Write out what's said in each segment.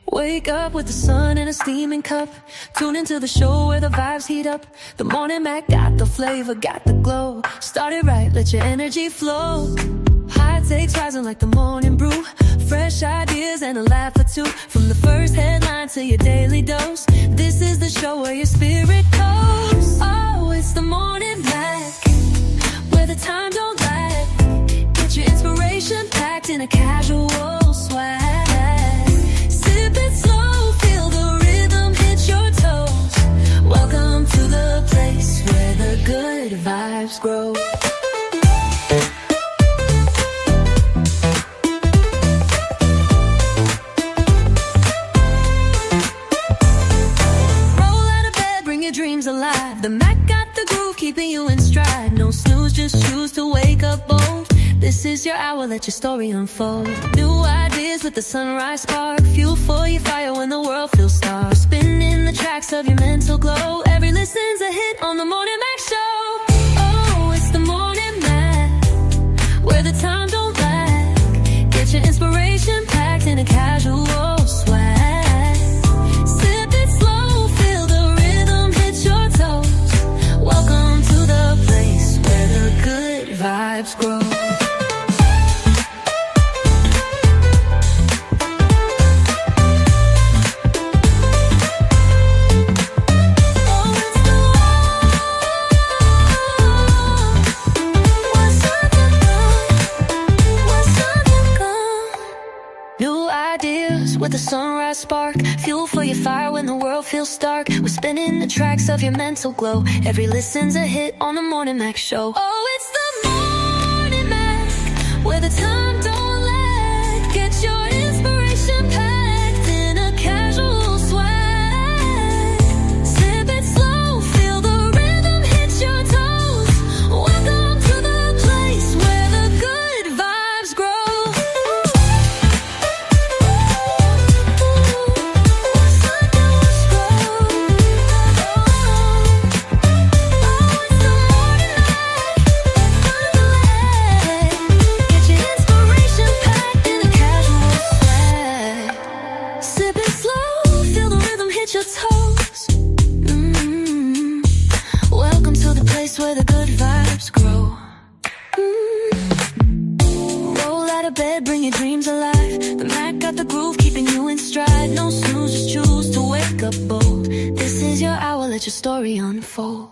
Wake up with the sun in a steaming cup. Tune into the show where the vibes heat up. The Morning Mac got the flavor, got the glow. Start it right, let your energy flow. High takes rising like the morning brew. Fresh ideas and a laugh or two. From the first headline to your daily dose. This is the show where your spirit goes. Oh, it's the Morning Mac, where the time don't lag. Get your inspiration packed in a casual swag. Sip it slow, feel the rhythm hit your toes. Welcome to the place where the good vibes grow. Dreams alive. The Mac got the groove, keeping you in stride. No snooze, just choose to wake up bold. This is your hour, let your story unfold. New ideas with the sunrise spark. Fuel for your fire when the world feels stark. Spinning the tracks of your mental glow. Every listen's a hit on the Morning Mac Show. Oh, it's the Morning Mac, where the time don't lag. Get your inspiration packed in a casual swag. Welcome to the place where the good vibes grow. New ideas with a sunrise spark. Fuel for your fire when the world feels stark. We're spinning the tracks of your mental glow. Every listen's a hit on the Morning Mac Show. Oh, it's the Morning Mac, where the time don't lag. Get your inspiration packed in a casual swag. Sip it slow, feel the rhythm hit your toes. Welcome to the place where the good vibes grow. Your toes. Welcome to the place where the good vibes grow. Roll out of bed, bring your dreams alive. The Mac got the groove, keeping you in stride. No snooze, just choose to wake up bold. This is your hour, let your story unfold.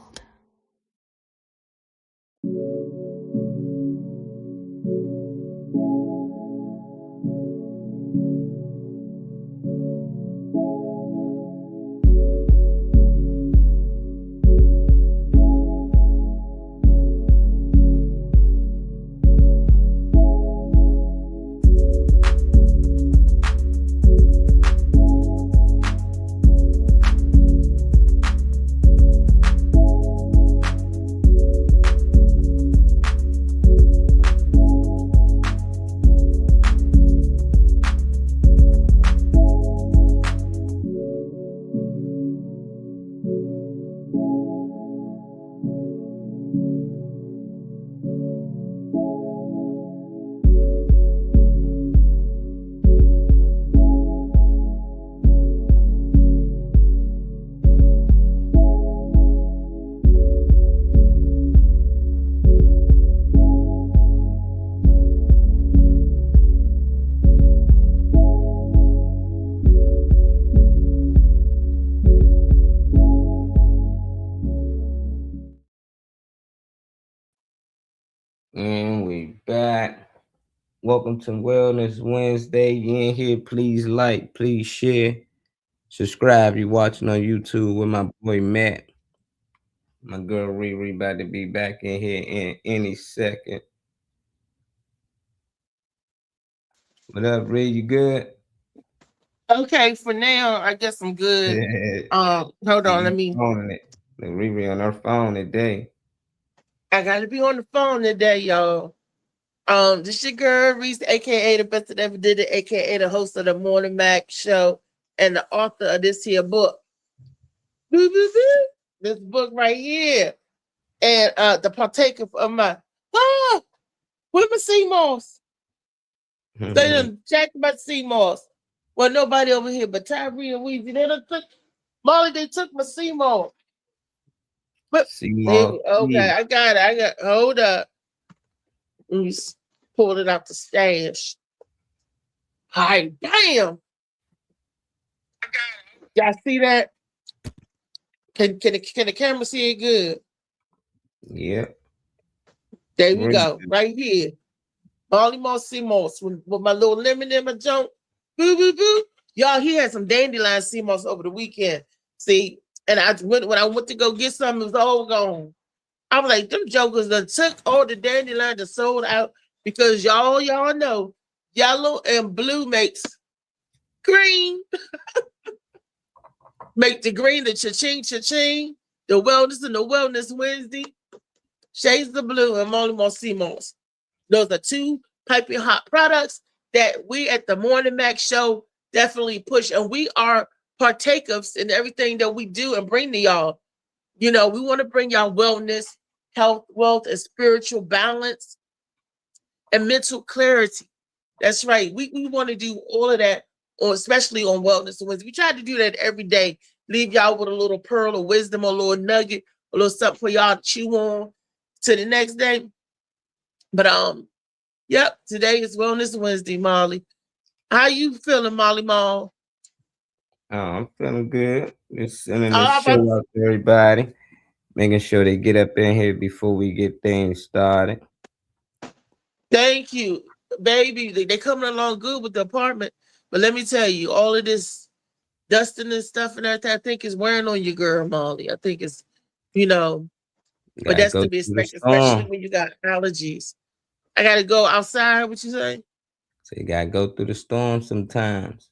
And we back. Welcome to Wellness Wednesday. You in here, please like, please share, subscribe. You watching on YouTube with my boy Matt. My girl Riri about to be back in here in any second. What up, Riri? You good? Okay, for now, I guess I'm good. Hold on, let me. Riri on her phone today. I gotta be on the phone today, y'all. This your girl Reese, aka the best that ever did it, aka the host of the Morning Mac Show, and the author of this here book. This book right here, and the partaker of my where my sea moss. They done jacked my sea moss. Well, nobody over here but Tyree and Weezy. They done took Molly. They took my CMO. But CMOS. okay, I got it. Hold up. Let me pull it out the stash. Hi, damn. Y'all see that? Can the camera see it good? Yeah. There we go. Right here. Molly Moss CMOS with my little lemon in my junk. Boo, boo, boo. Y'all, he had some dandelion CMOS over the weekend. See, and when I went to go get some, it was all gone. I was like, them jokers that took all the dandelion that sold out because y'all know yellow and blue makes green. Make the green the cha-ching, the wellness and the wellness Wednesday. Shades of blue and Molly Moss CMOS. Those are two piping hot products that we at the Morning Mac Show definitely push. And we are partakers in everything that we do and bring to y'all. You know, we want to bring y'all wellness, health, wealth, and spiritual balance and mental clarity. That's right. We want to do all of that, or especially on Wellness Wednesday. We try to do that every day. Leave y'all with a little pearl of wisdom, a little nugget, a little something for y'all to chew on to the next day. But yep, today is Wellness Wednesday, Molly. How you feeling, Molly Mall? Oh, I'm feeling good. Just sending this show out to everybody, making sure they get up in here before we get things started. Thank you, baby. They coming along good with the apartment, but let me tell you, all of this dusting and stuff and everything, I think is wearing on you, girl, Molly. I think it's, but that's to be expected, especially when you got allergies. I gotta go outside. What you say? So you gotta go through the storm sometimes.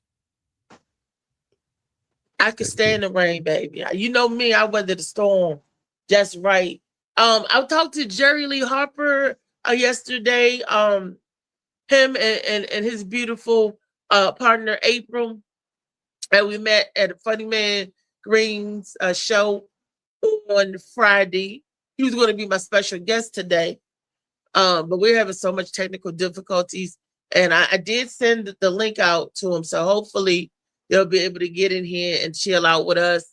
I could stay in the rain, baby. You know me, I weather the storm just right. I talked to Jerry Lee Harper yesterday. Him and his beautiful partner April, and we met at a Funny Man Green's show on Friday. He was going to be my special guest today, but we're having so much technical difficulties, and I did send the link out to him, so hopefully they'll be able to get in here and chill out with us,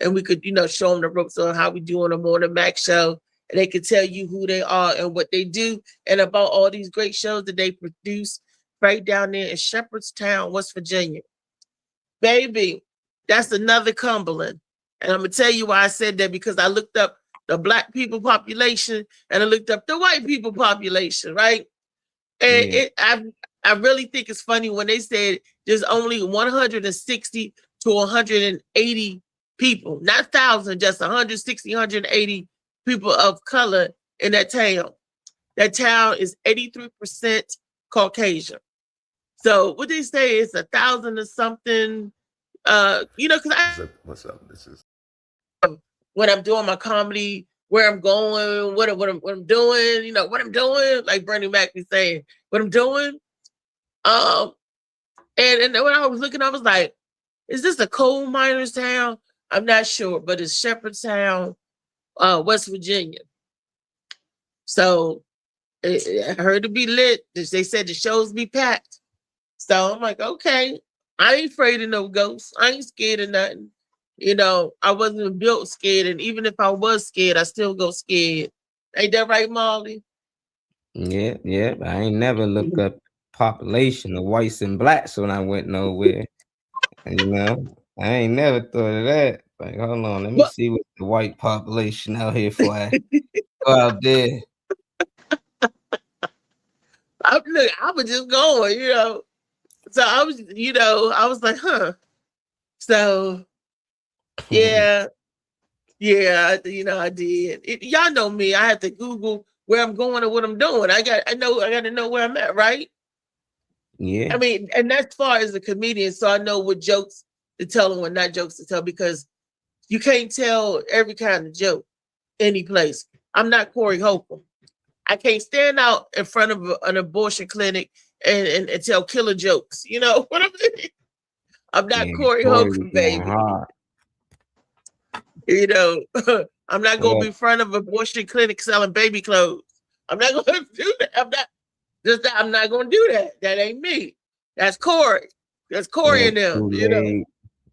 and we could, show them the ropes on how we do on the Morning Mac Show, and they could tell you who they are and what they do, and about all these great shows that they produce right down there in Shepherdstown, West Virginia. Baby, that's another Cumberland. And I'm going to tell you why I said that, because I looked up the Black people population and I looked up the white people population, right? And I really think it's funny when they said there's only 160 to 180 people, not 1,000, just 160, 180 people of color in that town. That town is 83% Caucasian. So what they say is 1,000 or something, because what's up? This is when I'm doing my comedy, where I'm going, what I'm doing, what I'm doing, like Bernie Mac be saying, what I'm doing. And when I was looking, I was like, is this a coal miners town? I'm not sure, but it's Shepherdstown, West Virginia. So I heard it be lit. They said the shows be packed. So I'm like, okay, I ain't afraid of no ghosts. I ain't scared of nothing. I wasn't built scared. And even if I was scared, I still go scared. Ain't that right, Molly? Yeah. I ain't never looked up population of whites and blacks when I went nowhere. And, I ain't never thought of that. Like, hold on, let me see what the white population out here for. I go out there. I was just going, So I was, I was like, huh. So yeah, I did. Y'all know me. I have to Google where I'm going or what I'm doing. I got to know where I'm at, right? Yeah. I mean, and that's far as a comedian, so I know what jokes to tell and what not jokes to tell, because you can't tell every kind of joke any place. I'm not Corey Holcomb. I can't stand out in front of an abortion clinic and tell killer jokes. You know what I mean? I'm not Corey Holcomb, baby. I'm not going to be in front of an abortion clinic selling baby clothes. I'm not going to do that. I'm not going to do that. That ain't me. That's Corey. That's What Corey up, and them, you know. Kool-Aid?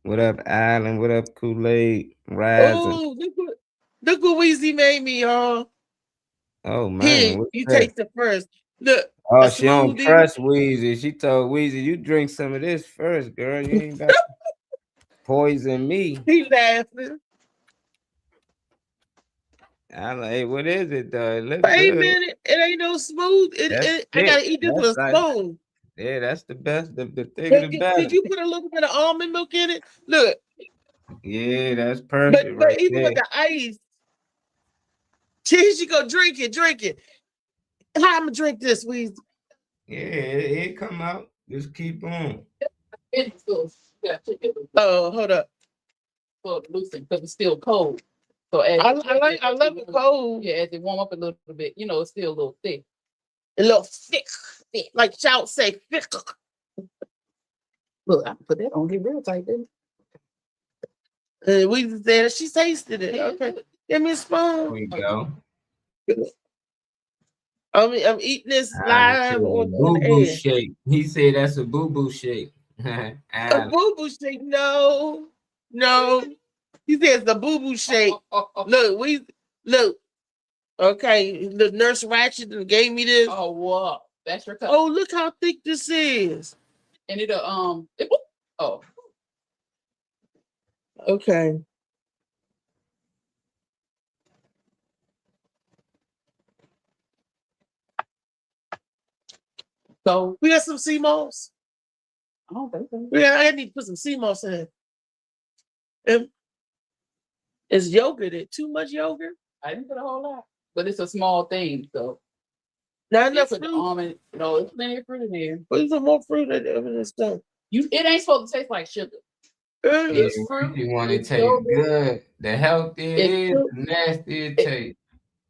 What up, Island? What up, Kool-Aid? Rising. Oh, look what Weezy made me, y'all. Oh man, Here, what's you that? taste it first. Look, Oh, a she don't smoothie. trust Weezy. She told Weezy, "You drink some of this first, girl. You ain't about to poison me." He laughing. I'm like, hey, what is it though? It look Wait a good. minute, it ain't no smooth. I gotta eat this with a spoon. Yeah, that's the best. The thicker the better. Did you put a little bit of almond milk in it? Look. Yeah, that's perfect. But even with the ice, here you go, drink it. How I'm gonna drink this, Weezy? Yeah, it come out. Just keep on. Oh, hold up. Loosen because it's still cold. So I love it cold. Yeah, as it warm up a little bit, it's still a little thick. A little thick. Like Shout say, thick. Look, I can put that on, get real tight, didn't We said she tasted it. Okay, give me a spoon. There we go. I'm eating this live on boo the boo air. shake. He said that's a boo boo shake. A boo boo shake? No. He says the boo boo shake. Look. Okay, the Nurse Ratched gave me this. Oh, wow, that's your cup. Oh, look how thick this is. And Okay. So we got some sea moss. I don't think so. Yeah, I need to put some sea moss in it. Is yogurt it? Too much yogurt? I didn't put a whole lot, but it's a small thing, so not enough fruit. Almond. No, there's plenty of fruit in there. Put some more fruit in this stuff. It ain't supposed to taste like sugar. It's fruit. You want to taste good. The healthier it is, the nastier it tastes.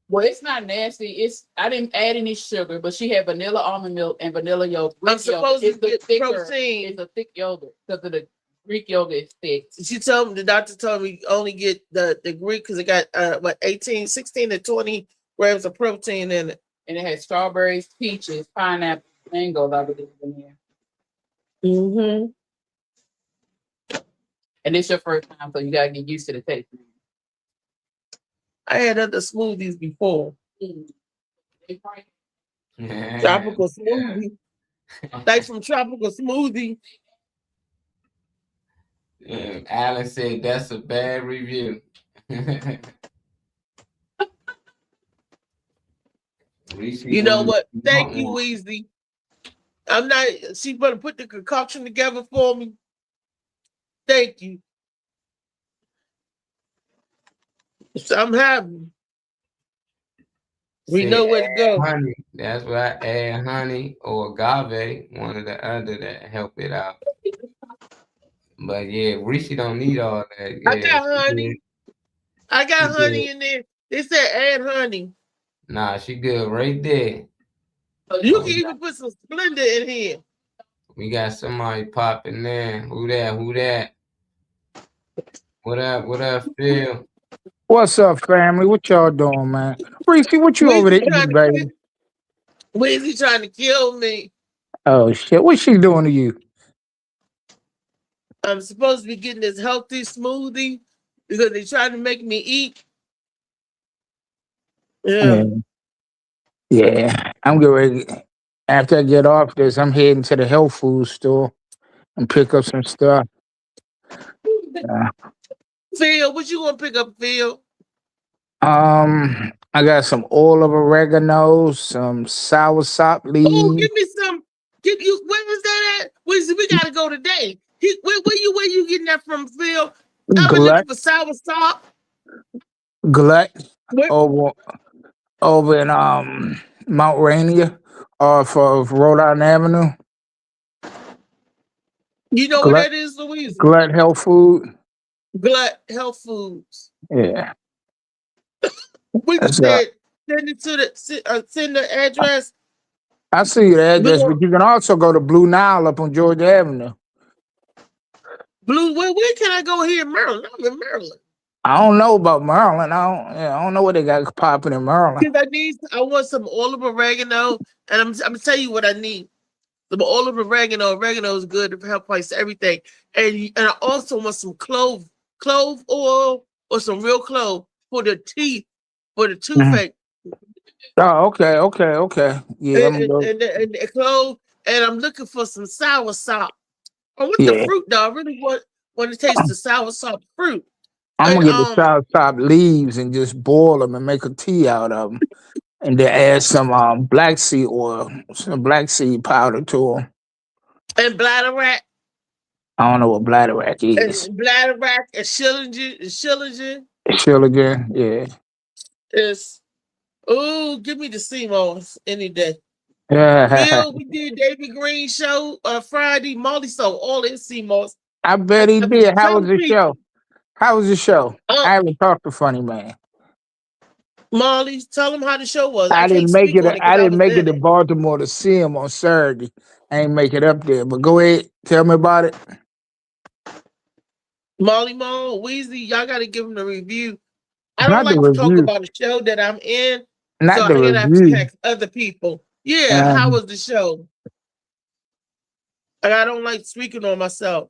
Well, it's not nasty. I didn't add any sugar, but she had vanilla almond milk and vanilla yogurt. I'm supposed to get protein. It's a thick yogurt because of the Greek yogurt is thick. The doctor told me only get the Greek because it got 16 to 20 grams of protein in it. And it had strawberries, peaches, pineapple, mangoes, I believe, in there. Mm-hmm. And it's your first time, so you gotta get used to the taste. I had other smoothies before. Tropical smoothie. Like from Tropical Smoothie. Alan said that's a bad review. You know what? Thank you, Weezy. She's gonna put the concoction together for me. Thank you. So I'm happy. We know where to go. Honey. That's why I add honey or agave, one or the other, that help it out. But yeah, Rishi don't need all that. Yeah, I got honey in there. They said add honey. Nah, she good right there. You can even put some Splenda in here. We got somebody popping there. Who that? What up, Phil? What's up, family? What y'all doing, man? Reese, what you over there eating, baby? Weezy trying to kill me. Oh, shit. What's she doing to you? I'm supposed to be getting this healthy smoothie because they trying to make me eat. Yeah. I'm getting ready. After I get off this, I'm heading to the health food store and pick up some stuff. Phil, what you gonna pick up, Phil? I got some oil of oregano, some soursop leaves. Oh, give me some. Where is that at? We gotta go today. Where you getting that from, Phil? I've been looking for soursop. Glut over in Mount Rainier off of Rhode Island Avenue. You know where that is, Louise? Glut Health Food. Glut Health Foods. Yeah. We said send it to send the address. I see the address, but you can also go to Blue Nile up on Georgia Avenue. Where can I go here in Maryland? I'm in Maryland. I don't know about Maryland. I don't know what they got popping in Maryland. Because I want some oil of oregano, and I'm gonna tell you what I need. Some olive oregano. Oregano is good to help price everything. And I also want some clove oil or some real clove for the teeth, for the toothache. Oh, okay. Yeah, I'm good. And the clove. And I'm looking for some sour sop. I want the Yeah, fruit though. I really want to taste the sour sop fruit. I'm And gonna get the soursop leaves and just boil them and make a tea out of them, and then add some black seed oil, some black seed powder to them. and bladderwrack I don't know what bladderwrack is. and bladderwrack and Schillinger Shilligan, yeah. is. Oh, give me the CMOS any day. Yeah, Bill, we did David Green show Friday. Molly sold all his CMOS. I bet he did. How Tell was the people, show? How was the show? I haven't talked to Funny Man. Molly, tell him how the show was. I I can't didn't make speak it. on it I because I didn't was make it in to it. Baltimore to see him on Saturday. I ain't make it up there. But go ahead, tell me about it. Molly Mo, Weezy, y'all got to give him the review. I Not don't the like to talk review. about a show that I'm in, Not so the I'm gonna have to review. text other people. Yeah, how was the show? And I don't like speaking on myself.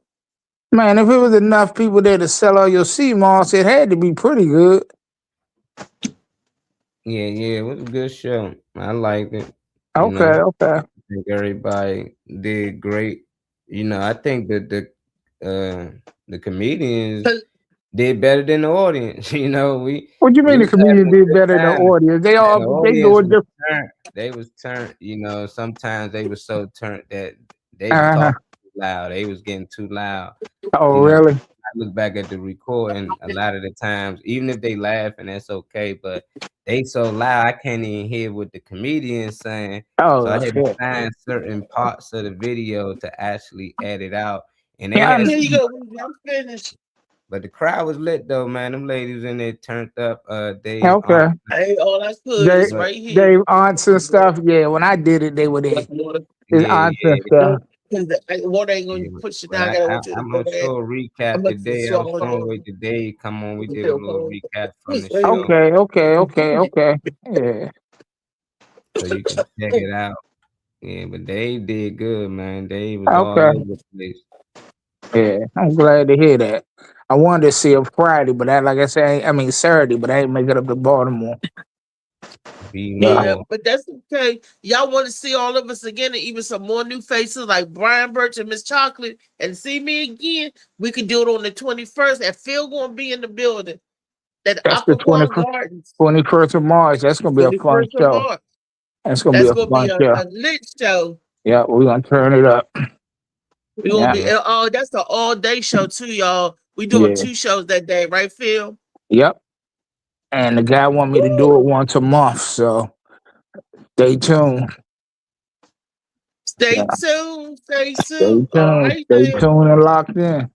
Man, if it was enough people there to sell all your CMOS, it had to be pretty good. Yeah, it was a good show. I liked it. Okay. I think everybody did great. I think that the comedians did better than the audience. What do you mean we the was having comedians a did good better than the time. audience? They And the they audience do it was different. turned. They was turned. Sometimes they was so turned that they was talking too loud. They was getting too loud. Oh, really? I look back at the recording a lot of the times, even if they laugh and that's okay, but they so loud I can't even hear what the comedian's saying. So I Oh, had to shit. find certain parts of the video to actually edit out. And they Yeah, had Here you go, Weezy, I'm finished. but the crowd was lit though, man. Them ladies in there turned up. Dave okay. Hey, all I could is But right here. They aunts and stuff. Yeah, when I did it, they were there. His yeah, aunts and stuff. Because the water ain't yeah. gonna push it But down. I gotta want you to I'm go gonna there. show a recap I'm gonna today. I was trying to wait today. Come on, we did a little recap from the show. Okay. Yeah. So you can check it out. Yeah, but Dave did good, man. Dave was all Okay. over the place. Yeah. I'm glad to hear that. I wanted to see him Friday, but like I said, I mean Saturday, but I ain't make it up to Baltimore. Yeah, but that's okay. Y'all want to see all of us again and even some more new faces like Brian Birch and Miss Chocolate and see me again. We could do it on the 21st and Phil gonna be in the building. That That's the Aquaquan Gardens. 21st of March. That's gonna be a fun 21st of show. March. That's gonna That's be a fun show. a lit show. Yeah, we're gonna turn it up. We're gonna be that's an all-day show too, y'all. We doing 2 shows that day, right, Phil? Yep. And the guy want me to do it once a month, so stay tuned. Stay tuned. All right, Stay tuned and locked in.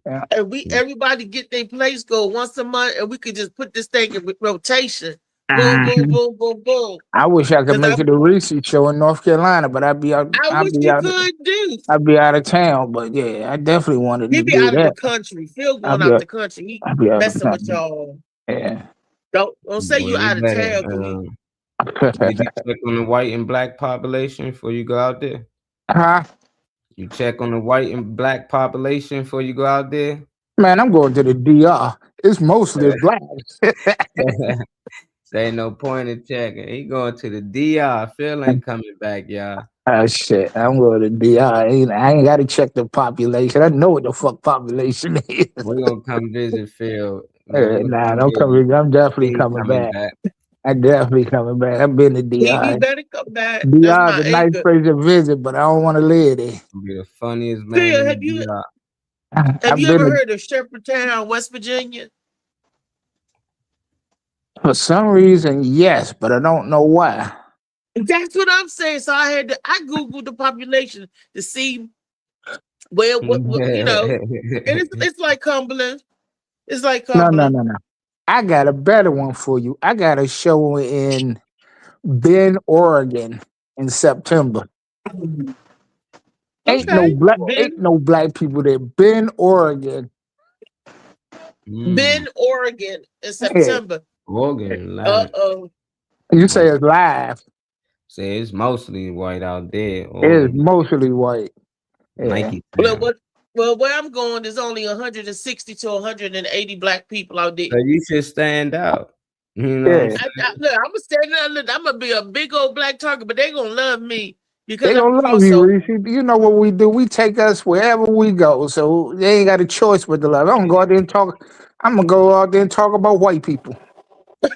Yeah. And everybody get their place go once a month, and we could just put this thing in rotation. Boom. I wish I could make it to Reese show in North Carolina, but I'd be out. I wish you could do. I'd be out of town, but yeah, I definitely wanted to He'd be do out that. of the country. Phil going out the country. He messing with y'all. Yeah. Don't say you out of town. Did you check on the white and black population before you go out there? Huh? You check on the white and black population before you go out there? Man, I'm going to the DR. It's mostly blacks. There ain't no point in checking. He going to the DR. Phil ain't coming back, y'all. Oh shit! I'm going to DR. I ain't got to check the population. I know what the fuck population is. We're gonna come visit Phil. Nah, don't come. I'm definitely coming back. I'm definitely coming back. I've been to DR. He better come back. DR is a nice place to visit, but I don't want to live there. Be the funniest man. Phil, have you ever heard of Shepherdtown, West Virginia? For some reason, yes, but I don't know why. That's what I'm saying. So I Googled the population to see what you know. And it's like Cumberland. It's like Cumberland. No. I got a better one for you. I got a show in Bend, Oregon in September. Ain't no black people there. Bend, Oregon. Bend, Oregon in September. Oregon. Uh-oh. You say it's live. Say it's mostly white out there, It or is mostly white. Yeah. Nike Well, town. where I'm going, there's only 160 to 180 black people out there. So you should stand out. You know what I'm Yeah. saying? Look, I'm gonna stand there. Look, I'm gonna be a big old black target, but they gonna love me because They I'm gonna love you, also. Reese. You know what we do? We take us wherever we go, so they ain't got a choice but to love. I'm gonna go out there and talk. I'm gonna go out there and talk about white people. Me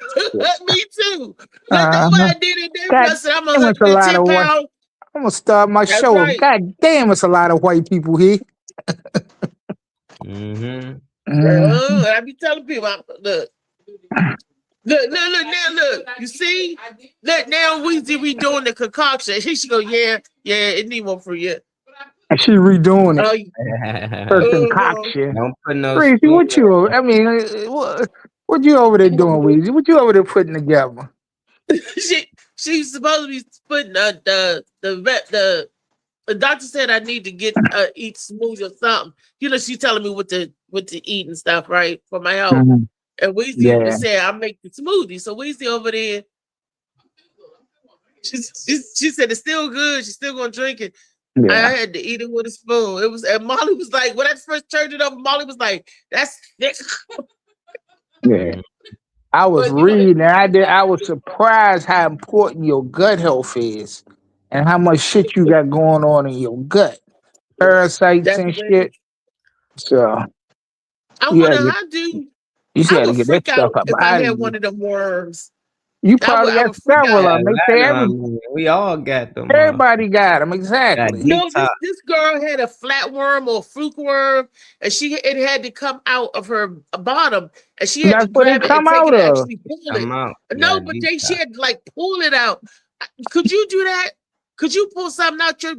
too. Look, that's what Uh-huh. I did in Denver. I God said I'm damn, it's a lot 110 of white. pounds. I'm gonna start my That's show. right. God damn, it's a lot of white people here. Mm-hmm. Mhm. I be telling people, look, now, look. You see, look now, we doing the concoction. He should go, yeah, it need one for you. And she redoing it. Her Don't concoction. put no Reese, spoon what you? on I mean, what you over there doing, Reese? What you over there putting together? she's supposed to be putting the doctor said I need to get eat smoothie or something. You know, she's telling me what to eat and stuff, right, for my health. Mhm. And Weezy Yeah. said I make the smoothie. So Weezy over there, she said it's still good. She's still gonna drink it. I Yeah. had to eat it with a spoon. It was, and Molly was like, when I first turned it over, Molly was like, "That's thick." Yeah. I was But you know, reading, and I was surprised how important your gut health is, and how much shit you got going on in your gut, parasites That's and very. shit. So I you wonder gotta get, how do you I gotta would get that freak stuff out up if I out of had you. one of them worms. You probably I got would freak several out. of them. They say we all got them. everybody got them. Got Exactly. No, detox. this girl had a flatworm or fluke worm, and it had to come out of her bottom, and she had to That's what they grab it and come take out it and of. actually pull it. Come out. No, Got but she detox. had to like pull it out. Could you do that? Could you pull something out your?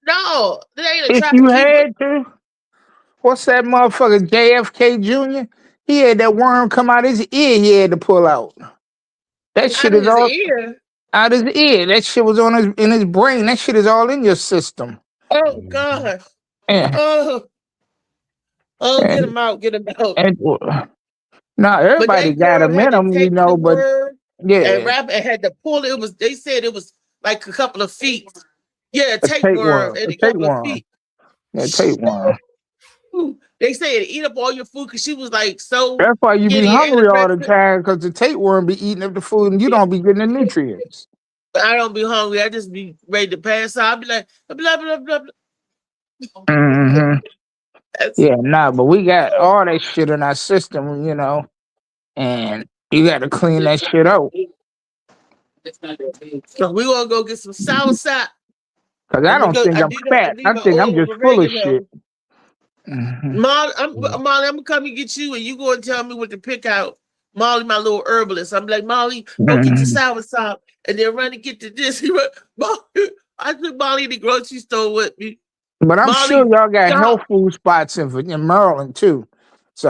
No, that ain't a If you trapeze. had to, what's that motherfucker JFK Jr.? He had that worm come out his ear. He had to pull out. That shit Out of is his all ear. out his ear. That shit was on his brain. That shit is all in your system. Oh Mhm. God. Yeah. Get And, him out. Get him out. now But everybody that got girl them in had to them, take the but worm and yeah, wrap it and had to pull it. It was. They said it was like a couple of feet. Yeah, a a tapeworm and a a couple of tapeworm, feet. a tapeworm. They say it eat up all your food because she was like so That's why you be skinny and hungry all the anorexic. time because the tapeworm be eating up the food and you don't be getting the nutrients. But I don't be hungry. I just be ready to pass out. I'll be like blah blah blah blah. Hmm. That's, Yeah, nah, but we got all that shit in our system, and you got to clean that shit out. it's not that big. so we gonna go get some soursop. Cause I don't think I I'm need fat. I a think I'm oil of just full of oregano. shit. Hmm. Molly, I'm gonna come and get you, and you go and tell me what to pick out. Molly, my little herbalist. I'm like, Molly, go get the soursop, and then run and get the this. I took Molly to the grocery store with me. But I'm sure Molly, y'all got stop. health food spots in Maryland too. So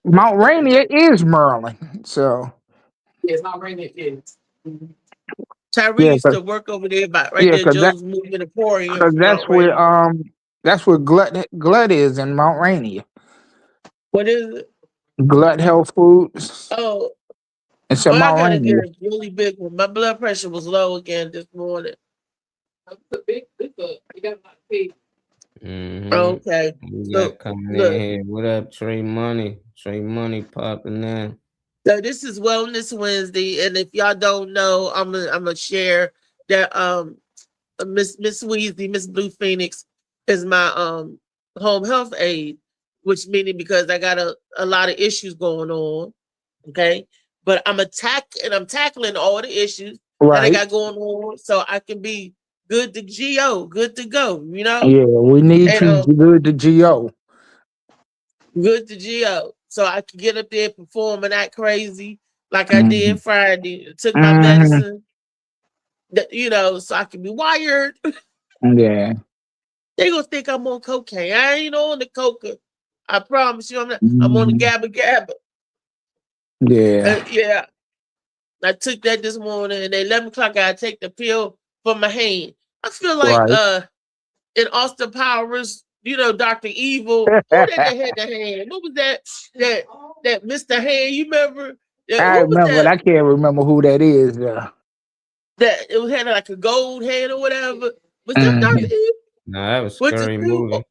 Mount Rainier is Maryland. So It's not bringing it kids. Tyree yeah, used to work over there, right yeah, there, Joe's Moving Emporium, cause Mount Rainier. that's where Glut is in Mount Rainier. What is it? Glut Health Foods. Oh, It's in I Mount gotta get Rainier. a really big one. My blood pressure was low again this morning. You got a lot of pay. Mhm. Okay, We so got coming look. in here. What up, Trey Money? Trey Money popping in. So this is Wellness Wednesday, and if y'all don't know, I'm gonna share that Miss Weezy, Miss Blue Phoenix is my home health aide, which meaning because I got a lot of issues going on, okay? But I'm tackling all the issues that I Right. got going on so I can be good to good to go, Yeah, we need and you good to GO. good to go. So I can get up there, perform and act crazy like I Mhm. did Friday. Took my Mhm. medicine, so I can be wired. Yeah. They gonna think I'm on cocaine. I ain't on the coca. I promise you, I'm not. I'm on the Mhm. GABA. Yeah. Yeah, I took that this morning, and at 11 o'clock I take the pill for my hand. I feel like Right. in Austin Powers, Dr. Evil. Who that had the hand? What was that? That Mr. Hand? You remember? I Who was remember, but that? I can't remember who that is. that it had like a gold head or whatever. Was that Dr. Mhm. Eve? No, that was Which is scary cool. movie.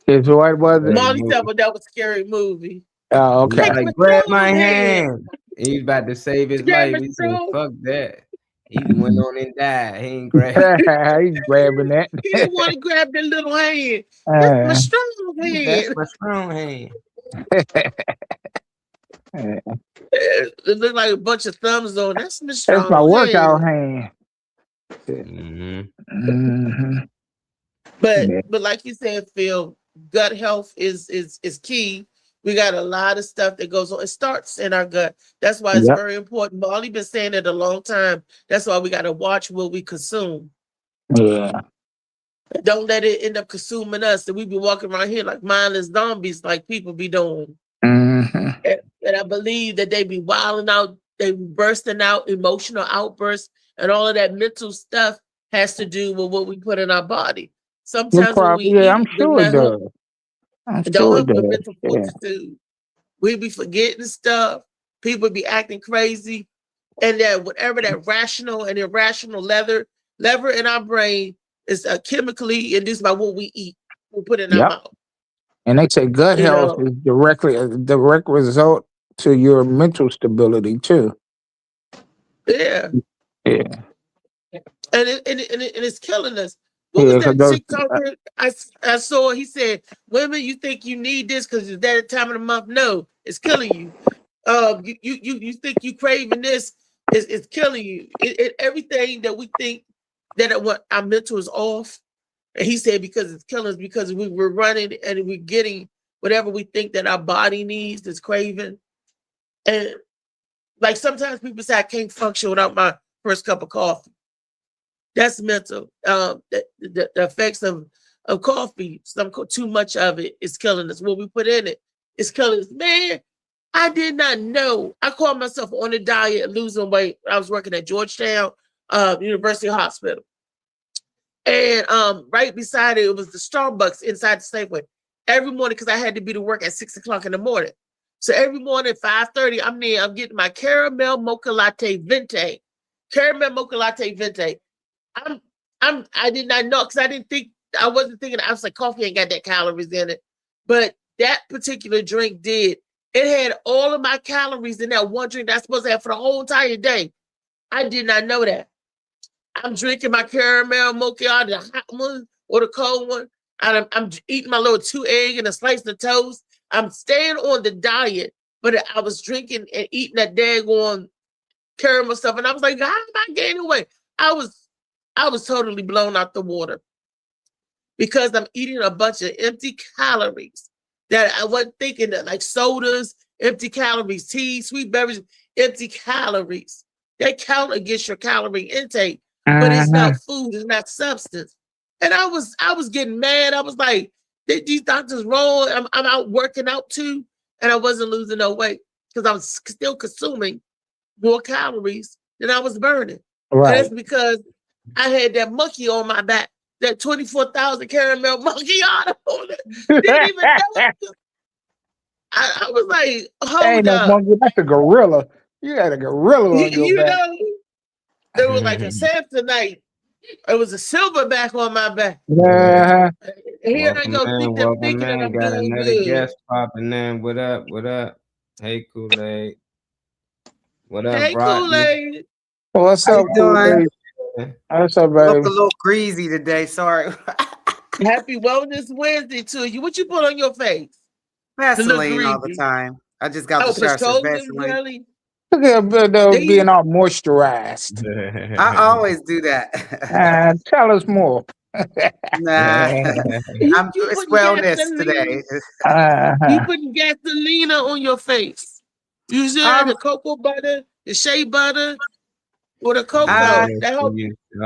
It's what was it? Scary Molly movie. said, but that was a scary movie. Oh, He was okay. Take like, grab my Patron's hand. He's about to save his Grab life. He said, Patron. fuck that. He went on and died. He ain't grabbed. He's grabbing that. He didn't want to grab that little hand. That's my Uh, strong That's hand. my strong hand. It looked like a bunch of thumbs on. That's my That's strong my workout hand. hand. Mm-hmm. Mm-hmm. But Yeah. like you said, Phil, gut health is key. We got a lot of stuff that goes on. It starts in our gut. That's why it's Yep. very important. Molly been saying it a long time. That's why we got to watch what we consume. Yeah. Don't let it end up consuming us. That we be walking around here like mindless zombies, like people be doing. Mm-hmm. And I believe that they be wilding out, they be bursting out, emotional outbursts, and all of that mental stuff has to do with what we put in our body. Sometimes when we Yeah, eat, I'm it does sure it not help. does. I'm It don't sure it help with does. mental Yeah. fortitude. We be forgetting stuff. People be acting crazy, and that whatever that rational and irrational lever in our brain is chemically induced by what we eat, we put in our Yep. mouth. And they say gut You health know, is directly a direct result to your mental stability too. yeah, Yeah. and it's killing us. What Yeah, was because that those TikToker I saw? He said, "Women, you think you need this because it's that time of the month? No, it's killing you. You think you craving this? It's killing you. Everything that we think that what our mental is off." And he said because it's killing us because we're running and we're getting whatever we think that our body needs, is craving. And like sometimes people say I can't function without my first cup of coffee. That's mental. The effects of coffee, too much of it is killing us. What we put in it is killing us. Man, I did not know. I called myself on a diet, losing weight. I was working at Georgetown University Hospital. And right beside it, it was the Starbucks inside the Safeway. Every morning, because I had to be to work at 6 o'clock in the morning. So every morning at 5:30, I'm getting my caramel mocha latte venti. Caramel mocha latte venti. I did not know because I wasn't thinking. I was like, coffee ain't got that calories in it, but that particular drink did. It had all of my calories in that one drink that's supposed to have for the whole entire day. I did not know that. I'm drinking my caramel mocha, the hot one or the cold one. And I'm eating my little 2 egg and a slice of toast. I'm staying on the diet, but I was drinking and eating that daggone caramel stuff, and I was like, how am I gaining weight? I was totally blown out the water because I'm eating a bunch of empty calories that I wasn't thinking that, like sodas, empty calories, tea, sweet beverages, empty calories. They count against your calorie intake, but it's not food, it's not substance. And I was getting mad. I was like, these doctors wrong. I'm out working out too, and I wasn't losing no weight because I was still consuming more calories than I was burning. right. And that's because I had that monkey on my back, that 24,000 caramel monkey on it. Didn't even know it. I was like, Ain't hold no up. monkey, that's a gorilla. You got a gorilla on your You back. know, it was like a Samsonite. It was a silverback on my back. Yeah. And here I Welcome go in, thinking that I'm Got doing another good. guest popping in. What up? What up? Hey, Kool-Aid. What up, Hey, Rodney? Kool-Aid. What's How up, you doing? Kool-Aid? What's up, Look baby? a little greasy today. Sorry. Happy Wellness Wednesday to you. What you put on your face? Vaseline all the greasy. time. I just got Oh, the shower, says petroleum Vaseline. jelly. Look at They being use- all moisturized. I always do that. Tell us more. Nah, You it's putting wellness gasoline. today. You putting gasoline on your face. You should have the cocoa butter, the shea butter, or the cocoa. That helps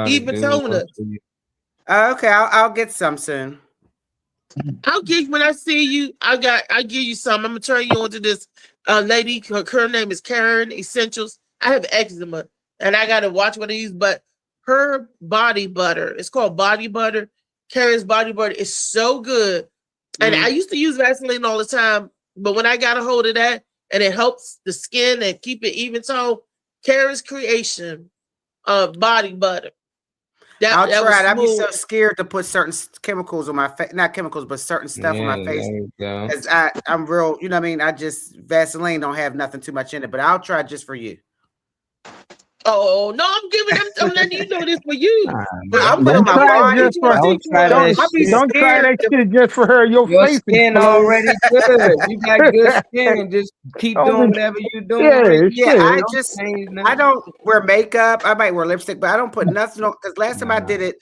even toner. Okay, I'll get some soon. I'll give when I see you. I'll give you some. I'm gonna turn you on to this lady. Her name is Karen Essentials. I have eczema, and I gotta watch what I use. But her body butter, it's called body butter. Karen's body butter is so good. And I used to use Vaseline all the time, but when I got a hold of that, and it helps the skin and keep it even tone, Karen's Creation body butter. I'll That try was it. I'd be so smooth. scared to put certain chemicals on my face. Not chemicals, but certain stuff on my Yeah, face. there you go. As I'm real, you know what I mean? I just Vaseline don't have nothing too much in it, but I'll try just for you. Oh no, I'm giving them. I'm letting you know this for you. Nah, But I'll I'm put it on Don't my try it body. just for Don't try that shit. don't try that scared shit just for her. Your Your face skin explode. already good. You got good skin. Just keep Don't doing be- whatever you're doing. Yeah, Ricky. Yeah, shit. I Don't just change I nothing. don't wear makeup. I might wear lipstick, but I don't put nothing on because last time I Nah. did it,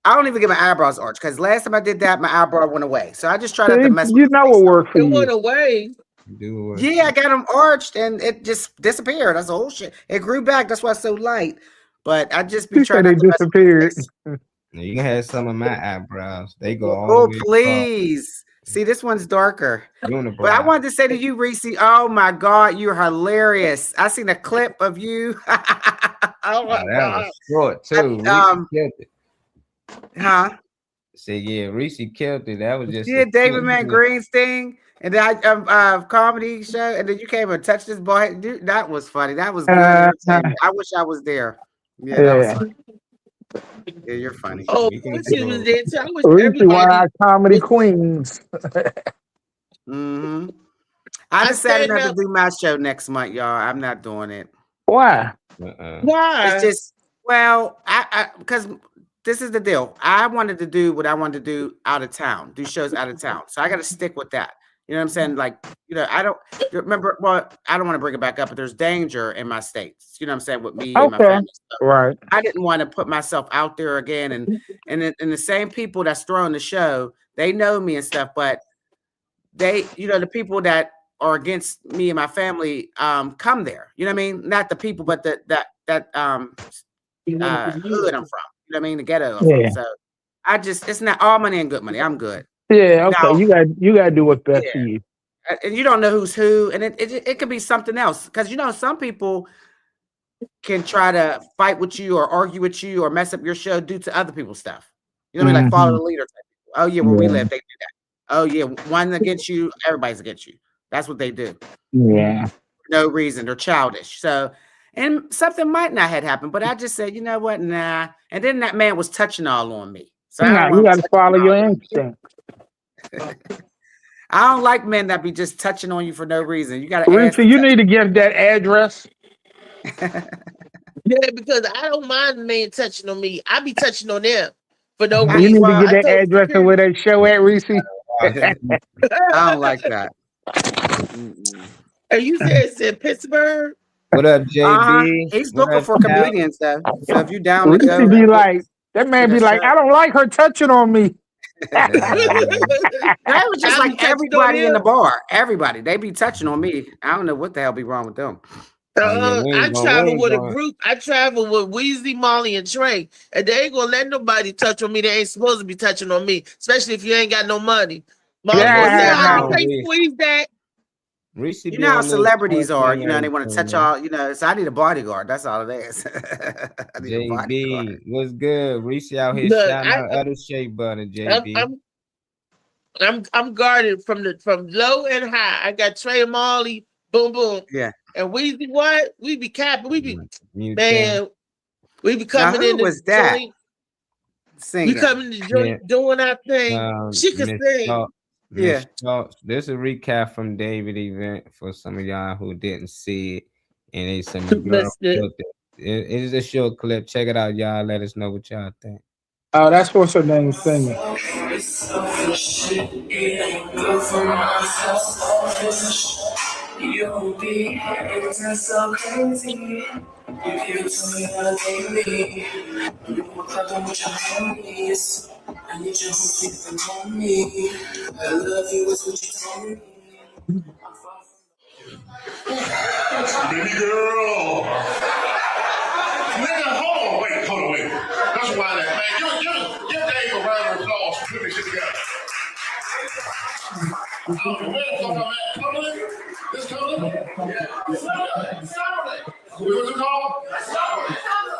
I don't even get my eyebrows arched because last time I did that, my eyebrow went away. So I just try not to See, mess with you my know face. what worked for it went you. away. Do it. Yeah, I got them arched and it just disappeared. That's the whole shit. It grew back. That's why it's so light. But I just be You trying said not they to mess with my disappeared. face. You can have some of my eyebrows. They go all Oh, the way across please. See, this one's darker. But I unibrow. wanted to say to you, Reese, oh my God, you're hilarious. I seen a clip of you. Oh Oh, my that God. was short too. Reese killed it. Huh? Say yeah, Reese killed it. That was just Yeah, a David clip. Man Green's thing. And then comedy show, and then you came and touched this boy. Dude, that was funny. That was good entertainment. I wish I was there. Yeah, that was Yeah. funny. Yeah, you're funny. Oh, We can Quincy do was it. there too. I wish Reese, one of everybody. our comedy was- queens. Mm-hmm. I I decided stand not to up. do my show next month, y'all. I'm not doing it. Why? Why? It's just well, I because this is the deal. I wanted to do what I wanted to do out of town, do shows out of town. So I got to stick with that. You know what I'm saying? Like, you know, I don't remember. Well, I don't want to bring it back up, but there's danger in my states. You know what I'm saying with me and my Okay. family. So Right. I didn't want to put myself out there again, and the same people that's throwing the show, they know me and stuff, but they, you know, the people that are against me and my family come there. You know what I mean? Not the people, but hood I'm from. You know what I mean? The ghetto I'm Yeah. from. So it's not all money and good money. I'm good. Yeah. Okay. Now, You got to do what's best for yeah. you. And you don't know who's who, and it could be something else because you know some people can try to fight with you or argue with you or mess up your show due to other people's stuff. You know what I mean? Like follow the leader type people. Oh yeah, where we live, they do that. Oh yeah, one against you, everybody's against you. That's what they do. Yeah. For no reason. They're childish. So, and something might not have happened, but I just said, you know what? Nah. And then that man was touching all on me. So You got to follow your instinct. I don't like men that be just touching on you for no reason. You got to Reese, ask. you need to give that address. Yeah, because I don't mind men touching on me. I be touching on them for no You reason. need to Well, get I that told address of where that show at, Reese. I don't like that. Mm-mm. And you said it's in Pittsburgh. What up, JB? He's What looking up, for Cal? comedians though. So if you down to Reese go, be like, that man be like, I don't like her touching on me. that was just I be like touching on everybody in the him. bar. Everybody, they be touching on me. I don't know what the hell be wrong with them. I travel with a group. I travel with Weezy, Molly, and Trey, and they ain't gonna let nobody touch on me. They ain't supposed to be touching on me, especially if you ain't got no money. Molly gonna say, "I don't take squeeze that." You know how celebrities are. You know they want to touch all. You know, so I need a bodyguard. That's all it is. I need a bodyguard. JB, what's good? Reese out here Look, shouting out other shea butter, JB. I'm guarded from low and high. I got Trey and Molly, boom boom. Yeah. And Weezy, what? We be capping. We be Man, we be coming in. Was that? Singing. We coming to joint, doing our thing. She can sing. Yeah. There's a recap from David event for some of y'all who didn't see it, and they said it is a short clip. Check it out, y'all. Let us know what y'all think. Oh, that's what's her name singing. You'll be acting so crazy if you tell me how to take me. You were clubbing with your homies. I need your whole thing on me. I love you, is what you told me. Baby girl. Nigga, hold on, wait. That's why that man. Give Dave a round of applause. Put this shit together. Where the fuck I'm at? Cumberland? This Cumberland? Yeah. What's it called?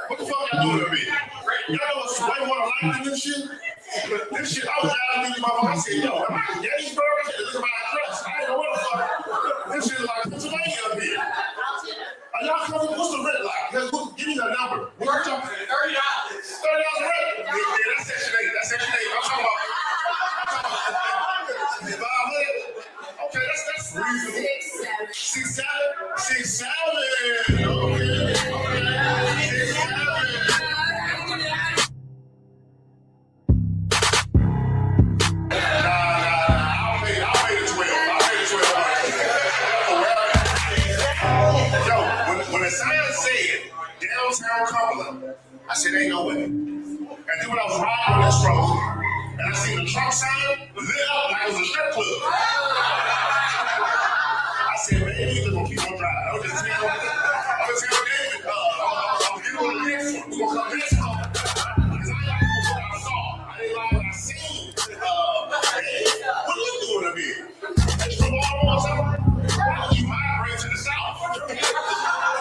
What the fuck y'all doing to me? Y'all know what's white water like in this shit? But this shit, I was driving through my phone. I said, yo, am I in Gettysburg? I said, look at my address. I ain't know what the fuck. This shit is like Pennsylvania up here. Are y'all coming? What's the rent like? Give me that number. Where's y'all That's Section 8. I'm talking about 500. Okay, that's reasonable. 6'7". 6'7". Okay. 6'7". I'll pay the 12. I'll pay the 12. Yo, when the sign said downtown Cumberland, I said, ain't no way. And then when I was riding on this road, and I seen the truck sign lit up like it was a strip club. I said, man, you just gonna keep on driving. I'm gonna tell David, I'm getting on the next one. We're gonna come next one. Because I ain't like what I saw. I didn't like what I seen. What are you doing up here? From all on something? You migrate to the south.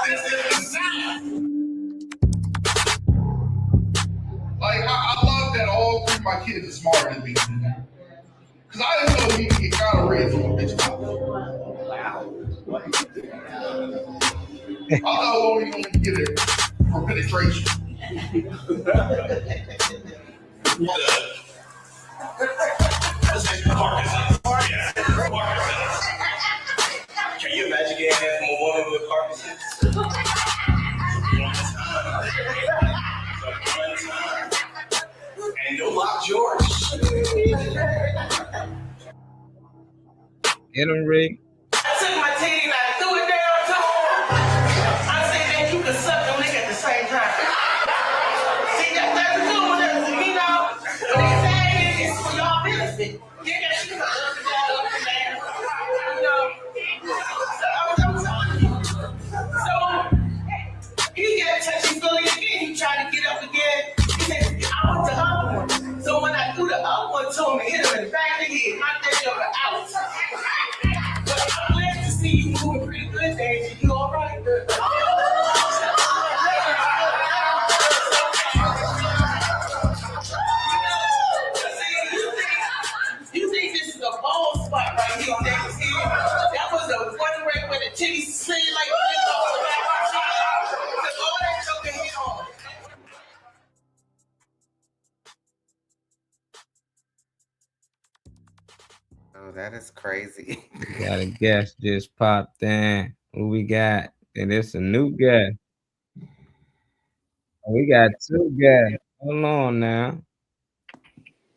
This is the south. Like, I love that all three of my kids are smarter than me. Because I didn't know he could get kind of red from a bitch mouth. I thought only you can get it for penetration. Can you imagine getting that from a woman with Parkinson's? One time. And no lock George. Get him, Rick. I took my titty and I threw it down to him. I said that you can suck and lick at the same time. See, that's the good one. You know, what they say is for y'all benefit. You got to up and down, up and down. You know, so I'm telling you. So he got touchy feely again. He tried to get up again. He said, I want the other one. So when I threw the other one to him and hit him in the back of the head, knocked that joker out. But I'm glad to see you moving pretty good, Daisy. You all right? You think this is a bald spot right here on David's head? That was the one right where the titties slid like this all the back. All that joker hit on. Oh, that is crazy. We got a guest just popped in. Who we got? And it's a new guest. We got two guests. Hold on now.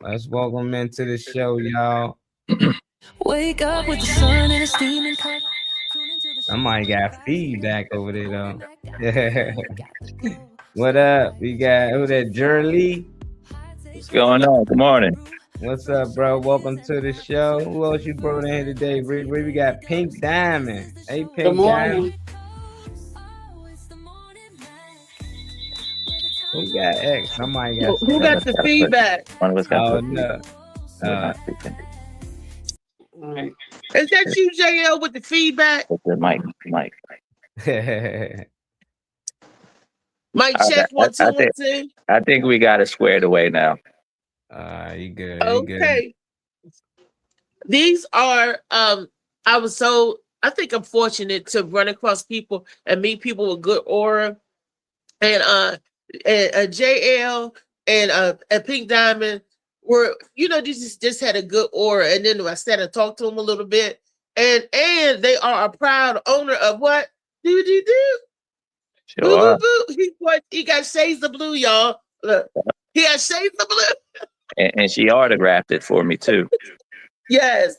Let's welcome into the show, y'all. Wake up with the sun and a steaming cup. Somebody got feedback over there, though. What up? We got, who that, Jerly? What's going on? Good morning. What's up, bro? Welcome to the show. Who else you brought in here today, Rick? We got Pink Diamond. Hey, Pink Good morning. Diamond. Who got X? Somebody got. Who got the feedback? One of us got Oh, no. Is that you, JL, with the feedback? Mike. Mike, check 1 2 1 2. I think we got it squared away now. You good. Okay. These are I think I'm fortunate to run across people and meet people with good aura. And JL and Pink Diamond were, just had a good aura. And then I sat and talked to them a little bit. And they are a proud owner of what? Do. Sure. Boo. He got shades of blue, y'all. Look, he has shades of blue. And she autographed it for me too. Yes.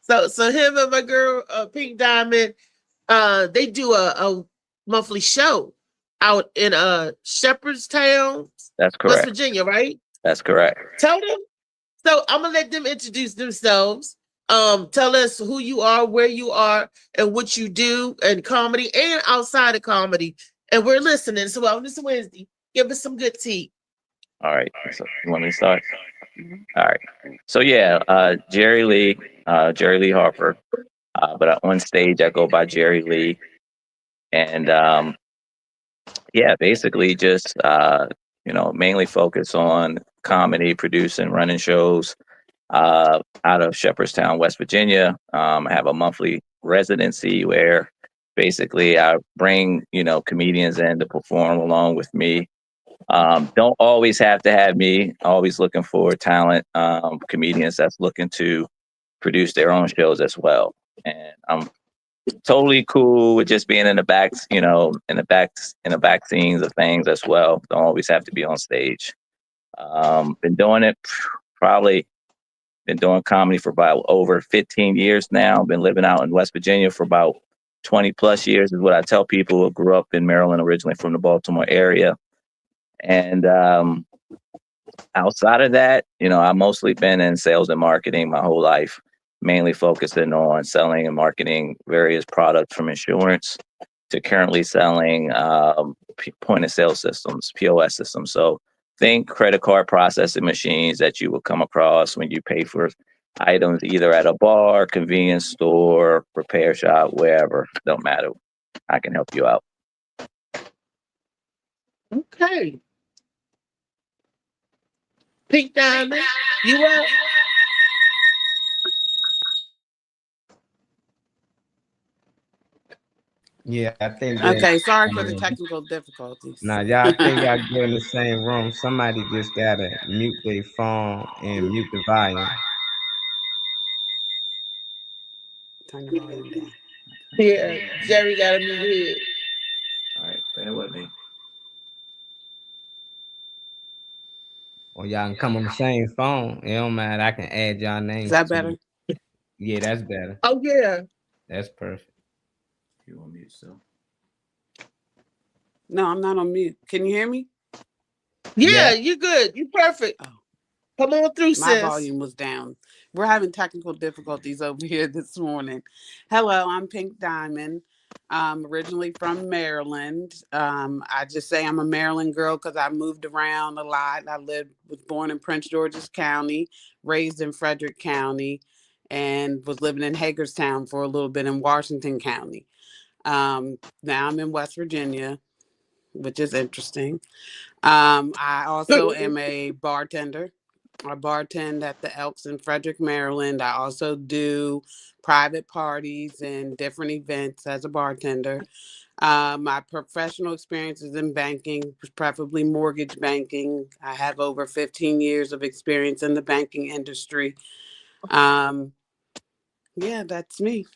So him and my girl Pink Diamond, they do a monthly show out in Shepherdstown. That's correct. West Virginia, right? That's correct. Tell them. So I'm gonna let them introduce themselves. Tell us who you are, where you are, and what you do in comedy and outside of comedy. And we're listening. So on this Wednesday, give us some good tea. All right. So you want me to start? All right. So yeah, Jerry Lee Harper. But on stage I go by Jerry Lee. And basically just mainly focus on comedy, producing, running shows out of Shepherdstown, West Virginia. I have a monthly residency where basically I bring comedians in to perform along with me. Don't always have to have me. Always looking for talent, comedians that's looking to produce their own shows as well. And I'm totally cool with just being in the back, in the back scenes of things as well. Don't always have to be on stage. Been doing it been doing comedy for about over 15 years now. Been living out in West Virginia for about 20 plus years is what I tell people who grew up in Maryland, originally from the Baltimore area. And outside of that, I've mostly been in sales and marketing my whole life, mainly focusing on selling and marketing various products from insurance to currently selling point of sale systems, POS systems. So think credit card processing machines that you will come across when you pay for items either at a bar, convenience store, repair shop, wherever. Don't matter. I can help you out. Okay. Pink Diamond, you up? Yeah, I think that. Okay, sorry for the technical difficulties. Nah, y'all think y'all get in the same room. Somebody just gotta mute their phone and mute the volume. Turn the volume down. Yeah, Jerry got to mute his. All right, bear with me. Or y'all can come on the same phone. It don't matter. I can add y'all names. Is that to better? it. Yeah, that's better. Oh, yeah. That's perfect. You want mute still? No, I'm not on mute. Can you hear me? Yeah, you're good. You're perfect. Oh. Come on through, My sis. volume was down. We're having technical difficulties over here this morning. Hello, I'm Pink Diamond. Originally from Maryland. I just say I'm a Maryland girl because I moved around a lot. I was born in Prince George's County, raised in Frederick County, and was living in Hagerstown for a little bit in Washington County. Now I'm in West Virginia, which is interesting. I also am a bartender. I bartend at the Elks in Frederick, Maryland. I also do private parties and different events as a bartender. My professional experience is in banking, preferably mortgage banking. I have over 15 years of experience in the banking industry. Yeah, that's me.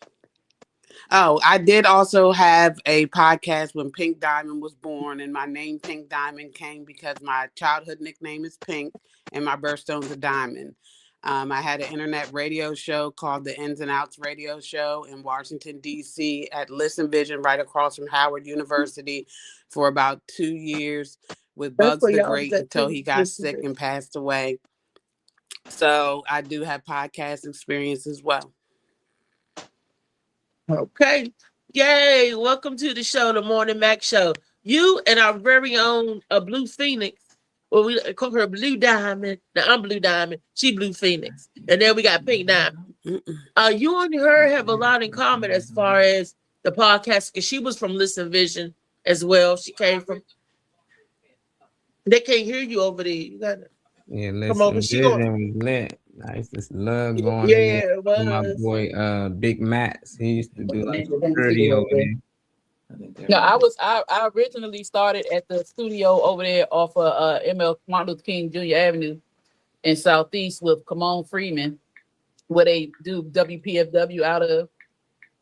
Oh, I did also have a podcast when Pink Diamond was born, and my name Pink Diamond came because my childhood nickname is Pink and my birthstone's a diamond. I had an internet radio show called the Ins and Outs Radio Show in Washington, D.C. at Listen Vision right across from Howard University for about 2 years with Bugs the Great until he got sick and passed away. So I do have podcast experience as well. Okay. Yay. Welcome to the show, the Morning Mac Show. You and our very own Blue Phoenix. Well, we call her Blue Diamond. Now, I'm Blue Diamond. She Blue Phoenix. And then we got Pink Diamond. You and her have a lot in common as far as the podcast, because she was from Listen Vision as well. She came from... They can't hear you over there. You got to... Yeah, Listen Come over. Vision was lit. Nice, this love going Yeah, in it was. my boy Big Max. He used to do like 30 over there. No, I originally started at the studio over there off of ML Martin Luther King Jr. Avenue in Southeast with Kamon Freeman, where they do WPFW out of.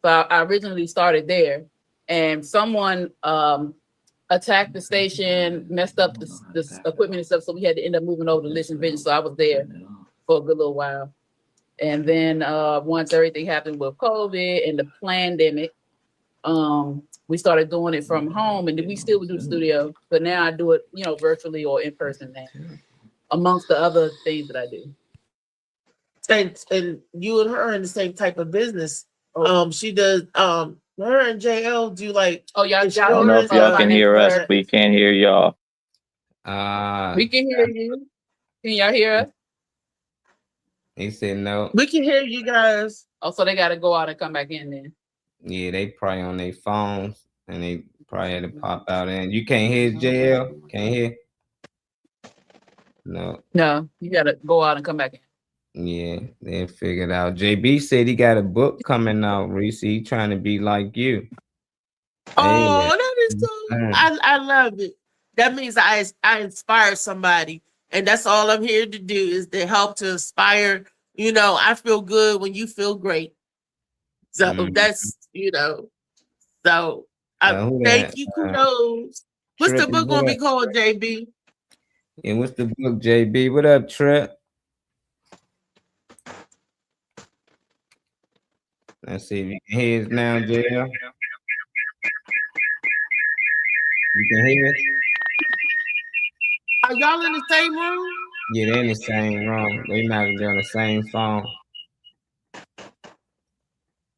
So I originally started there, and someone attacked the station, messed up the equipment and stuff, so we had to end up moving over to Listen Vision. So I was there for a good little while. And then once everything happened with COVID and the pandemic, we started doing it from home, and we still would do the studio, but now I do it, virtually or in person now, amongst the other things that I do. And you and her are in the same type of business. She does, her and JL do like... Oh, y'all I don't know if y'all can hear us. We can't hear y'all. We can hear you. Can y'all hear us? He said no. We can hear you guys. Oh, so they got to go out and come back in then. Yeah, they probably on their phones and they probably had to pop out in. You can't hear JL? Can't hear? No. No, you got to go out and come back in. Yeah, they figured out. JB said he got a book coming out, Reese. He trying to be like you. Oh, that is so... I love it. that means I inspire somebody. And that's all I'm here to do, is to help to inspire. You know, I feel good when you feel great. So that's, you know, so Who thank that? you, kudos. What's the Trippy, book what gonna be up? called, JB? And what's the book, JB? What up, Trip? Let's see if you can hear us now, JL. You can hear us? Are y'all in the same room? Yeah, they're in the same room. They might be on the same phone.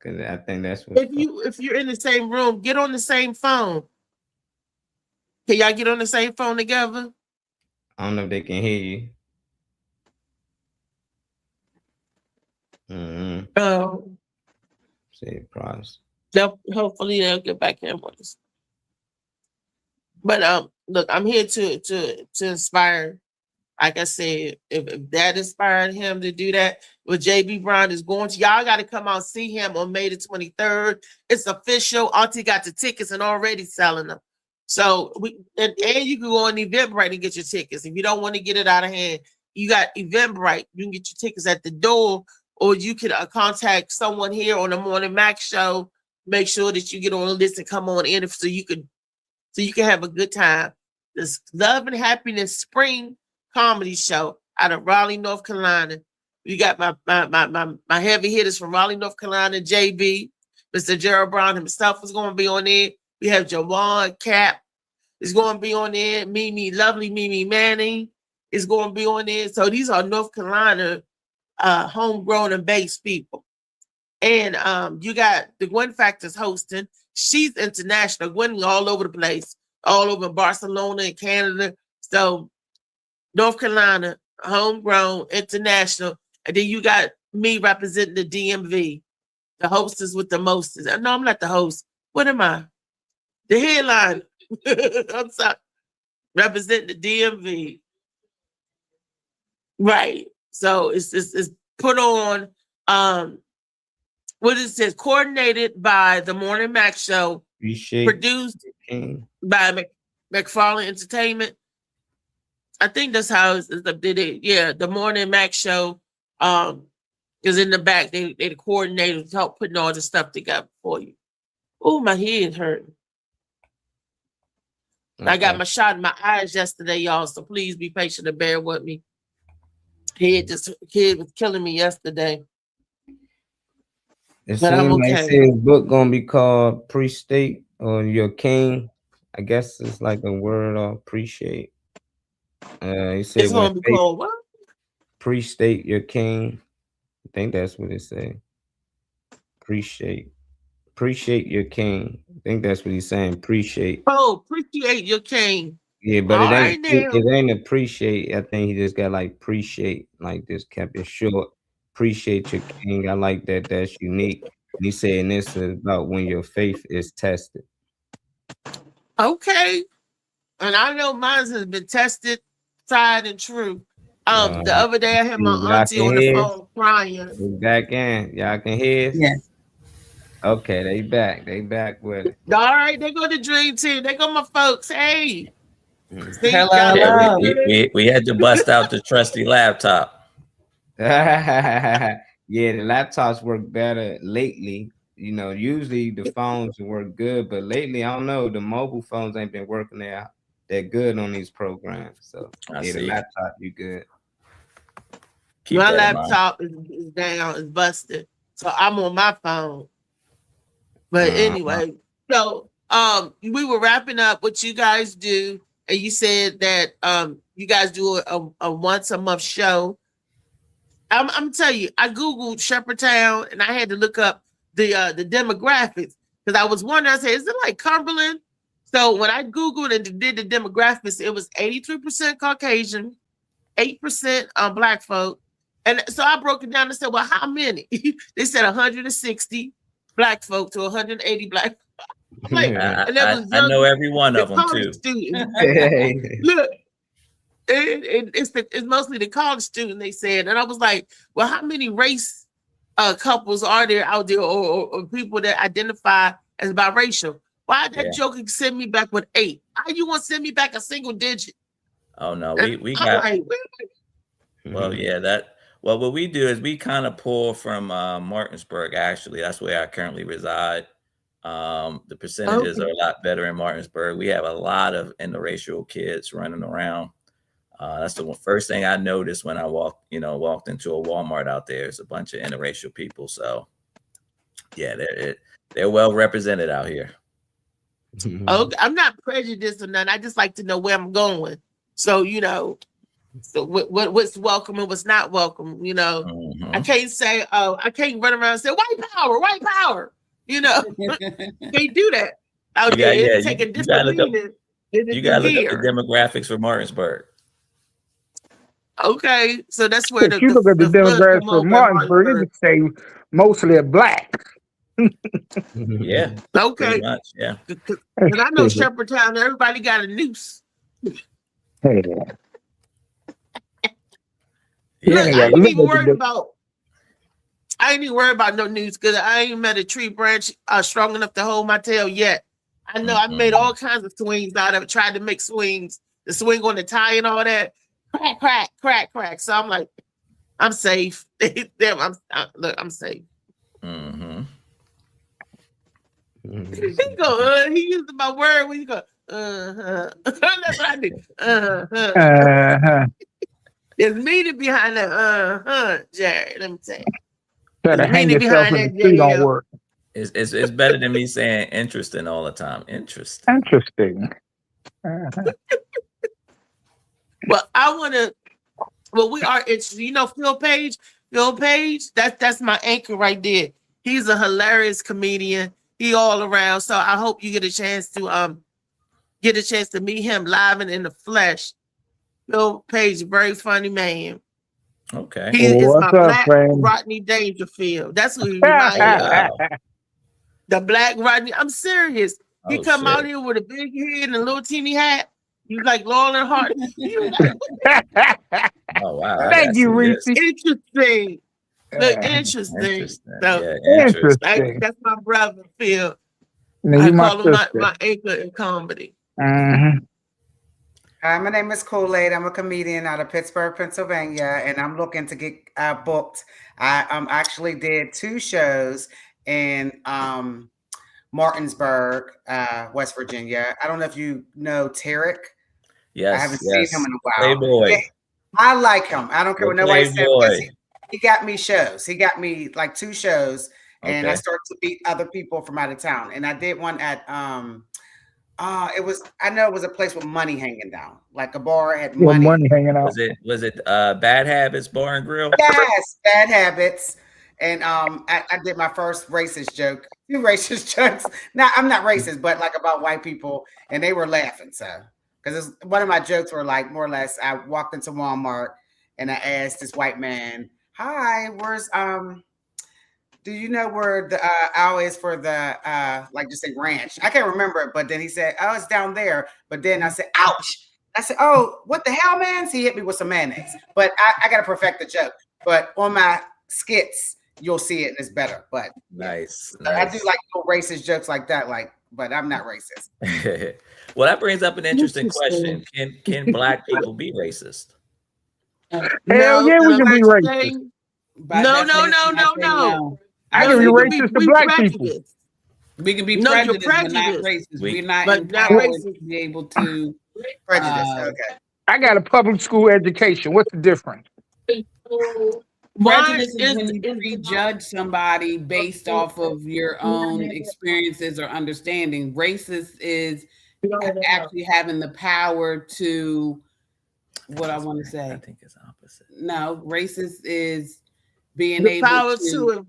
Cause I think that's what. If you're in the same room, get on the same phone. Can y'all get on the same phone together? I don't know if they can hear you. Say price. Hopefully they'll get back in with us. But look, I'm here to inspire. Like I said, if that inspired him to do that, what JB Brown is going to, y'all got to come out and see him on May the 23rd. It's official. Auntie got the tickets and already selling them. So and you can go on Eventbrite and get your tickets. If you don't want to get it out of hand, you got Eventbrite. You can get your tickets at the door, or you can contact someone here on the Morning Mac show. Make sure that you get on the list and come on in so you can have a good time. This Love and Happiness Spring Comedy Show out of Raleigh, North Carolina. We got my heavy hitters from Raleigh, North Carolina, JB, Mr. Gerald Brown himself is going to be on there. We have Jawan Cap is going to be on there. Lovely Mimi Manning is going to be on there. So these are North Carolina homegrown and based people. And you got the Gwen Factors hosting. She's international. Gwen all over the place, all over Barcelona and Canada. So North Carolina, homegrown, international. And then you got me representing the DMV, the hostess with the mostest. No, I'm not the host. What am I? The headline. I'm sorry. Representing the DMV. Right. So it's put on, what it says, coordinated by the Morning Mac Show, produced by McFarlane Entertainment. I think that's how the Morning Mac Show is in the back. They the coordinators help putting all the stuff together for you. Oh, my head hurting. Okay. I got my shot in my eyes yesterday, y'all. So please be patient and bear with me. Kid was killing me yesterday. It seems like his book gonna be called Pre-State or Your King. I guess it's like a word of appreciate. He said it's gonna be called what? Pre-State Your King. I think that's what it said. Appreciate your king. I think that's what he's saying. Appreciate. Oh, appreciate your king. Yeah, but it ain't appreciate. I think he just got like appreciate, like just kept it short. Appreciate your king. I like that. That's unique. And he's saying this is about when your faith is tested. Okay. And I know mine has been tested, tried, and true. The other day I had my auntie on the phone crying. We're back in. Y'all can hear us? Yes. Okay, they back. They back with it. All right, they go to Dream Team. They go my folks. Hey. See, hello. Yeah, we had to bust out the trusty laptop. Yeah, the laptops work better lately. You know, usually the phones work good, but lately, I don't know, the mobile phones ain't been working that good on these programs. So the laptop, you good. My laptop is down, is busted. So I'm on my phone. But anyway, so we were wrapping up what you guys do, and you said that you guys do a once a month show. I'm telling you, I Googled Shepherdtown and I had to look up the demographics because I was wondering, I said, is it like Cumberland? So when I Googled and did the demographics, it was 83% Caucasian, 8% Black folk. And so I broke it down and said, well, how many? They said 160 Black folk to 180 Black. Like, I know every one of them too. Look, it's mostly the college student, they said. And I was like, well, how many race couples are there out there or people that identify as biracial? Why that joke send me back with 8? How you want to send me back a single digit? Oh no, And we I'm got like, well, yeah, what we do is we kind of pull from Martinsburg. Actually, that's where I currently reside. The percentages are a lot better in Martinsburg. We have a lot of interracial kids running around. That's the first thing I noticed when I walked into a Walmart out there. It's a bunch of interracial people. So yeah, they're well represented out here. okay, I'm not prejudiced or nothing. I just like to know where I'm going. So, so what's welcome and what's not welcome, I can't say, I can't run around and say white power, can't do that out there. Yeah, Take a you different gotta look meaning. You gotta look up the demographics for Martinsburg. Okay, so that's where If you look at the demographics for Martinsburg, you could say mostly black. Yeah. Okay. Pretty much, yeah. Because I know Shepherdtown, everybody got a noose. Hey. Look, I ain't even worried about no noose because I ain't met a tree branch strong enough to hold my tail yet. I know I've made all kinds of swings out of it, tried to make swings, the swing on the tie and all that. Crack, crack, crack, crack. So I'm like, I'm safe. I'm safe. Mm-hmm. He used my word when you go, That's what I do. There's meaning behind that, Jared. Let me tell you. Try to hang yourself in the tree don't work. It's better than me saying interesting all the time. Interesting. Well, I want to. Well, we are interested. Phil Page. That's my anchor right there. He's a hilarious comedian. He all around. So I hope you get a chance to meet him live and in the flesh. Phil Page, very funny man. Okay. He is my black Rodney Dangerfield. That's who he reminds me of. The black Rodney. I'm serious. He come out here with a big head and a little teeny hat. You like Laurel and Hart. Oh wow! Thank you, Reese. Interesting. Look, interesting. So, interesting. That's my brother, Phil. No, I call him my anchor in comedy. My name is Kool-Aid. I'm a comedian out of Pittsburgh, Pennsylvania, and I'm looking to get booked. I actually did 2 shows in Martinsburg, West Virginia. I don't know if you know Tarek. Yes, I haven't seen him in a while. Playboy. Yeah, I like him. I don't care what nobody says. He got me shows. He got me like 2 shows, and I started to meet other people from out of town. And I did one at it was a place with money hanging down, like a bar had money hanging out. Was it Bad Habits Bar and Grill? Yes, Bad Habits. And I did my first racist joke, 2 racist jokes. Now I'm not racist, but like about white people, and they were laughing. So because one of my jokes were like more or less, I walked into Walmart and I asked this white man, "Hi, where's do you know where the aisle is for the like just say ranch?" I can't remember it, but then he said, "Oh, it's down there." But then I said, "Ouch." I said, "Oh, what the hell, man?" So he hit me with some mayonnaise. But I gotta perfect the joke. But on my skits, you'll see it and it's better. But nice. I do like little racist jokes like that, but I'm not racist. Well, that brings up an interesting question. Can Black people be racist? Hell yeah, we can be racist. No. I can be racist to Black people. We can be prejudiced, but not racist. We're not empowered to be able to prejudice. Okay. I got a public school education. What's the difference? Prejudice is when you prejudge somebody based off of your own experiences or understanding. Racist is actually having the power to, what I want to say. I think it's opposite. No, racist is being the able power to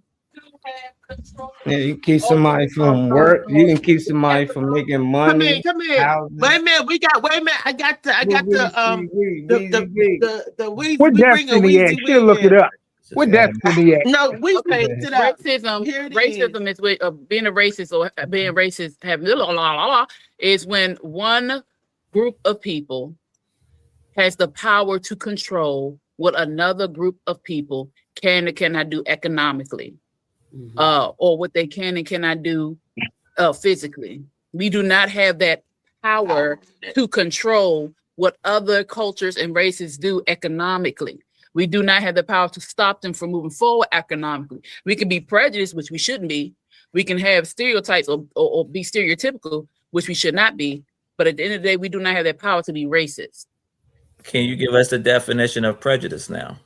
yeah, you keep somebody from work. You can keep somebody from making money. Come here. Wait a minute. I got the What Destiny at? She'll look it up. What Destiny at? No, we paid it up. Racism is with being a racist or being racist is when one group of people has the power to control what another group of people can and cannot do economically. Or what they can and cannot do physically. We do not have that power to control what other cultures and races do economically. We do not have the power to stop them from moving forward economically. We can be prejudiced, which we shouldn't be. We can have stereotypes or be stereotypical, which we should not be. But at the end of the day, we do not have that power to be racist. Can you give us the definition of prejudice now?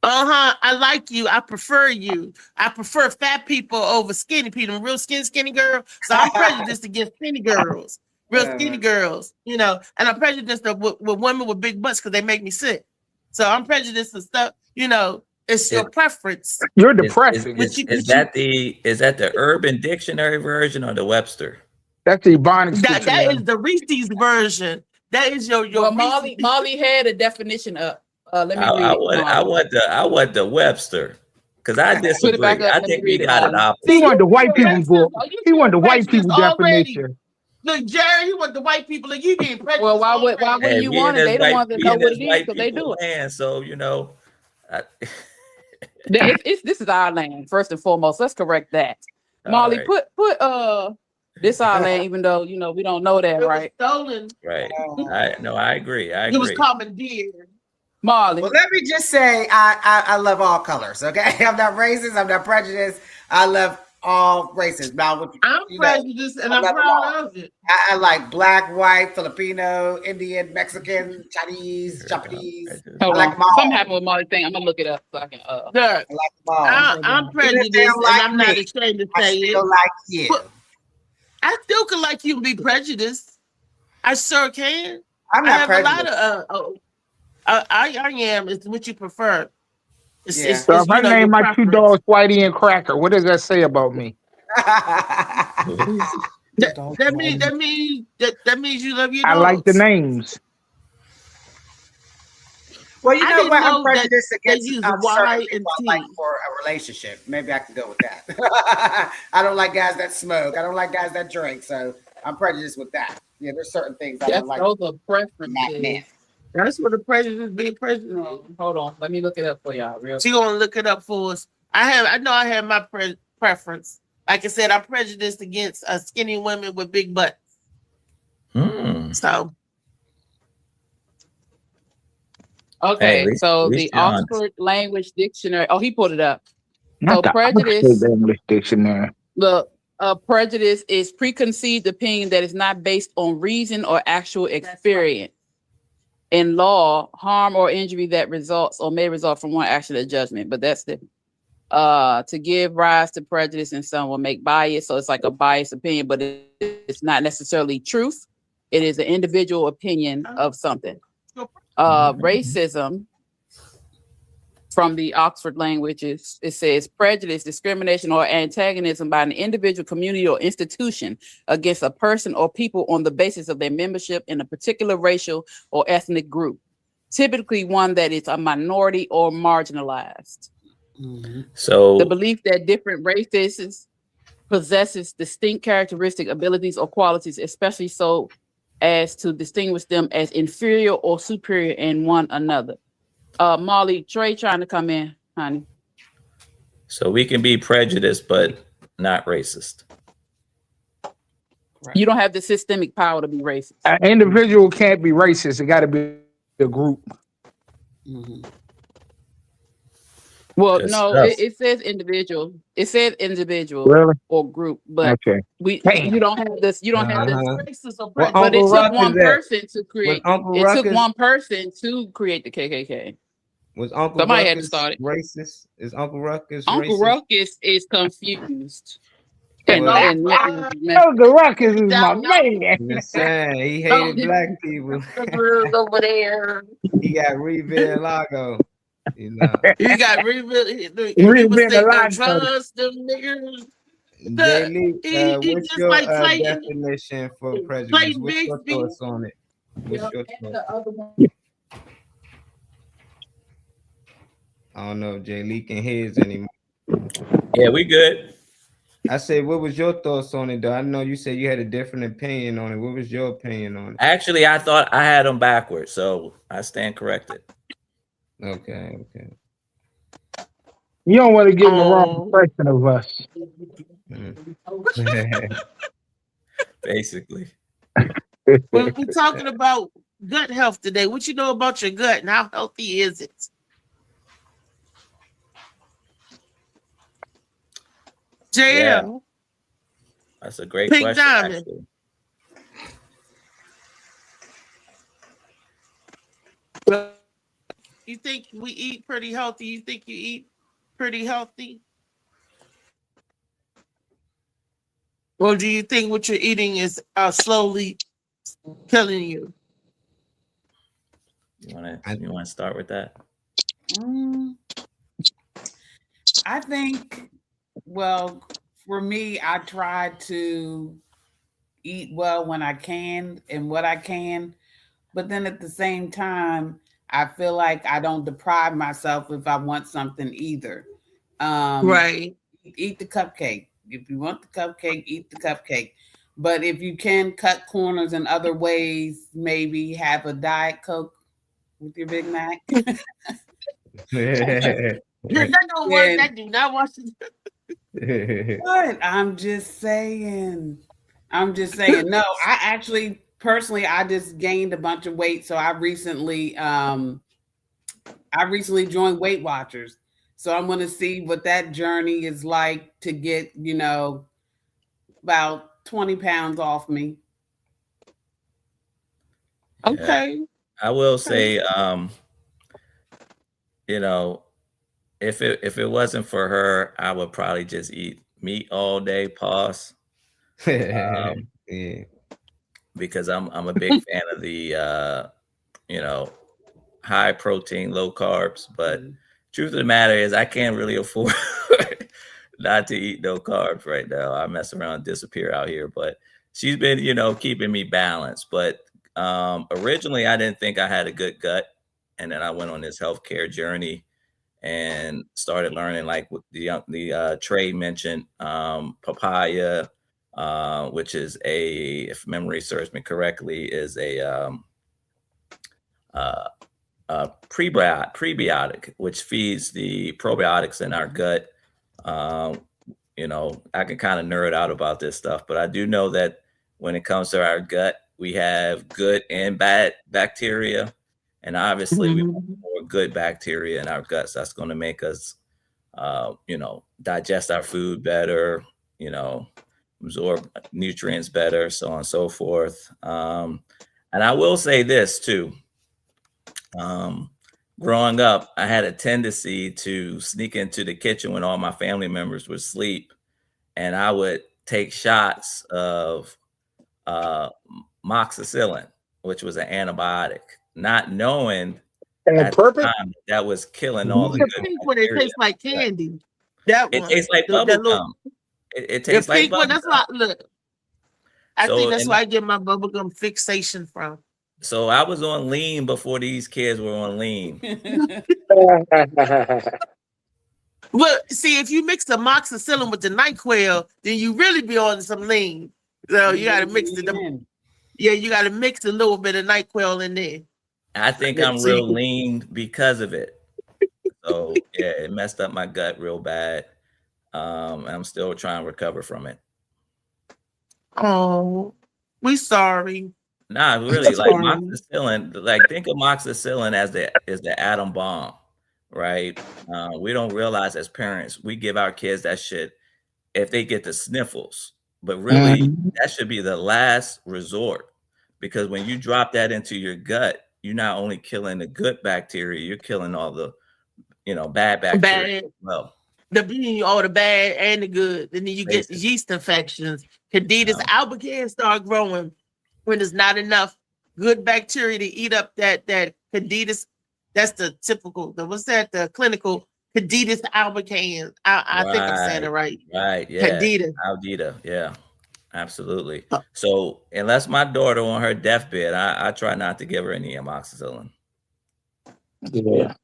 I like you. I prefer you. I prefer fat people over skinny people. Real skinny girl. So I'm prejudiced against skinny girls. Real skinny girls, you know, and I'm prejudiced with women with big butts because they make me sick. So I'm prejudiced and stuff, you know, it's your preference. You're depressing. Is that the Urban Dictionary version or the Webster? That's the Ebonics That dictionary. is the Reese's version. That is your Well, Molly had a definition up. Let me read it. I want the Webster because I disagree. I think we got an opposite. He wanted the white people's book. He wanted the white people definition. Look, Jerry, he want the white people. Look, you being prejudiced. Well, why would you want it? They don't want to know what it is because they do it. And so, you know, this is our land first and foremost. Let's correct that. Molly, right. put this our land, even though you know we don't know that, right? Stolen. Right. I agree. It was commandeered. Molly. Well, let me just say, I love all colors. Okay, I'm not racist. I'm not prejudiced. I love all races. Now, I'm prejudiced and I'm proud of it. I like black, white, Filipino, Indian, Mexican, Chinese, Japanese. Hold I like on. them all. Something happened with Molly thing. I'm gonna look it up so I can. Look, I like them all. I'm prejudiced and I'm not ashamed to say it. I still like you. But I still can like you and be prejudiced. I sure can. I'm not prejudiced. A lot of I am is what you prefer. It's, So if I you know, name your my two preference. dogs Whitey and Cracker, what does that say about me? That means you love your I dogs. like the names. Well, you I know didn't what? know I'm prejudiced that they against use certain Y people and I like T. for a relationship. Maybe I can go with that. I don't like guys that smoke. I don't like guys that drink. So I'm prejudiced with that. Yeah, there's certain things I don't like. Those are preferences. Men. That's what the prejudice being prejudiced. Hold on, let me look it up for y'all. Real. She gonna look it up for us. I know I have my preference. Like I said, I'm prejudiced against skinny women with big butts. So Okay, Hey, so at the least you're honest. Oxford Language Dictionary. Oh, he pulled it up. Not So the prejudice. Oxford English Dictionary. Look, prejudice is preconceived opinion that is not based on reason or actual experience. In law, harm or injury that results or may result from one action or judgment, but that's the to give rise to prejudice in some will make bias. So it's like a biased opinion, but it's not necessarily truth. It is an individual opinion of something. Racism from the Oxford languages, it says prejudice, discrimination, or antagonism by an individual, community, or institution against a person or people on the basis of their membership in a particular racial or ethnic group, typically one that is a minority or marginalized. So The belief that different races possesses distinct characteristic, abilities, or qualities, especially so as to distinguish them as inferior or superior in one another. Molly, Trey trying to come in, honey. So we can be prejudiced, but not racist. You don't have the systemic power to be racist. An individual can't be racist. It got to be a group. Well, Good no, stuff. it says individual. It says individual Really? or group, but Okay. you don't have this. You don't have this. racist or Well, prejudiced. But it Uncle took Ruck one is at? person to create. Uncle It Ruck took is- one person to create the KKK. Was Uncle Somebody had to Ruckus start it. racist? Is Uncle Ruckus Uncle racist? Ruckus is confused. Well, Uncle Ruckus is my man. I'm just saying, he hated black people. over there. He got Reveal Lago. You know. You got rebuilt. Lago. Trust them niggas. Jay Lee, he what's just your like Clayton. definition for prejudice? Clayton What's your Bigsby. thoughts on it? What's your thoughts? I don't know if Jay Lee can hear us anymore. Yeah, we good. I said, what was your thoughts on it, though? I know you said you had a different opinion on it. What was your opinion on it? Actually, I thought I had them backwards, so I stand corrected. Okay. You don't want to give the wrong impression of us. Basically. We're talking about gut health today. What you know about your gut and how healthy is it? JL. Yeah. That's a great Pink question, Diamond. actually. You think we eat pretty healthy? You think you eat pretty healthy? Or do you think what you're eating is slowly killing you? You want to start with that? I think, well, for me, I try to eat well when I can and what I can, but then at the same time, I feel like I don't deprive myself if I want something either. Right. Eat the cupcake. If you want the cupcake, eat the cupcake. But if you can cut corners in other ways, maybe have a Diet Coke with your Big Mac. That don't work. That do not want to. What? I'm just saying. No, I actually personally, I just gained a bunch of weight. So I recently joined Weight Watchers. So I'm going to see what that journey is like to get, about 20 pounds off me. Okay. Yeah. I will say, if it wasn't for her, I would probably just eat meat all day. Pause. Yeah. Because I'm a big fan of the high protein, low carbs. But truth of the matter is, I can't really afford not to eat no carbs right now. I mess around and disappear out here. But she's been, keeping me balanced. But originally, I didn't think I had a good gut, and then I went on this healthcare journey and started learning, like what the Trey mentioned, papaya, which is if memory serves me correctly, is a prebiotic, which feeds the probiotics in our gut. I can kind of nerd out about this stuff, but I do know that when it comes to our gut, we have good and bad bacteria. And obviously we want more good bacteria in our guts. That's going to make us, digest our food better, absorb nutrients better, so on and so forth. And I will say this too. Growing up, I had a tendency to sneak into the kitchen when all my family members would sleep, and I would take shots of moxicillin, which was an antibiotic, not knowing at the time that was killing all the good when it bacteria. tastes like candy. That It one. tastes like bubble gum. It tastes the like pink one, bubble that's gum. why, look. I So, think that's and- where I get my bubblegum fixation from. So I was on lean before these kids were on lean. Well, see, if you mix the moxicillin with the NyQuil, then you really be on some lean. So you got to mix it. You got to mix a little bit of NyQuil in there. I think Yeah, I'm so you real can- lean because of it. So yeah, it messed up my gut real bad. And I'm still trying to recover from it. Oh, we sorry. Nah, really, like Sorry. moxicillin, like think of moxicillin as the atom bomb, right? We don't realize as parents, we give our kids that shit if they get the sniffles, but really that should be the last resort, because when you drop that into your gut, you're not only killing the good bacteria, you're killing all the, bad bacteria Bad. as well. All the bad and the good. And then you get yeast infections. Candida albicans start growing when there's not enough good bacteria to eat up that Candida. That's the typical, the clinical Candida albicans. I think I'm saying it right. Right, yeah. Candida, yeah. Absolutely. So unless my daughter on her deathbed, I try not to give her any amoxicillin. Yeah.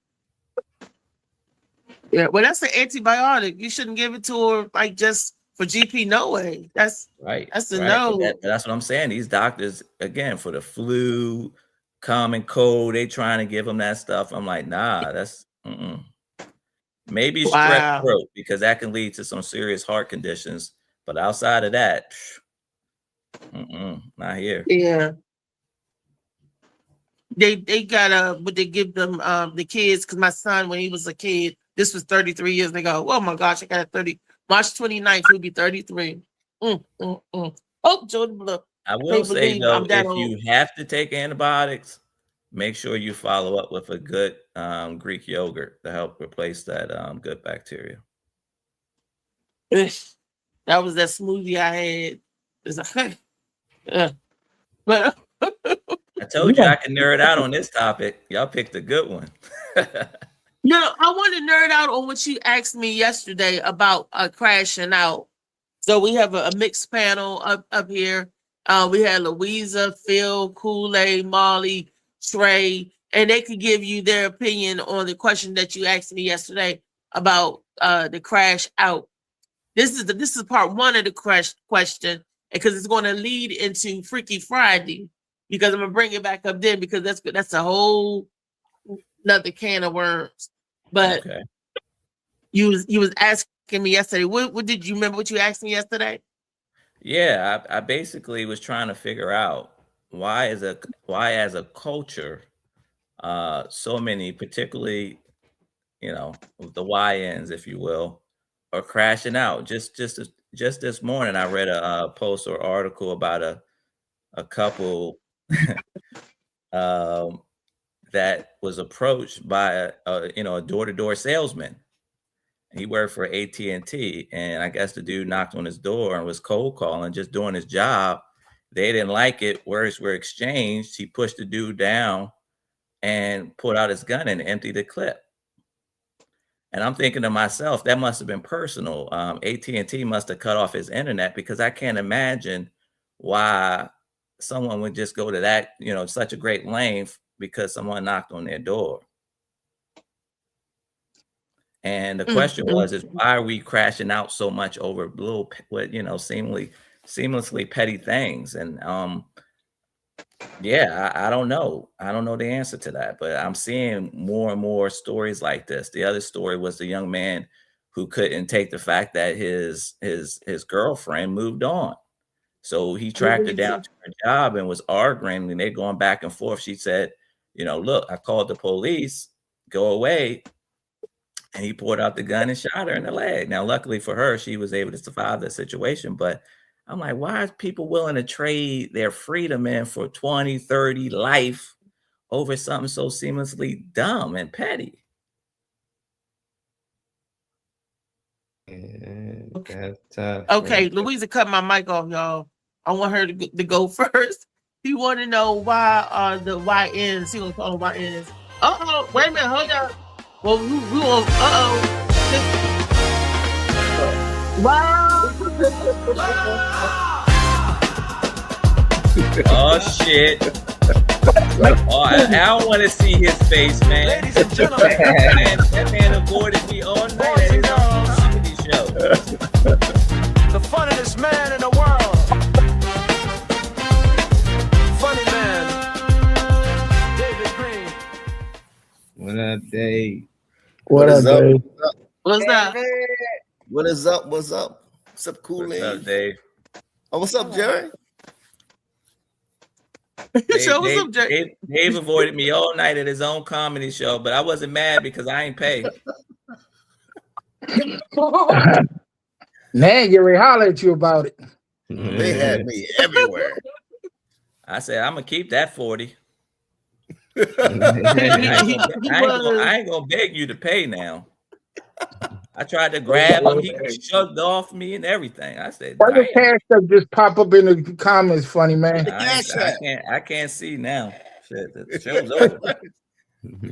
Yeah, well, that's an antibiotic. You shouldn't give it to her like just for GP. No way. That's right. That's a right. no. That's what I'm saying. These doctors, again, for the flu, common cold, they trying to give them that stuff. I'm like, nah, that's maybe strep throat, because that can lead to some serious heart conditions. But outside of that, Not here. Yeah. They got but they give them the kids, because my son, when he was a kid, this was 33 years ago. Oh my gosh, I got a 30. March 29th, he'll be 33. Oh, Jordan Blue. I will say believe though, I'm that if old. you have to take antibiotics, make sure you follow up with a good Greek yogurt to help replace that good bacteria. That was that smoothie I had. It's like, but I told you I could nerd out on this topic. Y'all picked a good one. no, I want to nerd out on what you asked me yesterday about crashing out. So we have a mixed panel up here. We had Louisa, Phil, Kool-Aid, Molly, Trey, and they could give you their opinion on the question that you asked me yesterday about the crash out. This is part one of the crash question, because it's going to lead into Freaky Friday, because I'm gonna bring it back up then, because that's a whole another can of worms. But Okay. you was asking me yesterday. What did you remember what you asked me yesterday? Yeah, I basically was trying to figure out why as a culture, so many, particularly, the YNs, if you will, are crashing out. Just this morning, I read a post or article about a couple that was approached by a door-to-door salesman. He worked for AT&T, and I guess the dude knocked on his door and was cold calling, just doing his job. They didn't like it. Words were exchanged. He pushed the dude down and pulled out his gun and emptied the clip. And I'm thinking to myself, that must have been personal. AT&T must have cut off his internet, because I can't imagine why someone would just go to that, such a great length because someone knocked on their door. And the question is why are we crashing out so much over little, seamlessly petty things? And I don't know. I don't know the answer to that, but I'm seeing more and more stories like this. The other story was the young man who couldn't take the fact that his girlfriend moved on. So he tracked her down to her job and was arguing, and they're going back and forth. She said, look, I called the police, go away. And he pulled out the gun and shot her in the leg. Now, luckily for her, she was able to survive the situation. But I'm like, why is people willing to trade their freedom in for 20, 30 life over something so seamlessly dumb and petty? That's tough. Okay, Louisa cut my mic off, y'all. I want her to go first. He want to know why the YNs, he gonna call them YNs. Wait a minute, hold on. Well, we will. Wow. Oh shit! Oh, I don't want to see his face, man. Ladies and gentlemen, that man avoided me all night at his own comedy show. the funniest man in the world. Funny man, David Green. What up, Dave? What up, Dave? What's up? What is up? What's up? What's up, Kool-Aid? What's up, Dave? Oh, what's up, Jerry? Dave avoided me all night at his own comedy show, but I wasn't mad because I ain't paid. Man, get ready to holler at you about it. They had me everywhere. I said, I'm gonna keep that 40. I ain't gonna beg you to pay now. I tried to grab him, he shrugged off me and everything. I said, why the cash stuff just pop up in the comments, funny man? I can't see now. Shit, the show's over.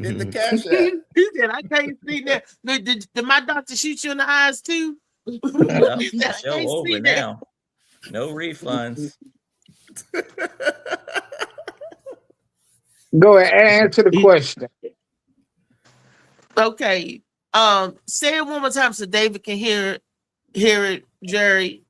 Get the cash out. He said, I can't see that. Did my doctor shoot you in the eyes too? The show over now. No refunds. Go ahead, answer the question. Okay. Say it one more time so David can hear it, Jerry.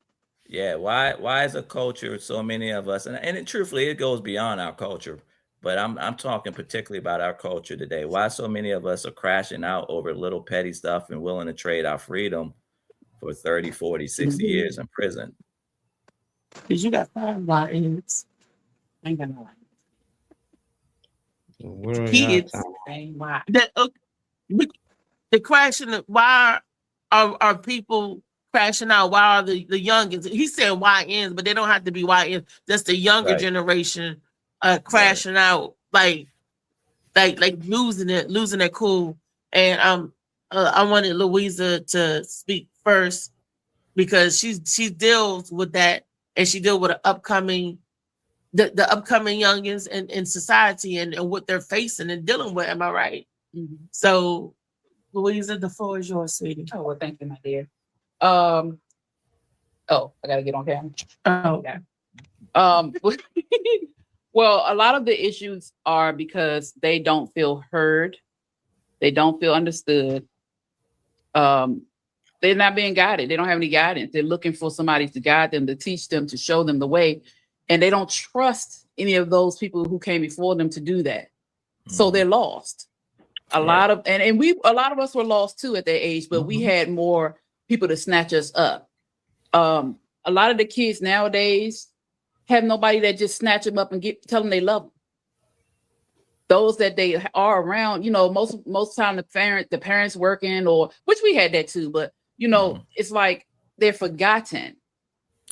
Yeah, why is a culture, so many of us, and truthfully, it goes beyond our culture, but I'm talking particularly about our culture today. Why so many of us are crashing out over little petty stuff and willing to trade our freedom for 30, 40, 60 years in prison? Because you got 5 YNs. I ain't got no Where are y'all Kids. talking? That the crashing. Why are people crashing out? Why are the youngins? He said YNs, but they don't have to be YNs. That's the younger Right. generation crashing out, like losing their cool. And I wanted Louisa to speak first because she deals with that, and she deals with the upcoming youngins in society and what they're facing and dealing with. Am I right? Mm-hmm. So, Louisa, the floor is yours, sweetie. Oh, well, thank you, my dear. Oh, I gotta get on camera. Oh, okay. Well, a lot of the issues are because they don't feel heard, they don't feel understood. They're not being guided. They don't have any guidance. They're looking for somebody to guide them, to teach them, to show them the way, and they don't trust any of those people who came before them to do that. So they're lost. A lot of us were lost too at that age, but we had more people to snatch us up. A lot of the kids nowadays have nobody that just snatch them up and tell them they love them. Those that they are around, you know, most time the parents working, or which we had that too, but you know, it's like they're forgotten.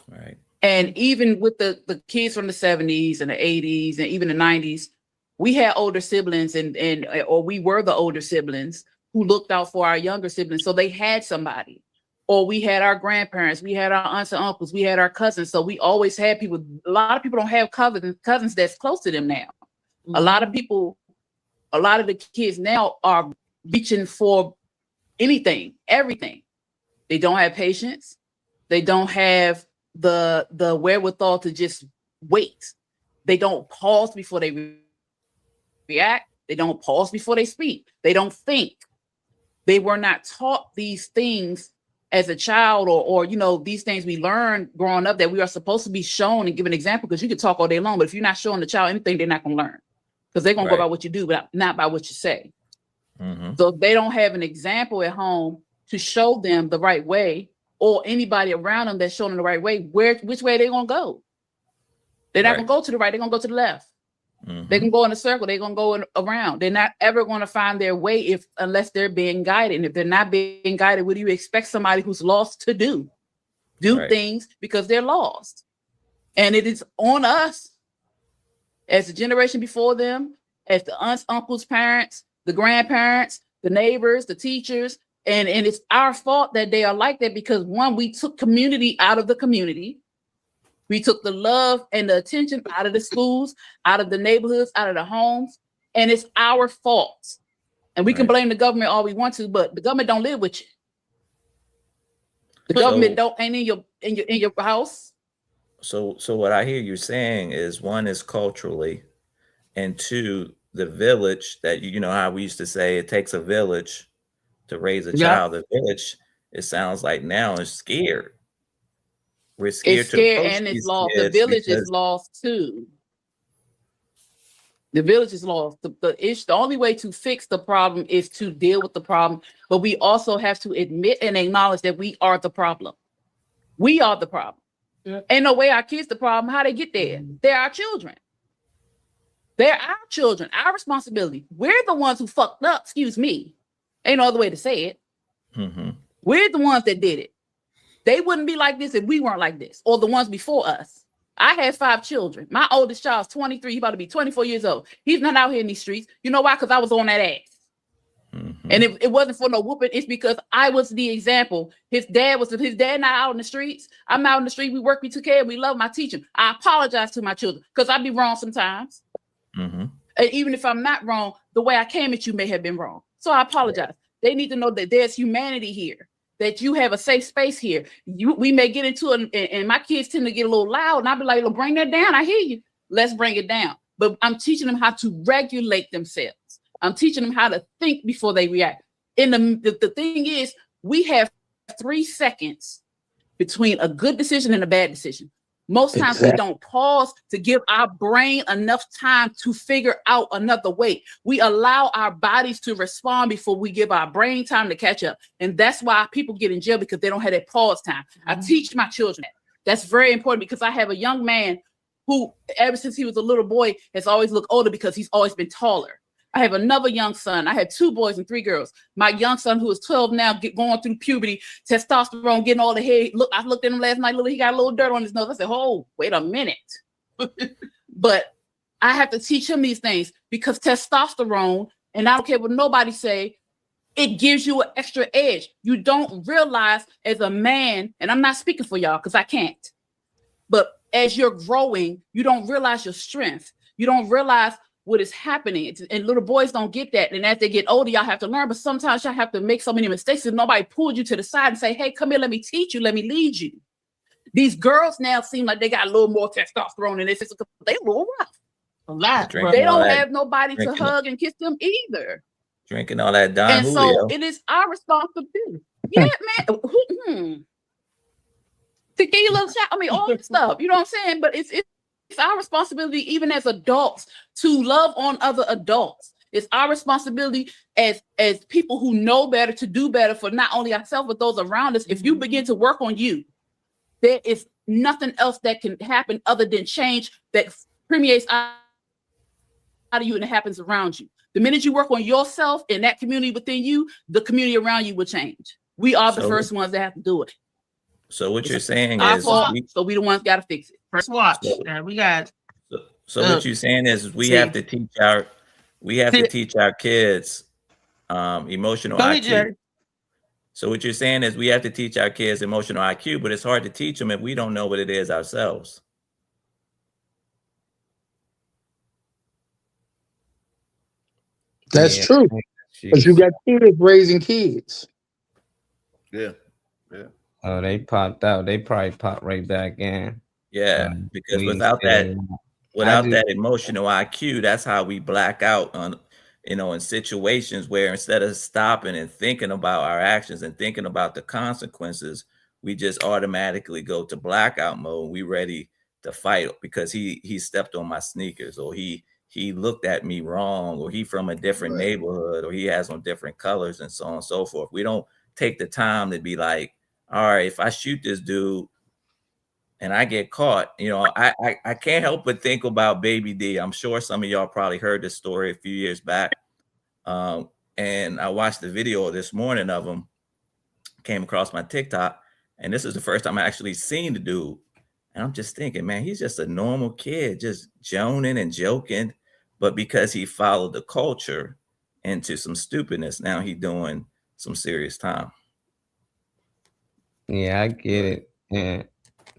Right. And even with the kids from the 70s and the 80s and even the 90s, we had older siblings or we were the older siblings who looked out for our younger siblings. So they had somebody. Or we had our grandparents, we had our aunts and uncles, we had our cousins. So we always had people. A lot of people don't have cousins that's close to them now. A lot of the kids now are reaching for anything, everything. They don't have patience. They don't have the wherewithal to just wait. They don't pause before they react. They don't pause before they speak. They don't think. They were not taught these things as a child, or you know, these things we learned growing up that we are supposed to be shown and give an example, because you can talk all day long, but if you're not showing the child anything, they're not going to learn, because they're going to go by what you do, but not by what you say. So if they don't have an example at home to show them the right way, or anybody around them that's showing them the right way, which way are they going to go? They're not going to go to the right, they're going to go to the left. They can go in a circle, they're going to go around. They're not ever going to find their way unless they're being guided. And if they're not being guided, what do you expect somebody who's lost to do? Do things because they're lost. And it is on us as the generation before them, as the aunts, uncles, parents, the grandparents, the neighbors, the teachers. And it's our fault that they are like that, because one, we took community out of the community. We took the love and the attention out of the schools, out of the neighborhoods, out of the homes, and it's our fault. And we can blame the government all we want to, but the government don't live with you. The government ain't in your house. So what I hear you saying is, one is culturally, and two, the village, that you know how we used to say it takes a village to raise a child. The village, it sounds like now, is scared. We're scared, it's scared and it's lost. The village is lost too. The village is lost. The only way to fix the problem is to deal with the problem, but we also have to admit and acknowledge that we are the problem. We are the problem. Ain't no way our kids the problem. How they get there? They're our children. They're our children, our responsibility. We're the ones who fucked up. Excuse me. Ain't no other way to say it. We're the ones that did it. They wouldn't be like this if we weren't like this, or the ones before us. I had 5 children. My oldest child's 23. He's about to be 24 years old. He's not out here in these streets. You know why? Because I was on that ass. And it wasn't for no whooping. It's because I was the example. His dad not out in the streets. I'm out in the street. We work, we took care, we love him, I teach him. I apologize to my children because I be wrong sometimes. And even if I'm not wrong, the way I came at you may have been wrong. So I apologize. They need to know that there's humanity here, that you have a safe space here. We may get into it, and my kids tend to get a little loud, and I'll be like, bring that down. I hear you. Let's bring it down. But I'm teaching them how to regulate themselves. I'm teaching them how to think before they react. And the thing is, we have 3 seconds between a good decision and a bad decision. Most times we don't pause to give our brain enough time to figure out another way. We allow our bodies to respond before we give our brain time to catch up. And that's why people get in jail, because they don't have that pause time. I teach my children that. That's very important because I have a young man who, ever since he was a little boy, has always looked older because he's always been taller. I have another young son. I had 2 boys and 3 girls. My young son, who is 12 now, going through puberty, testosterone, getting all the hair. Look, I looked at him last night. Look, he got a little dirt on his nose. I said, "Oh, wait a minute." But I have to teach him these things because testosterone, and I don't care what nobody say, it gives you an extra edge. You don't realize as a man, and I'm not speaking for y'all because I can't, but as you're growing, you don't realize your strength. You don't realize what is happening. And little boys don't get that. And as they get older, y'all have to learn. But sometimes y'all have to make so many mistakes and nobody pulled you to the side and say, "Hey, come here, let me teach you, let me lead you." These girls now seem like they got a little more testosterone and they're a little rough. A lot. They don't have nobody to hug and kiss them either. Drinking all that Don And Julio. so it is our responsibility. Yeah, man. To give you a little shout, I mean, all this stuff, you know what I'm saying? But it's our responsibility, even as adults, to love on other adults. It's our responsibility as people who know better to do better for not only ourselves, but those around us. If you begin to work on you, there is nothing else that can happen other than change that permeates out of you and it happens around you. The minute you work on yourself and that community within you, the community around you will change. We are the first ones that have to do it. So what you're saying Our is, fault, so we the ones got to fix it. First watch. We got. so what you're saying is we have to teach our kids emotional Go ahead, IQ. Jerry. So what you're saying is we have to teach our kids emotional IQ, but it's hard to teach them if we don't know what it is ourselves. That's true. Because you got kids raising kids. Yeah. Yeah. Oh, they popped out. They probably popped right back in. Yeah, because we without said- that emotional IQ, that's how we black out on, in situations where instead of stopping and thinking about our actions and thinking about the consequences, we just automatically go to blackout mode. We ready to fight because he stepped on my sneakers, or he looked at me wrong, or he from a different neighborhood, or he has on different colors, and so on and so forth. We don't take the time to be like, all right, if I shoot this dude and I get caught, I can't help but think about Baby D. I'm sure some of y'all probably heard this story a few years back. And I watched the video this morning of him, came across my TikTok, and this is the first time I actually seen the dude. And I'm just thinking, man, he's just a normal kid, just joning and joking. But because he followed the culture into some stupidness, now he's doing some serious time. Yeah, I get it. And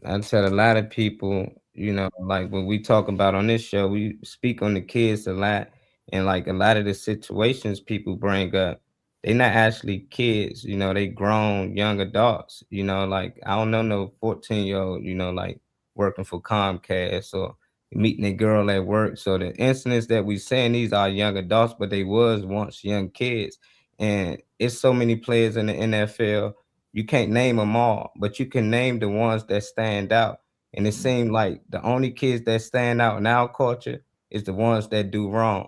I tell a lot of people, like when we talk about on this show, we speak on the kids a lot. And like a lot of the situations people bring up, they're not actually kids, they grown young adults, like I don't know no 14-year-old, like working for Comcast or meeting a girl at work. So the incidents that we saying, these are young adults, but they was once young kids. And it's so many players in the NFL. You can't name them all, but you can name the ones that stand out. And it seems like the only kids that stand out in our culture is the ones that do wrong.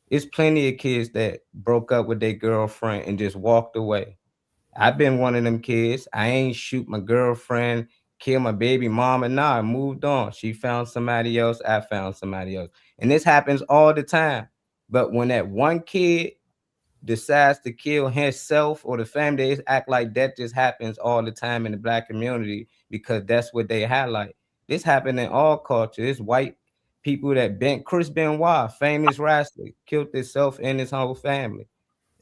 It's plenty of kids that broke up with their girlfriend and just walked away. I've been one of them kids. I ain't shoot my girlfriend, kill my baby mama. Nah, I moved on. She found somebody else. I found somebody else. And this happens all the time. But when that one kid decides to kill himself or the family, they act like that just happens all the time in the Black community because that's what they highlight. This happened in all cultures. It's white people that Chris Benoit, famous wrestler, killed himself and his whole family.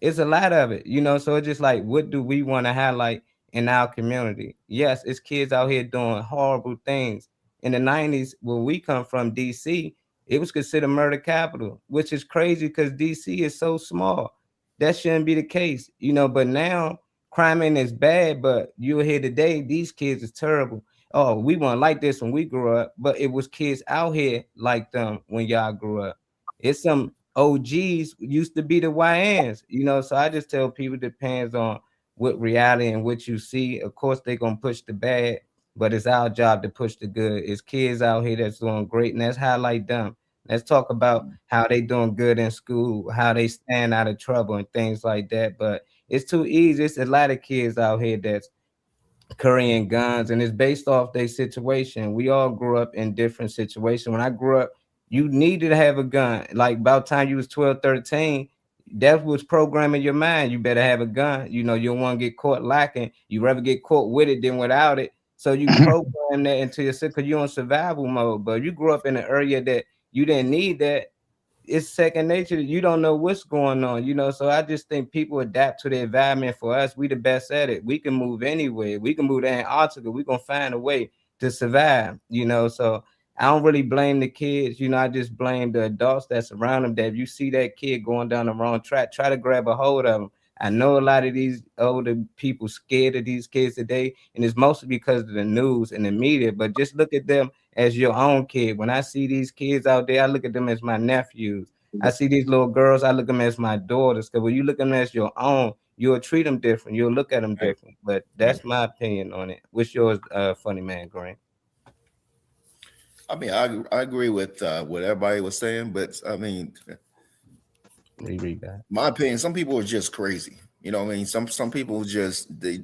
It's a lot of it, so it's just like, what do we want to highlight in our community? Yes, it's kids out here doing horrible things. In the 90s, where we come from, DC, it was considered murder capital, which is crazy because DC is so small. That shouldn't be the case, but now crime ain't as bad, but you'll hear today, these kids is terrible. Oh, we weren't like this when we grew up, but it was kids out here like them when y'all grew up. It's some OGs used to be the YNs, so I just tell people it depends on what reality and what you see. Of course, they're going to push the bad, but it's our job to push the good. It's kids out here that's doing great, and let's highlight them. Let's talk about how they doing good in school, how they stand out of trouble and things like that. But it's too easy. It's a lot of kids out here that's carrying guns, and it's based off their situation. We all grew up in different situations. When I grew up, you needed to have a gun. Like about time you was 12, 13, that was programming your mind. You better have a gun. You know, you don't want to get caught lacking. You rather get caught with it than without it. So you program that into yourself because you're on survival mode. But you grew up in an area that you didn't need that. It's second nature. You don't know what's going on, you know. So I just think people adapt to the environment. For us, we the best at it. We can move anywhere. We can move to Antarctica. We're gonna find a way to survive, you know. So I don't really blame the kids, you know. I just blame the adults that surround them. That if you see that kid going down the wrong track, try to grab a hold of them. I know a lot of these older people scared of these kids today, and it's mostly because of the news and the media. But just look at them as your own kid. When I see these kids out there, I look at them as my nephews. I see these little girls, I look at them as my daughters. Because when you look at them as your own, you'll treat them different. You'll look at them different. But that's my opinion on it. What's yours, Funny Man Green? I mean, I agree with what everybody was saying, but I mean, read that. My opinion, some people are just crazy. You know what I mean? Some people just they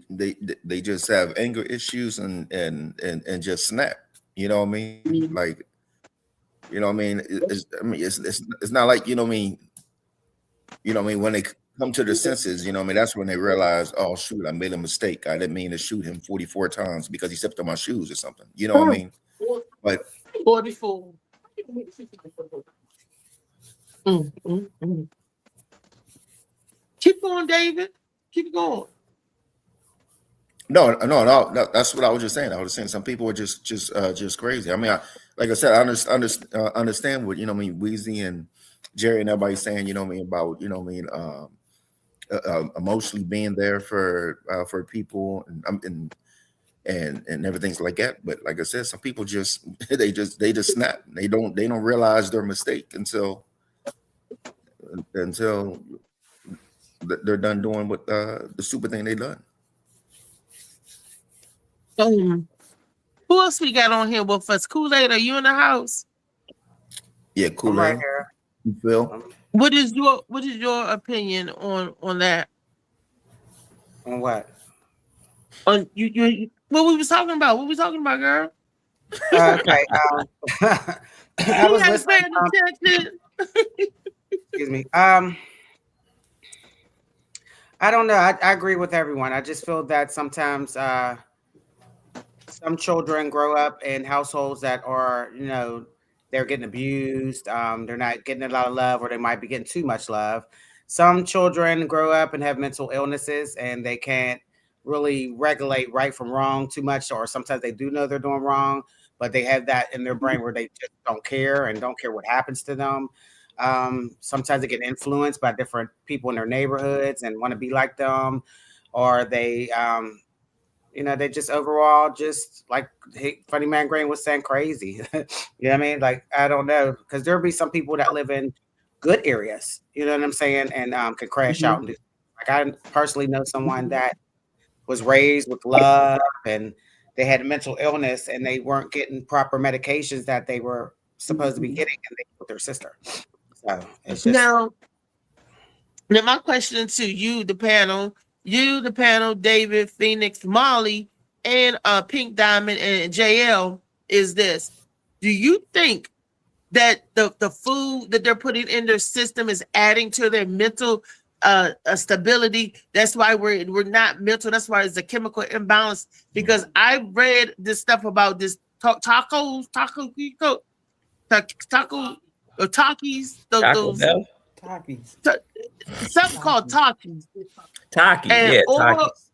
just have anger issues and just snap. You know what I mean? Like, you know what I mean? It's not like, you know what I mean? You know what I mean? When they come to their senses, you know what I mean? That's when they realize, oh shoot, I made a mistake. I didn't mean to shoot him 44 times because he stepped on my shoes or something. You know what I mean? But 44. Keep going, David. Keep going. No. That's what I was just saying. I was saying some people are just crazy. I mean, like I said, I understand what, you know what I mean, Weezy and Jerry and everybody saying, you know what I mean, about, you know what I mean, emotionally being there for people and everything's like that. But like I said, some people just they just snap. They don't realize their mistake until they're done doing what the stupid thing they done. Who else we got on here with us? Kool-Aid, are you in the house? Yeah, Kool-Aid. I'm right here. Phil. What is your opinion on that? On what? On you what we was talking about? What we talking about, girl? Okay. I was listening. Excuse me. I don't know. I agree with everyone. I just feel that sometimes some children grow up in households that are, you know, they're getting abused. They're not getting a lot of love, or they might be getting too much love. Some children grow up and have mental illnesses, and they can't really regulate right from wrong too much, or sometimes they do know they're doing wrong, but they have that in their brain where they just don't care and don't care what happens to them. Sometimes they get influenced by different people in their neighborhoods and want to be like them, or they, you know, they just overall just like Funny Man Green was saying, crazy. You know what I mean? Like, I don't know, because there'll be some people that live in good areas, you know what I'm saying, and can crash out and do. Like, I personally know someone that was raised with love, and they had a mental illness, and they weren't getting proper medications that they were supposed to be getting, and they with their sister. So it's just now my question to you, the panel, David, Phoenix, Molly, and Pink Diamond and JL, is this: do you think that the food that they're putting in their system is adding to their mental stability? That's why we're not mental. That's why it's a chemical imbalance. Because I read this stuff about this Takis, something called Takis.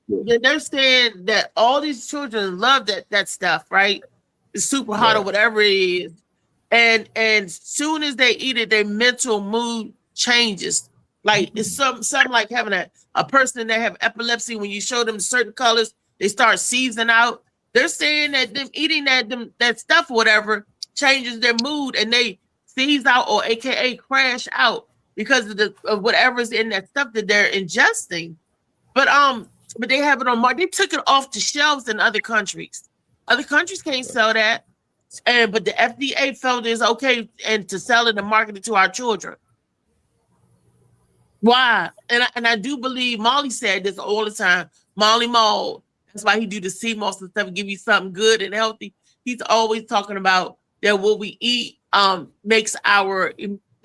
They're saying that all these children love that stuff, right? It's super hot or whatever it is, and soon as they eat it, their mental mood changes. Like, it's something like having a person that have epilepsy. When you show them certain colors, they start seizing out. They're saying that them eating that stuff or whatever changes their mood, and they seize out, or AKA crash out, because of whatever's in that stuff that they're ingesting. But they have it on market. They took it off the shelves in other countries. Other countries can't sell that, but the FDA felt it's okay and to sell it and market it to our children. Why? And I do believe Molly said this all the time. Molly Maul, why he do the sea moss and stuff, give you something good and healthy. He's always talking about that what we eat makes our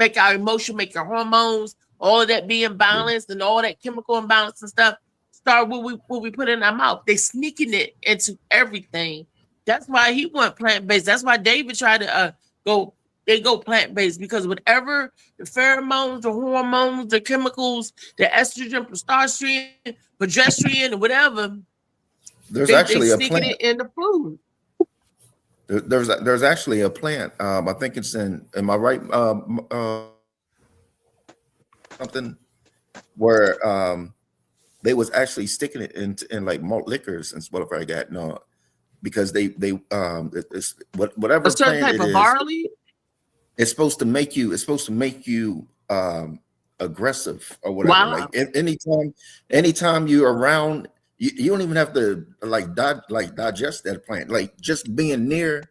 emotion, make our hormones, all of that being balanced and all that chemical imbalance and stuff start what we put in our mouth. They sneaking it into everything. That's why he went plant-based. That's why David tried to go plant-based, because whatever the pheromones, the hormones, the chemicals, the estrogen, progesterone, and whatever, there's actually a sneaking plant it in the food. There's actually a plant. I think it's in. Am I right? Something where they was actually sticking it in like malt liquors and whatever I got. No, because they it's whatever A certain plant type it of is. barley. It's supposed to make you. It's supposed to make you aggressive or whatever. Wow. Like anytime you're around. You don't even have to digest that plant. Like just being near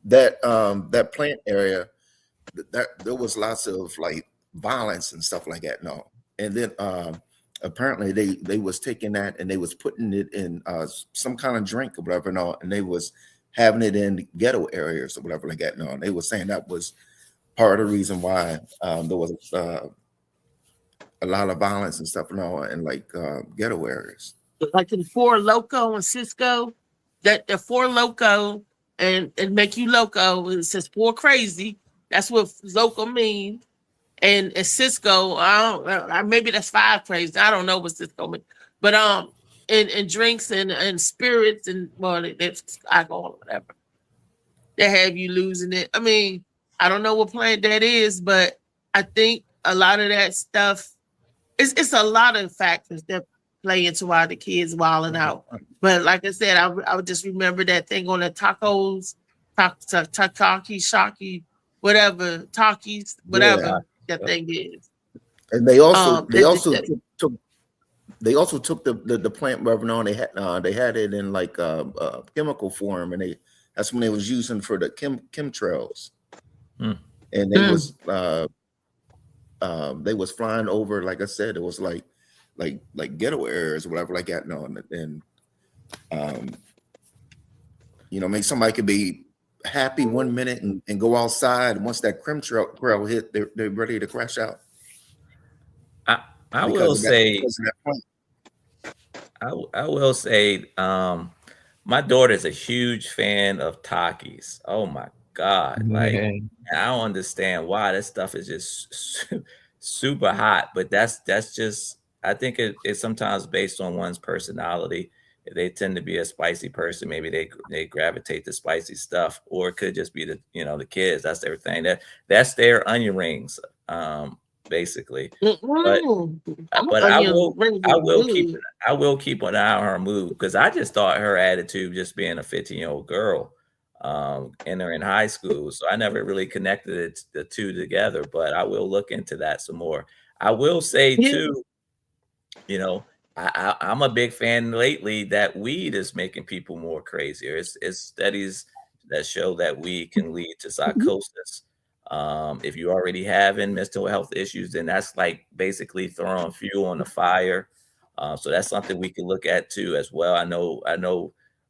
that that plant area, that there was lots of like violence and stuff like that. No, and then apparently they was taking that and they was putting it in some kind of drink or whatever. No, and they was having it in ghetto areas or whatever like that. No, and they was saying that was part of the reason why there was a lot of violence and stuff. No, in like ghetto areas. Like in Four Loco and Cisco, that the Four Loco and make you loco. It says four crazy. That's what loco means. And Cisco, maybe that's five crazy. I don't know what Cisco means. But in drinks and spirits and that's alcohol or whatever, they have you losing it. I mean, I don't know what plant that is, but I think a lot of that stuff it's a lot of factors that play into why the kids wilding out. But like I said, I would just remember that thing on the tacos, Takaki, Shaki, whatever, Takis, whatever that thing is. And they also took the plant revenue. They had it in like chemical form, and that's when they was using for the chemtrails. And they was flying over, like I said, it was like ghetto areas or whatever like that. No, and maybe somebody could be happy one minute and go outside, and once that chemtrail hit, they're ready to crash out. I will say, my daughter's a huge fan of Takis. Oh my God. Like, I don't understand why this stuff is just super hot, but that's just, I think it's sometimes based on one's personality. If they tend to be a spicy person, maybe they gravitate to spicy stuff, or it could just be the kids. That's their thing. That's their onion rings, basically. But I will keep an eye on her mood, because I just thought her attitude, just being a 15-year-old girl, entering high school. So I never really connected the two together, but I will look into that some more. I will say too, I'm a big fan lately that weed is making people more crazier. It's studies that show that weed can lead to psychosis. If you're already having mental health issues, then that's like basically throwing fuel on the fire. So that's something we can look at too as well. I know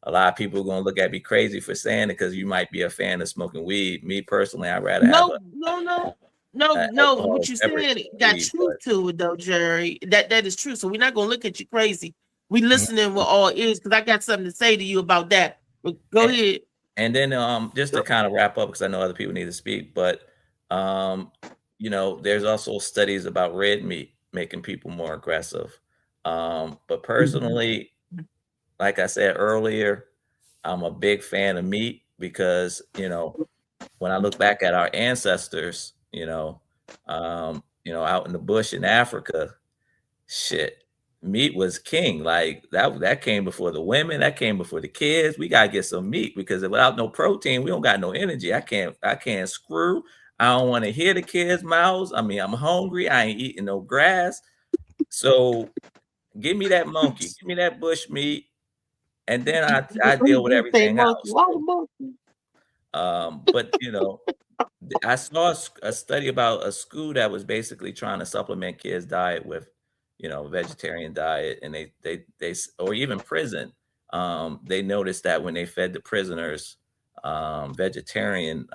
a lot of people are going to look at me crazy for saying it, because you might be a fan of smoking weed. Me personally, I'd rather have No. What you saying got truth to it though, Jerry. That is true. So we're not gonna look at you crazy. We listening with all ears, because I got something to say to you about that. But go ahead. And then just to kind of wrap up, because I know other people need to speak, but there's also studies about red meat making people more aggressive. But personally, like I said earlier, I'm a big fan of meat, because when I look back at our ancestors, out in the bush in Africa, meat was king. Like that came before the women, that came before the kids. We gotta get some meat, because without no protein, we don't got no energy. I can't screw. I don't want to hear the kids' mouths. I mean, I'm hungry. I ain't eating no grass. So give me that monkey, give me that bush meat, and then I deal with everything else. But I saw a study about a school that was basically trying to supplement kids' diet with, vegetarian diet, and they or even prison, they noticed that when they fed the prisoners vegetarian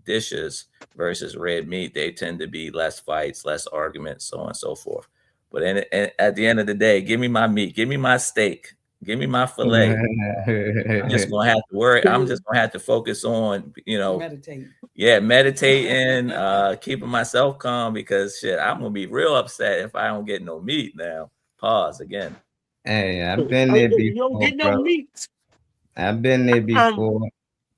dishes versus red meat, they tend to be less fights, less arguments, so on and so forth. But at the end of the day, give me my meat, give me my steak, give me my filet. I'm just gonna have to worry. I'm just gonna have to focus on, Meditate. Yeah, meditating, keeping myself calm, because shit, I'm gonna be real upset if I don't get no meat now. Pause again. Hey, I've been there You don't before, get no bro. meat. I've been there before.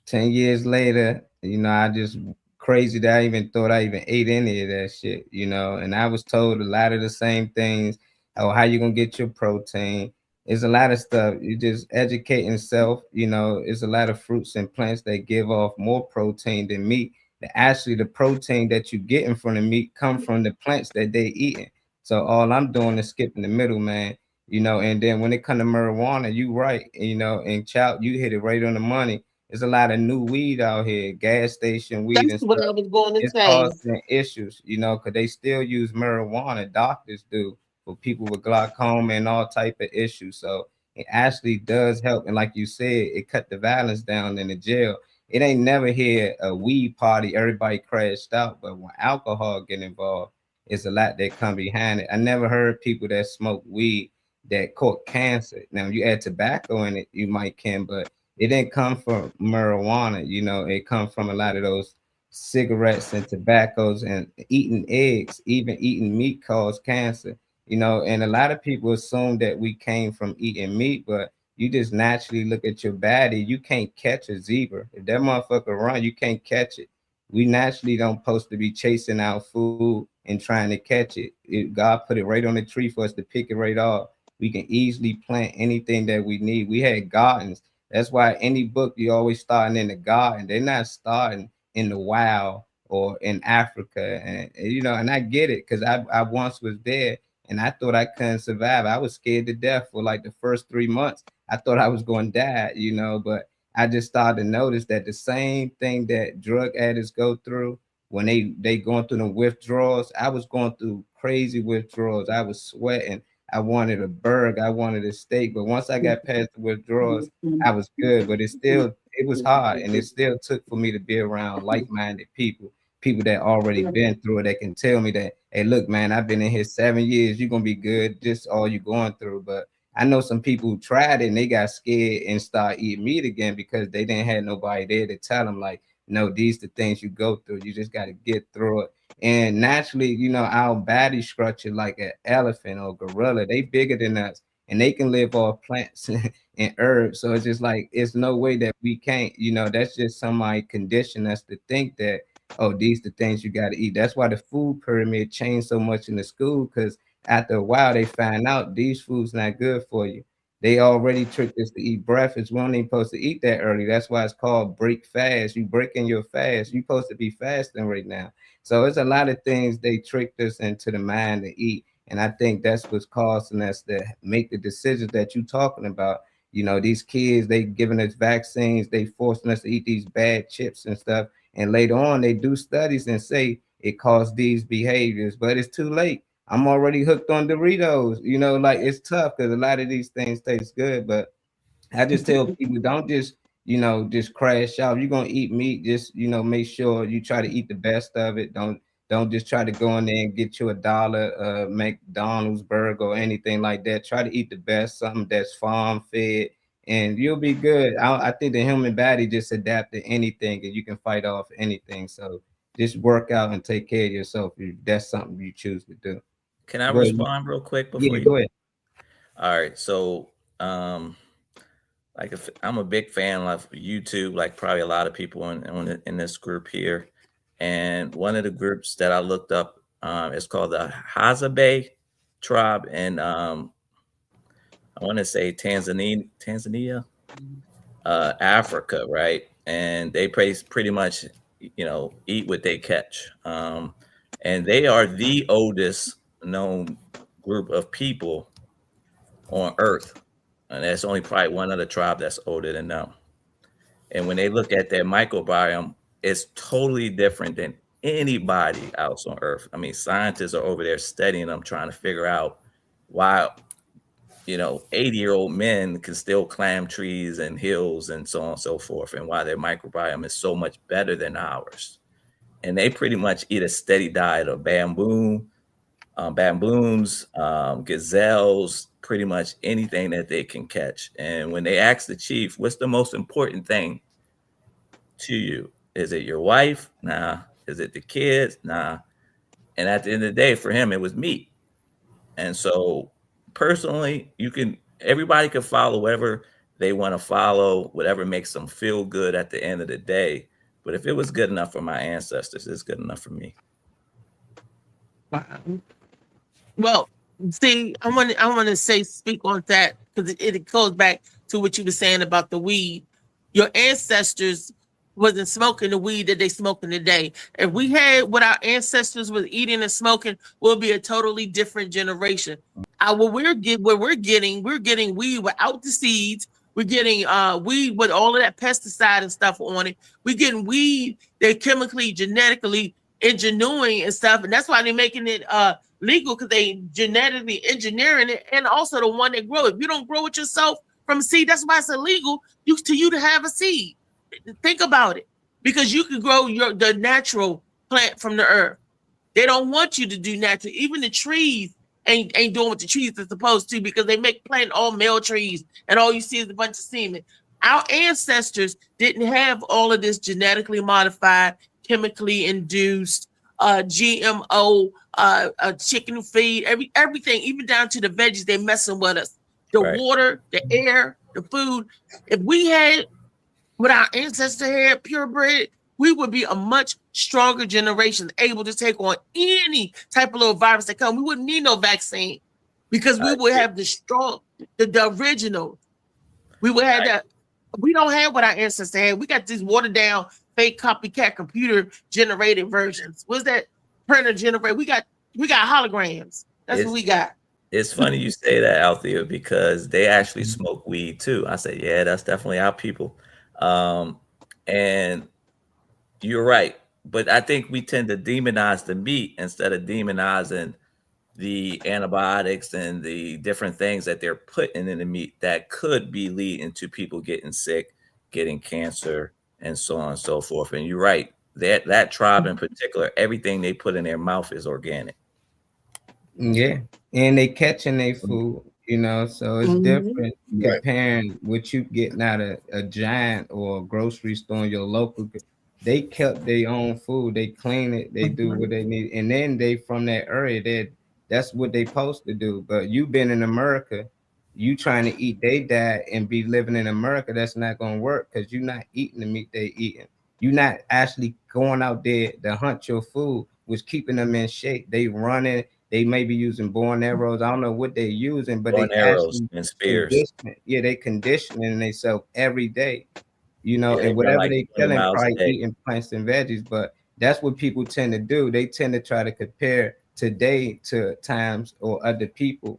10 years later, I just crazy that I even thought I even ate any of that shit, and I was told a lot of the same things. Oh, how you gonna get your protein? It's a lot of stuff. You just educating self, it's a lot of fruits and plants that give off more protein than meat. Actually, the protein that you getting from the meat come from the plants that they eating. So all I'm doing is skipping the middleman, and then when it come to marijuana, you right, and child, you hit it right on the money. There's a lot of new weed out here, gas station weed and That's what stuff. I was going to It's say. causing issues, because they still use marijuana. Doctors do for people with glaucoma and all type of issues. So it actually does help. And like you said, it cut the violence down in the jail. It ain't never here a weed party, everybody crashed out. But when alcohol get involved, it's a lot that come behind it. I never heard people that smoke weed that caught cancer. Now you add tobacco in it, you might can, but it didn't come from marijuana, it come from a lot of those cigarettes and tobaccos and eating eggs, even eating meat cause cancer, and a lot of people assume that we came from eating meat, but you just naturally look at your body, you can't catch a zebra. If that motherfucker run, you can't catch it. We naturally don't supposed to be chasing our food and trying to catch it. God put it right on the tree for us to pick it right off. We can easily plant anything that we need. We had gardens. That's why any book you always starting in the garden. They're not starting in the wild or in Africa. And I get it because I once was there and I thought I couldn't survive. I was scared to death for like the first 3 months. I thought I was going to die, but I just started to notice that the same thing that drug addicts go through when they going through the withdrawals, I was going through crazy withdrawals. I was sweating. I wanted a burger, I wanted a steak, but once I got past the withdrawals, I was good. But it was hard, and it still took for me to be around like-minded people that already been through it, that can tell me that, hey, look, man, I've been in here 7 years, you're gonna be good, just all you're going through. But I know some people who tried it and they got scared and start eating meat again because they didn't have nobody there to tell them, like, no, these the things you go through. You just got to get through it. And naturally, our body structure like an elephant or gorilla, they bigger than us and they can live off plants and herbs. So it's just like, it's no way that we can't, that's just somebody condition us to think that, oh, these the things you got to eat. That's why the food pyramid changed so much in the school, because after a while they find out these foods not good for you. They already tricked us to eat breakfast. We don't even supposed to eat that early. That's why it's called break fast. You breaking your fast. You supposed to be fasting right now. So it's a lot of things they tricked us into the mind to eat. And I think that's what's causing us to make the decisions that you're talking about. These kids, they giving us vaccines, they forcing us to eat these bad chips and stuff. And later on, they do studies and say it caused these behaviors, but it's too late. I'm already hooked on Doritos, like it's tough because a lot of these things taste good, but I just tell people don't just crash out. You're gonna eat meat, just make sure you try to eat the best of it. Don't just try to go in there and get you $1 McDonald's burger or anything like that. Try to eat the best, something that's farm fed, and you'll be good. I think the human body just adapt to anything and you can fight off anything. So just work out and take care of yourself if that's something you choose to do. Can I respond real quick before you go ahead? All right. So like if I'm a big fan of YouTube, like probably a lot of people in this group here. And one of the groups that I looked up is called the Hazabe tribe, and I want to say Tanzania, Africa, right? And they pretty much, eat what they catch. And they are the oldest known group of people on Earth. And there's only probably one other tribe that's older than them. And when they look at their microbiome, it's totally different than anybody else on Earth. I mean, scientists are over there studying them, trying to figure out why 80-year-old men can still climb trees and hills and so on and so forth, and why their microbiome is so much better than ours. And they pretty much eat a steady diet of baboons, gazelles, pretty much anything that they can catch. And when they ask the chief, what's the most important thing to you? Is it your wife? Nah. Is it the kids? Nah. And at the end of the day, for him, it was meat. And so personally, everybody can follow whatever they want to follow, whatever makes them feel good at the end of the day. But if it was good enough for my ancestors, it's good enough for me. Wow. Well, see, I want to speak on that because it goes back to what you were saying about the weed. Your ancestors wasn't smoking the weed that they smoking today. If we had what our ancestors was eating and smoking, we'll be a totally different generation. What we're getting weed without the seeds. We're getting weed with all of that pesticide and stuff on it. We're getting weed they're chemically, genetically engineering and stuff, and that's why they're making it legal, because they genetically engineering it, and also the one they grow. If you don't grow it yourself from seed, that's why it's illegal to you to have a seed. Think about it, because you can grow the natural plant from the earth. They don't want you to do natural. Even the trees ain't doing what the trees are supposed to, because they plant all male trees, and all you see is a bunch of semen. Our ancestors didn't have all of this genetically modified, chemically induced, GMO, chicken feed, everything, even down to the veggies. They messing with us. The water, the air, the food. If we had what our ancestors had, purebred, we would be a much stronger generation, able to take on any type of little virus that comes. We wouldn't need no vaccine, because we would have the original. We would have that. We don't have what our ancestors had. We got these watered down, fake copycat computer generated versions. What's that? Printer generated. We got holograms. That's what we got. It's funny you say that, Althea, because they actually smoke weed too. I said, yeah, that's definitely our people. And you're right. But I think we tend to demonize the meat instead of demonizing the antibiotics and the different things that they're putting in the meat that could be leading to people getting sick, getting cancer, and so on and so forth. And you're right. That tribe in particular, everything they put in their mouth is organic. Yeah. And they catching their food, so it's different comparing what you getting out of a Giant or a grocery store in your local. They kept their own food. They clean it. They do what they need. And then they from that area, that's what they supposed to do. But you been in America, you trying to eat their diet and be living in America, that's not going to work, because you're not eating the meat they eating. You're not actually going out there to hunt your food, which keeping them in shape. They running. They may be using bow arrows. I don't know what they're using, but they arrows and spears. Yeah, they conditioning themselves every day, and whatever they killing, probably eating plants and veggies. But that's what people tend to do. They tend to try to compare today to times or other people,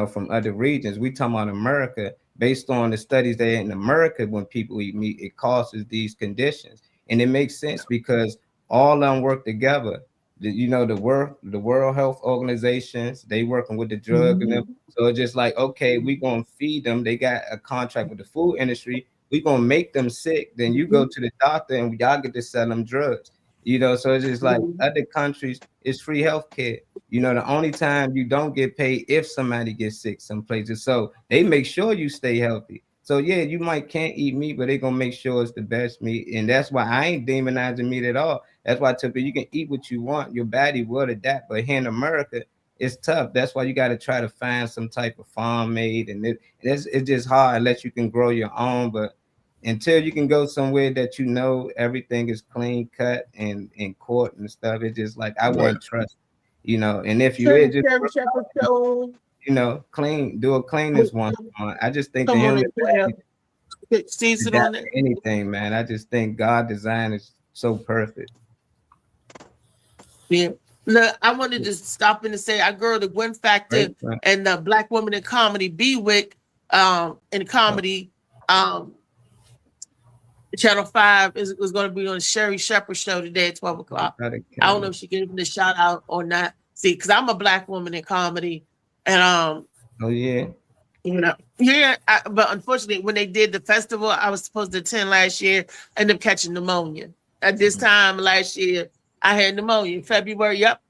from other regions. We talking about America, based on the studies that in America, when people eat meat, it causes these conditions. And it makes sense, because all of them work together. The World Health Organizations, they working with the drug and them. So it's just like, okay, we gonna feed them. They got a contract with the food industry. We gonna make them sick. Then you go to the doctor and y'all get to sell them drugs. So it's just like other countries, it's free healthcare. The only time you don't get paid if somebody gets sick some places. So they make sure you stay healthy. So yeah, you can't eat meat, but they're gonna make sure it's the best meat. And that's why I ain't demonizing meat at all. That's why I tell people you can eat what you want, your body will adapt. But here in America, it's tough. That's why you got to try to find some type of farm made, and it's just hard unless you can grow your own. But until you can go somewhere that everything is clean cut and in court and stuff, it's just like I wouldn't trust, And if you is just clean, do a cleanness once a month. I just think anything, man. I just think God design is so perfect. Yeah. Look, I wanted to stop in and say our girl, the Gwen Factor, and the Black woman in comedy, B-Wick, in comedy, Channel 5 was going to be on the Sherry Shepherd show today at 12 o'clock. I don't know if she gave him the shout out or not. See, because I'm a Black woman in comedy, and oh yeah, You know, yeah, but unfortunately, when they did the festival, I was supposed to attend last year, I ended up catching pneumonia. At this time last year, I had pneumonia. In February, yep,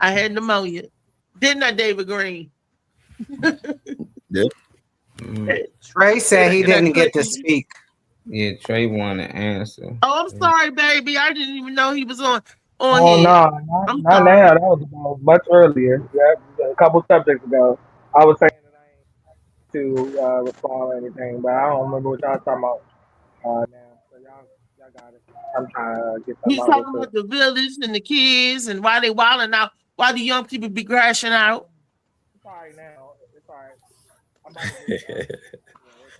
I had pneumonia. Didn't I, David Green? Yep. Trey said he didn't get to speak. Yeah, Trey wanted to answer. Oh, I'm sorry, baby. I didn't even know he was on Oh here. no, I'm not sorry. now. That was about much earlier. Yeah, a couple subjects ago. I was saying that I ain't to respond or anything, but I don't remember what y'all talking about now. So y'all got it. I'm trying to get something He's out real talking quick. about the village and the kids and why they wilding out, why the young people be crashing out. It's all right now. It's all right. I'm about to get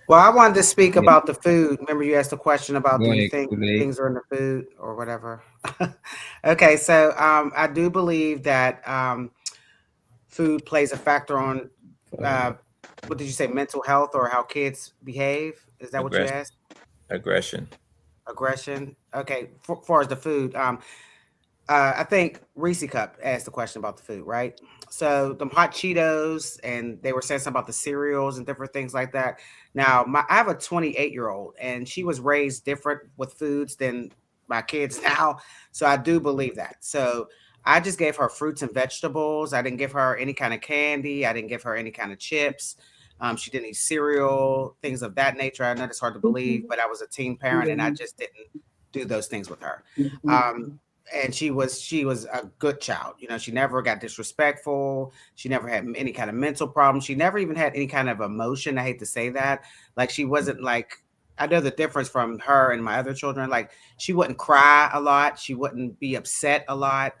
Well, I wanted to speak about the food. Remember, you asked a question about Go do you ahead, think Kool-Aid. things are in the food or whatever? Okay, so I do believe that food plays a factor on what did you say, mental health or how kids behave? Is that what you Aggression. asked? Aggression. Aggression. Okay, for far as the food, I think Reese Cup asked the question about the food, right? So them hot Cheetos, and they were saying something about the cereals and different things like that. Now, I have a 28-year-old, and she was raised different with foods than my kids now. So I do believe that. So I just gave her fruits and vegetables. I didn't give her any kind of candy. I didn't give her any kind of chips. She didn't eat cereal, things of that nature. I know it's hard to believe, but I was a teen parent, and I just didn't do those things with her. And she was a good child. You know, she never got disrespectful. She never had any kind of mental problem. She never even had any kind of emotion. I hate to say that. Like, she wasn't like, I know the difference from her and my other children. Like, she wouldn't cry a lot. She wouldn't be upset a lot.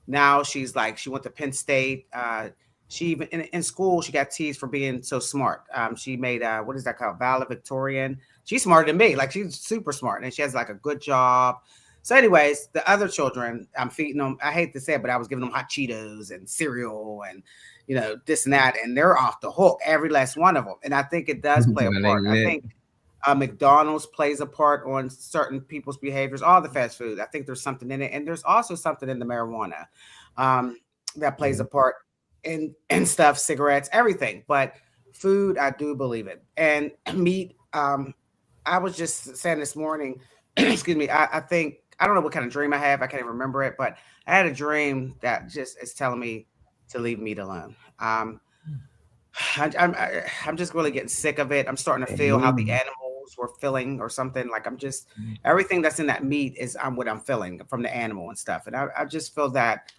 Now she's like, she went to Penn State. She even in school, she got teased for being so smart. She made what is that called? Valedictorian. She's smarter than me. Like, she's super smart, and she has like a good job. So, anyways, the other children, I'm feeding them. I hate to say it, but I was giving them hot Cheetos and cereal and, you know, this and that, and they're off the hook, every last one of them. And I think it does play a part. I think McDonald's plays a part on certain people's behaviors. All the fast food, I think there's something in it, and there's also something in the marijuana that plays a part in stuff, cigarettes, everything. But food, I do believe it, and meat. I was just saying this morning. Excuse me. I think. I don't know what kind of dream I have. I can't even remember it, but I had a dream that just is telling me to leave meat alone. I'm just really getting sick of it. I'm starting to feel how the animals were feeling or something. Like, I'm just, everything that's in that meat is what I'm feeling from the animal and stuff. And I just feel that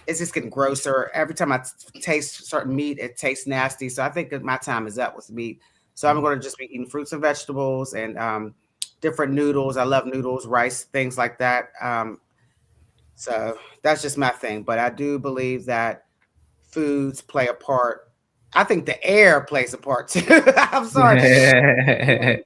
it's just getting grosser. Every time I taste certain meat, it tastes nasty. So I think that my time is up with meat. So I'm going to just be eating fruits and vegetables and different noodles. I love noodles, rice, things like that. So that's just my thing. But I do believe that foods play a part. I think the air plays a part too. I'm sorry. The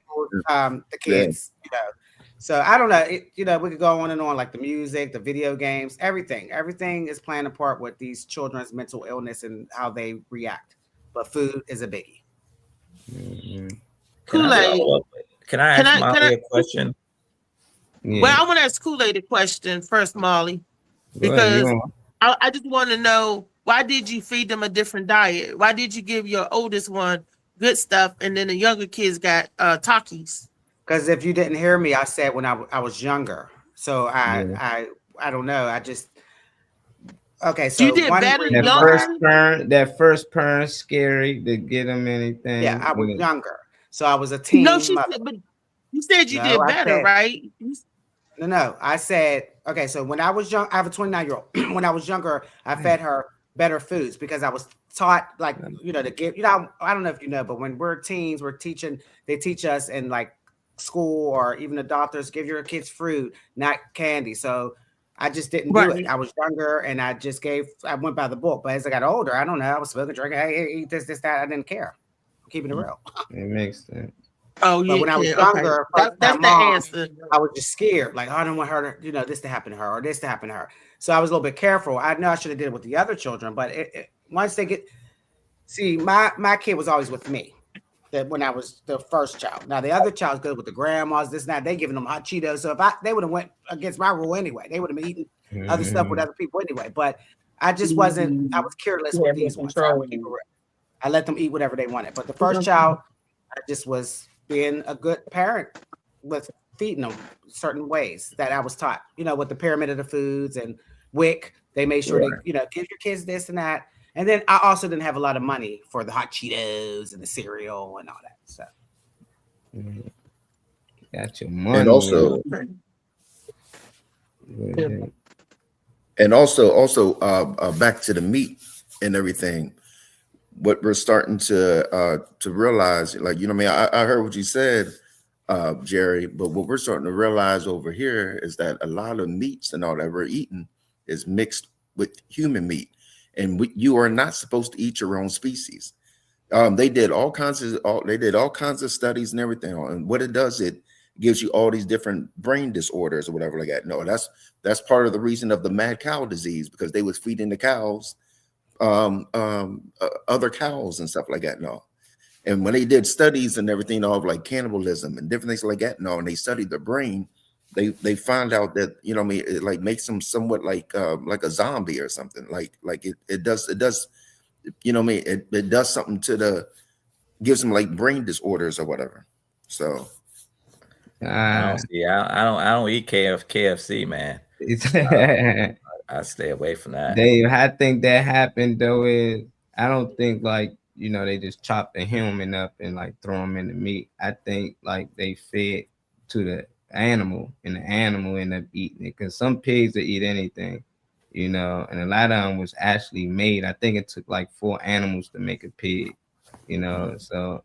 kids, you know. So I don't know. You know, we could go on and on, like the music, the video games, everything. Everything is playing a part with these children's mental illness and how they react. But food is a biggie. Kool-Aid. Can I ask Molly a question? Yeah. Well, I want to ask Kool-Aid a question first, Molly, because I just want to know, why did you feed them a different diet? Why did you give your oldest one good stuff and then the younger kids got Takis? Because if you didn't hear me, I said when I was younger. So I don't know. I just okay. So you did better younger. That first parent scary to get them anything. Yeah, I was younger. So I was a teen. No, but you said you did better, right? No. I said, okay, so when I was young, I have a 29-year-old. When I was younger, I fed her better foods because I was taught, like, you know, to give, you know, I don't know if you know, but when we're teens, they teach us in like school or even the doctors, give your kids fruit, not candy. So I just didn't do it. I was younger and I went by the book. But as I got older, I don't know. I was smoking, drinking, hey, eat this, that. I didn't care. I'm keeping it real. It makes sense. Oh, but when I was younger, that's the answer. I was just scared. Like, I don't want her to, you know, this to happen to her or this to happen to her. So I was a little bit careful. I know I should have did it with the other children, but once they get, see, my kid was always with me. That when I was the first child. Now the other child's good with the grandmas, this and that. They giving them hot Cheetos. So if they would have went against my rule anyway, they would have been eating other stuff with other people anyway. But I just wasn't. I was careless with these ones. I let them eat whatever they wanted. But the first child, I just was being a good parent with feeding them certain ways that I was taught, with the pyramid of the foods and WIC. They made sure they, give your kids this and that. And then I also didn't have a lot of money for the hot Cheetos and the cereal and all that. So got your money. And also back to the meat and everything. What we're starting to realize, like, I heard what you said, Jerry, but what we're starting to realize over here is that a lot of meats and all that we're eating is mixed with human meat, and you are not supposed to eat your own species. They did all kinds of studies and everything, and what it does, it gives you all these different brain disorders or whatever like that. No, that's part of the reason of the mad cow disease, because they was feeding the cows other cows and stuff like that. No, and when they did studies and everything of like cannibalism and different things like that, and they studied the brain, they found out that it like makes them somewhat like a zombie or something. Like it does it does something to gives them like brain disorders or whatever. So I don't eat KFC, man. I stay away from that. Dave, I think that happened though is I don't think like they just chop the human up and like throw them in the meat. I think like they fed to the animal and the animal ended up eating it, because some pigs that eat anything, and a lot of them was actually made. I think it took like 4 animals to make a pig, so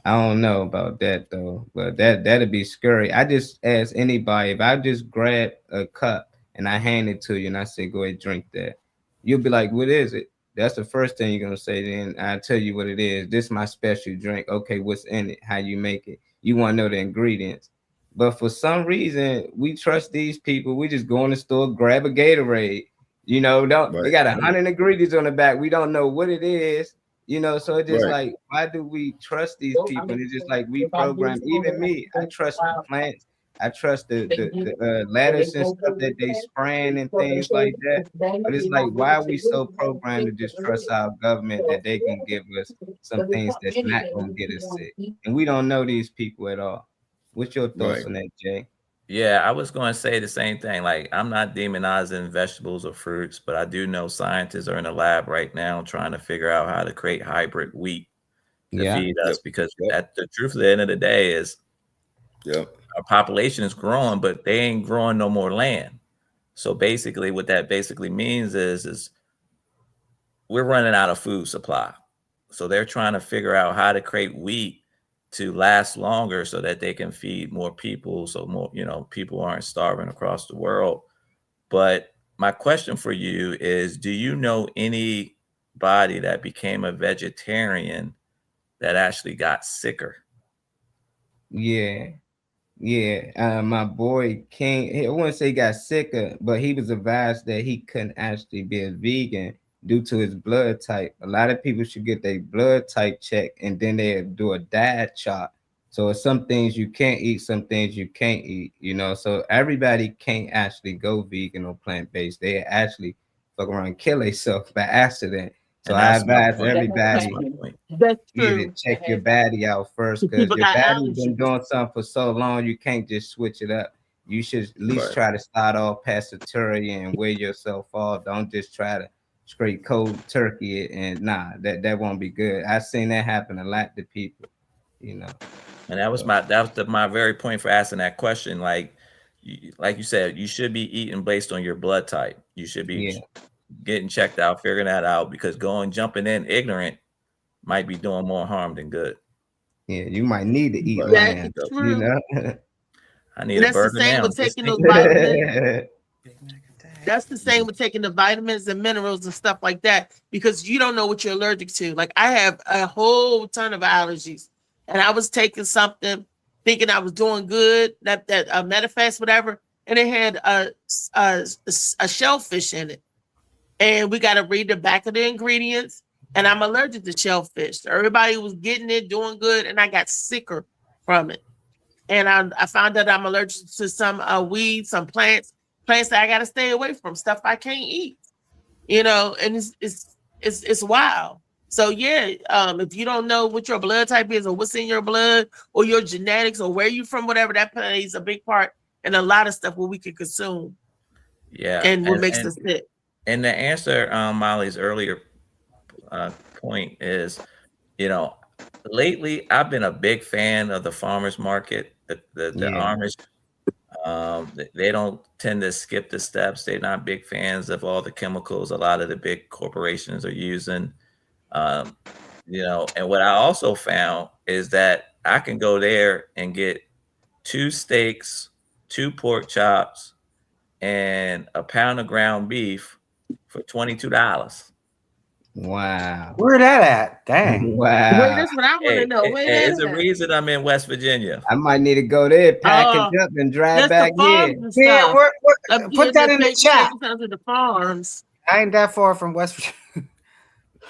I don't know about that though, but that'd be scary. I just ask anybody, if I just grab a cup and I hand it to you and I say, go ahead, drink that, you'll be like, what is it? That's the first thing you're gonna say. Then I tell you what it is. This is my special drink. Okay, what's in it? How you make it? You want to know the ingredients. But for some reason, we trust these people. We just go in the store, grab a Gatorade. They got 100 ingredients on the back. We don't know what it is. So it's just like, why do we trust these people? And it's just like we program. Even me, I trust the plants. I trust the lettuce and stuff that they spraying and things like that. But it's like, why are we so programmed to just trust our government that they can give us some things that's not going to get us sick? And we don't know these people at all. What's your thoughts on that, Jay? Yeah, I was going to say the same thing. Like, I'm not demonizing vegetables or fruits, but I do know scientists are in the lab right now trying to figure out how to create hybrid wheat to feed us, because at the truth of the end of the day is our population is growing, but they ain't growing no more land. So basically what that basically means is we're running out of food supply. So they're trying to figure out how to create wheat to last longer so that they can feed more people, so more, people aren't starving across the world. But my question for you is, do you know anybody that became a vegetarian that actually got sicker? Yeah. My boy King, I wouldn't say he got sicker, but he was advised that he couldn't actually be a vegan due to his blood type. A lot of people should get their blood type checked, and then they do a diet chart. So it's some things you can't eat, some things you can't eat, so everybody can't actually go vegan or plant-based. They actually fuck around and kill themselves by accident. So I advise everybody to check your body out first, because your body's been doing something for so long, you can't just switch it up. You should at least try to start off pescatarian and weigh yourself off. Don't just try to straight cold turkey it, and that won't be good. I've seen that happen a lot to people, And that was my very point for asking that question. Like you said, you should be eating based on your blood type. You should be getting checked out, figuring that out, because jumping in ignorant might be doing more harm than good. Yeah, you might need to eat lamb. I need a burger now. That's the same with taking the vitamins and minerals and stuff like that, because you don't know what you're allergic to. Like, I have a whole ton of allergies, and I was taking something thinking I was doing good, that Metafast, whatever, and it had a shellfish in it. And we got to read the back of the ingredients, and I'm allergic to shellfish. So everybody was getting it, doing good, and I got sicker from it. And I found out I'm allergic to some weeds, some plants that I got to stay away from, stuff I can't eat, and it's wild. So yeah, if you don't know what your blood type is or what's in your blood or your genetics or where you from, whatever, that plays a big part in a lot of stuff what we can consume. Yeah. And what makes us sick. And the answer, Molly's earlier point is, you know, lately I've been a big fan of the farmers market, the Amish. They don't tend to skip the steps. They're not big fans of all the chemicals a lot of the big corporations are using. You know, and what I also found is that I can go there and get 2 steaks, 2 pork chops, and a pound of ground beef for $22. Wow. Where that at? Dang. Wow. Wait, that's what I want to know. Where It's that a at? reason I'm in West Virginia. I might need to go there, package up, and drive back here. Yeah, put that in the chat. The farms. I ain't that far from West Virginia.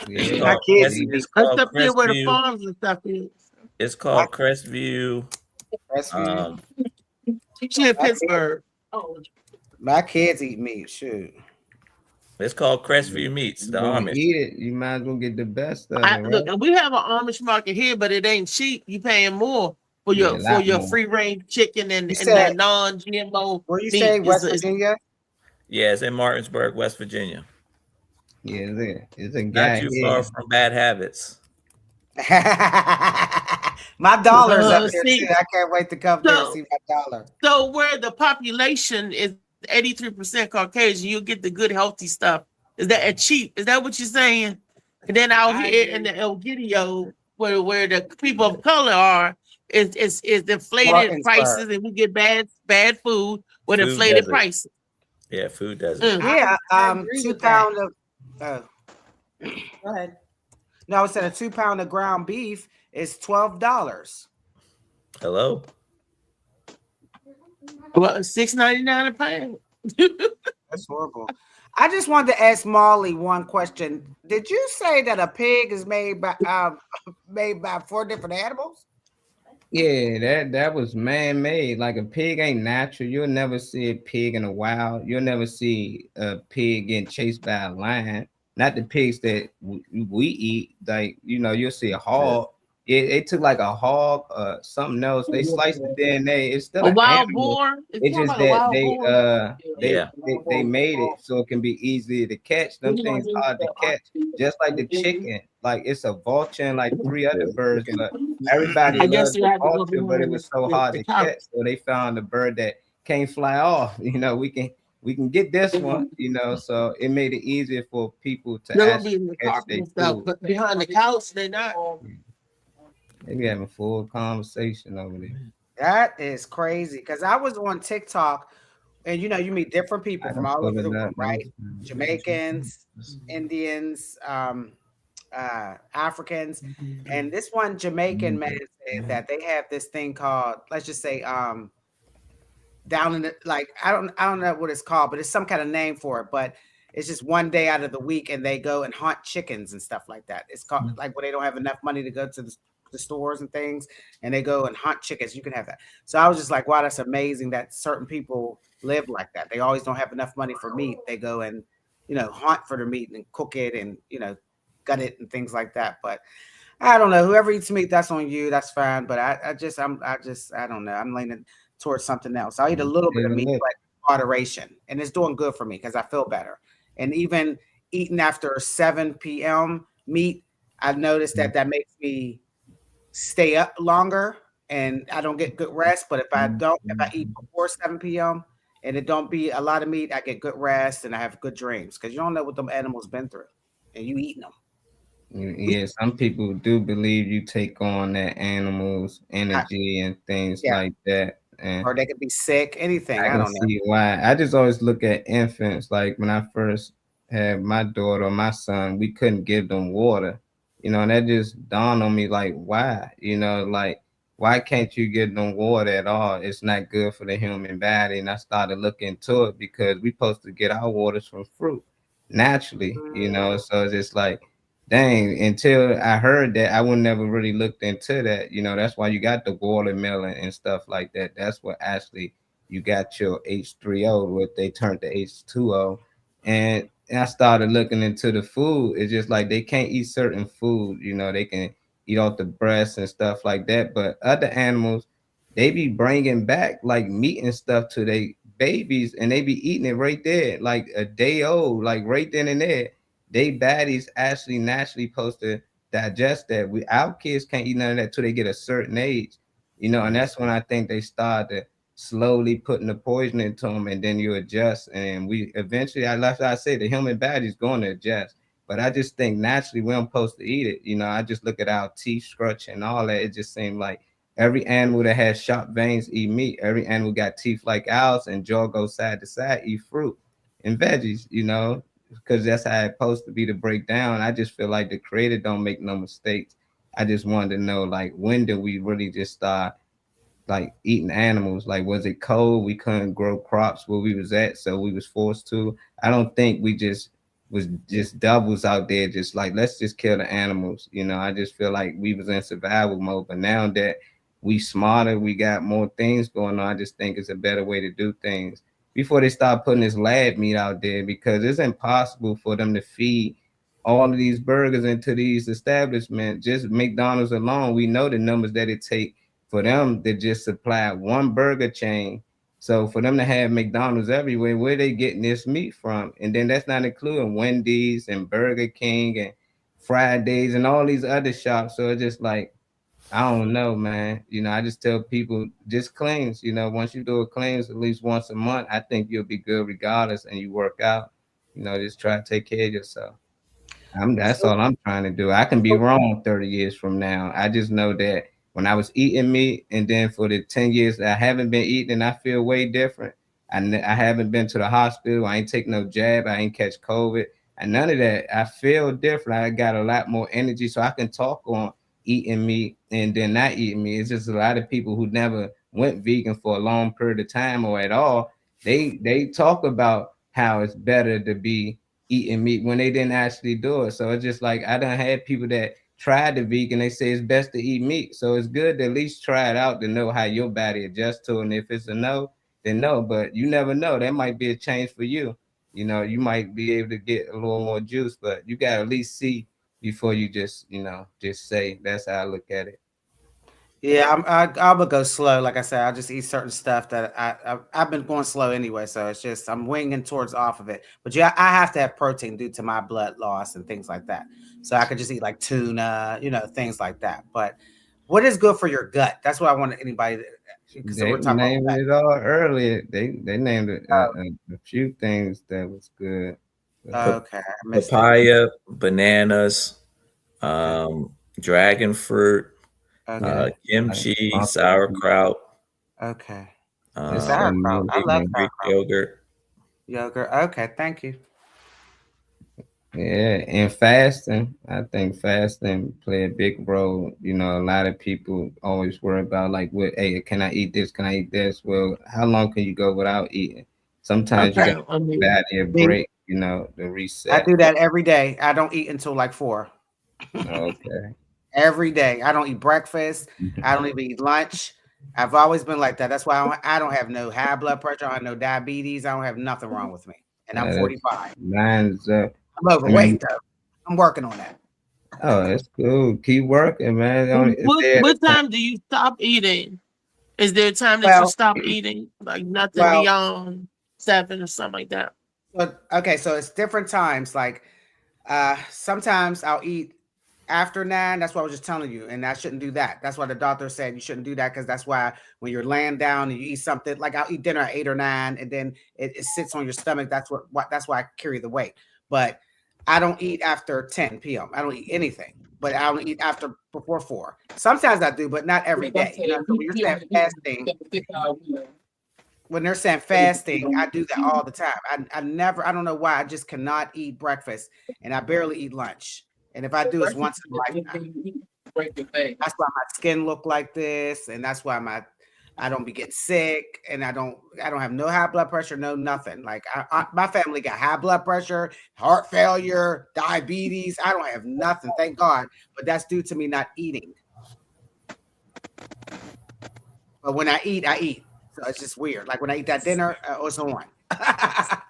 It's My called kids. Crest- it's That's called up there where the Crestview. farms and stuff is. It's called Crestview. She in Pittsburgh. My kids eat meat. Shoot. It's called Crestview Meats. The You gonna Amish. eat it, you might as well get the best of it. Right? Look, we have an Amish market here, but it ain't cheap. You paying more for your Yeah, a lot more. free range chicken and You that said- non-GMO. Where you meat say is- West is- Virginia? Yeah, it's in Martinsburg, West Virginia. Yeah, it's a guy Not too here. far from Bad Habits. My dollar's up there see- too. I can't wait to come there and see my dollar. So where the population is 83% Caucasian, you get the good healthy stuff. Is that a cheap? Is that what you're saying? And then out here in the El Gidio, where the people of color are, is inflated Martinsburg. prices, and we get bad food with Food inflated desert. prices. Yeah, food desert. Yeah, I agree 2 with pound of. Go ahead. No, I said a 2 pound of ground beef is $12. Hello? Well, $6.99 a pound. That's horrible. I just wanted to ask Molly one question. Did you say that a pig is made by 4 different animals? Yeah, that was man-made. Like a pig ain't natural. You'll never see a pig in the wild. You'll never see a pig getting chased by a lion. Not the pigs that we eat. Like, you know, you'll see a hog. It took like a hog, something else. They sliced the DNA. It's still A an wild animal. boar? It's just that they made it so it can be easy to catch. Them things hard to catch. Just like the chicken. Like it's a vulture and like 3 other birds, but everybody I guess loves you the have to go vulture, but it was so behind hard the to couch. catch. So they found a bird that can't fly off. You know, we can get this one, you know, so it made it easier for people to They'll be actually in the catch carpet their and stuff, food. but behind the couch, they're not. They be having full conversation over there. That is crazy. Because I was on TikTok, and you know, you meet different people from all over the world, right? Jamaicans, Indians, Africans, and this one Jamaican man said that they have this thing called, let's just say, down in the, like, I don't know what it's called, but it's some kind of name for it. But it's just one day out of the week, and they go and hunt chickens and stuff like that. It's called like where they don't have enough money to go to the stores and things, and they go and hunt chickens. You can have that. So I was just like, wow, that's amazing that certain people live like that. They always don't have enough money for meat. They go and, you know, hunt for the meat and cook it and, you know, gut it and things like that. But I don't know. Whoever eats meat, that's on you. That's fine. But I don't know. I'm leaning towards something else. I'll eat a little bit of meat, but moderation, and it's doing good for me because I feel better. And even eating after 7 p.m. meat, I've noticed that makes me stay up longer and I don't get good rest. But if I eat before 7 p.m. and it don't be a lot of meat, I get good rest and I have good dreams because you don't know what them animals been through and you eating them. Yeah, some people do believe you take on that animal's energy and things like that. And or they could be sick, anything. I I don't can know. see why. I just always look at infants. Like when I first had my daughter or my son, we couldn't give them water. You know, and that just dawned on me, like, why? You know, like, why can't you give them water at all? It's not good for the human body. And I started looking into it because we're supposed to get our waters from fruit naturally, you know. So it's just like, dang, until I heard that, I would never really looked into that. You know, that's why you got the watermelon and stuff like that. That's what actually you got your H3O, what they turned to H2O. And and I started looking into the food. It's just like they can't eat certain food. You know, they can eat off the breast and stuff like that. But other animals, they be bringing back like meat and stuff to their babies, and they be eating it right there, like a day old, like right then and there. They bodies actually naturally supposed to digest that. Our kids can't eat none of that till they get a certain age, you know, and that's when I think they start to slowly putting the poison into them, and then you adjust, and we eventually, I say the human body is going to adjust, but I just think naturally we're supposed to eat it. You know, I just look at our teeth scratch and all that. It just seemed like every animal that has sharp veins eat meat. Every animal got teeth like ours and jaw goes side to side, eat fruit and veggies, you know, because that's how it's supposed to be to break down. I just feel like the creator don't make no mistakes. I just wanted to know, like, when did we really just start like eating animals? Like, was it cold? We couldn't grow crops where we was at, so we was forced to. I don't think we just was just doubles out there, just like, let's just kill the animals. You know, I just feel like we was in survival mode. But now that we smarter, we got more things going on, I just think it's a better way to do things before they start putting this lab meat out there, because it's impossible for them to feed all of these burgers into these establishments. Just McDonald's alone, we know the numbers that it take for them to just supply one burger chain. So for them to have McDonald's everywhere, where they getting this meat from? And then that's not including Wendy's and Burger King and Fridays and all these other shops. So it's just like, I don't know, man. You know, I just tell people, just cleanse. You know, once you do a cleanse at least once a month, I think you'll be good regardless, and you work out. You know, just try to take care of yourself. That's all I'm trying to do. I can be wrong 30 years from now. I just know that when I was eating meat, and then for the 10 years that I haven't been eating, I feel way different. I haven't been to the hospital. I ain't take no jab. I ain't catch COVID and none of that. I feel different. I got a lot more energy, so I can talk on eating meat and then not eating meat. It's just a lot of people who never went vegan for a long period of time or at all. They talk about how it's better to be eating meat when they didn't actually do it. So it's just like, I done had people that tried the vegan, they say it's best to eat meat. So it's good to at least try it out to know how your body adjusts to it. And if it's a no, then no. But you never know. That might be a change for you. You know, you might be able to get a little more juice, but you got to at least see before you just, you know, just say. That's how I look at it. Yeah, I would go slow. Like I said, I'll just eat certain stuff that I've been going slow anyway. So it's just I'm winging towards off of it. But yeah, I have to have protein due to my blood loss and things like that. So I could just eat like tuna, you know, things like that. But what is good for your gut? That's what I want anybody to. So They we're talking named about it all earlier. They named it a few things that was good. Okay, I missed Papaya, bananas, dragon fruit, kimchi, sauerkraut. Okay. Sauerkraut. I love Greek sauerkraut. yogurt. Yogurt. Okay, thank you. Yeah, and fasting. I think fasting play a big role. You know, a lot of people always worry about like, what, hey, can I eat this? Can I eat this? Well, how long can you go without eating? Sometimes you got to body a break, you know, to reset. I do that every day. I don't eat until like 4. Okay. Every day. I don't eat breakfast. I don't even eat lunch. I've always been like that. That's why I don't have no high blood pressure. I have no diabetes. I don't have nothing wrong with me. And I'm 45. Mine's I'm overweight though. I'm working on that. Oh, that's cool. Keep working, man. What time do you stop eating? Is there a time that you stop eating? Like nothing beyond 7 or something like that? But okay, so it's different times. Like sometimes I'll eat after 9. That's what I was just telling you, and I shouldn't do that. That's why the doctor said you shouldn't do that, because that's why when you're laying down and you eat something, like I'll eat dinner at 8 or 9, and then it sits on your stomach. That's why I carry the weight. But I don't eat after 10 p.m. I don't eat anything, but I don't eat before 4. Sometimes I do, but not every day. You know, when you're saying fasting, when they're saying fasting, I do that all the time. I don't know why. I just cannot eat breakfast, and I barely eat lunch. And if I do, it's once in a lifetime. That's why my skin look like this, and that's why I don't be getting sick, and I don't have no high blood pressure, no nothing. Like my family got high blood pressure, heart failure, diabetes. I don't have nothing, thank God. But that's due to me not eating. But when I eat, So it's just weird. Like when I eat that dinner, it's on. I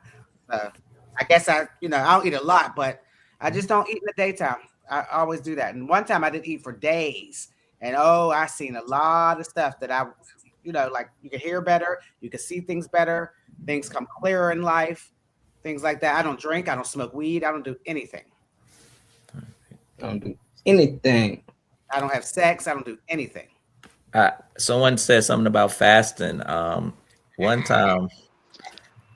guess I don't eat a lot, but I just don't eat in the daytime. I always do that. And one time I didn't eat for days, and I seen a lot of stuff that I, like you can hear better, you can see things better, things come clearer in life, things like that. I don't drink, I don't smoke weed, I don't do anything. Don't do anything. I don't have sex, I don't do anything. Someone said something about fasting. One time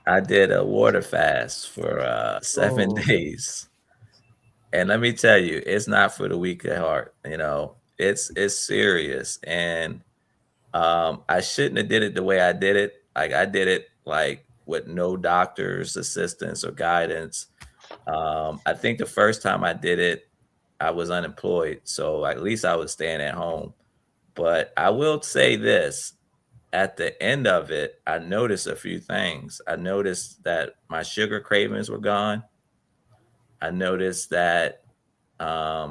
I did a water fast for 7 days. And let me tell you, it's not for the weak at heart. It's serious. And I shouldn't have did it the way I did it. Like I did it like with no doctor's assistance or guidance. I think the first time I did it, I was unemployed. So at least I was staying at home. But I will say this, at the end of it, I noticed a few things. I noticed that my sugar cravings were gone. I noticed that I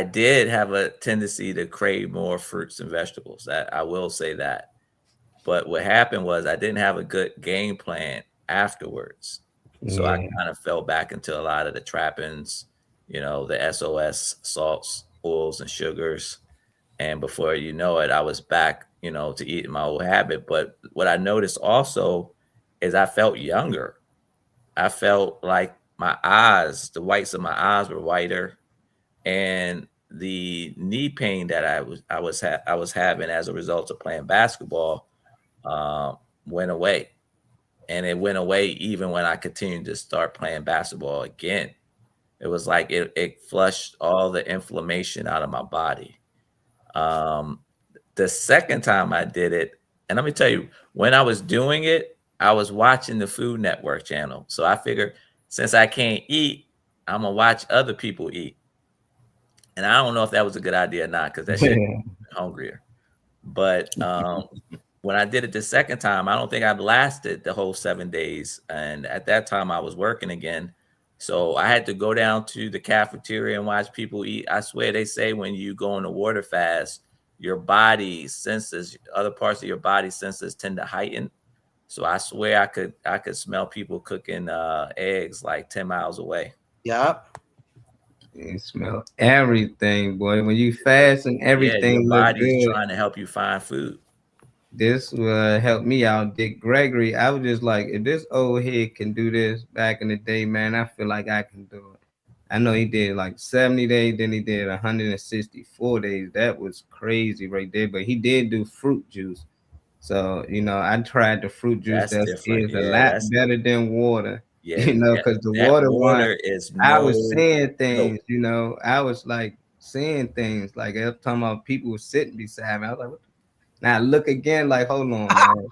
did have a tendency to crave more fruits and vegetables. I will say that. But what happened was I didn't have a good game plan afterwards. So I kind of fell back into a lot of the trappings, the SOS, salts, oils, and sugars. And before you know it, I was back, to eating my old habit. But what I noticed also is I felt younger. I felt like my eyes, the whites of my eyes were whiter, and the knee pain that I was having as a result of playing basketball went away. And it went away even when I continued to start playing basketball again. It was like it flushed all the inflammation out of my body. The second time I did it, and let me tell you, when I was doing it, I was watching the Food Network channel. So I figured since I can't eat, I'm going to watch other people eat. And I don't know if that was a good idea or not, because that shit made me hungrier. But when I did it the second time, I don't think I've lasted the whole 7 days. And at that time I was working again. So I had to go down to the cafeteria and watch people eat. I swear they say when you go on a water fast, your body senses, other parts of your body senses tend to heighten. So I swear I could smell people cooking eggs like 10 miles away. Yep. You smell everything, boy. When you fast and everything, your body's trying to help you find food. This will help me out. Dick Gregory, I was just like, if this old head can do this back in the day, man, I feel like I can do it. I know he did like 70 days, then he did 164 days. That was crazy right there. But he did do fruit juice. So, I tried the fruit juice. That is a lot better than water. Yeah, because the water one, is I was saying things, I was like saying things like I'm talking about people were sitting beside me. I was like, what? Now look again, like, hold on, man.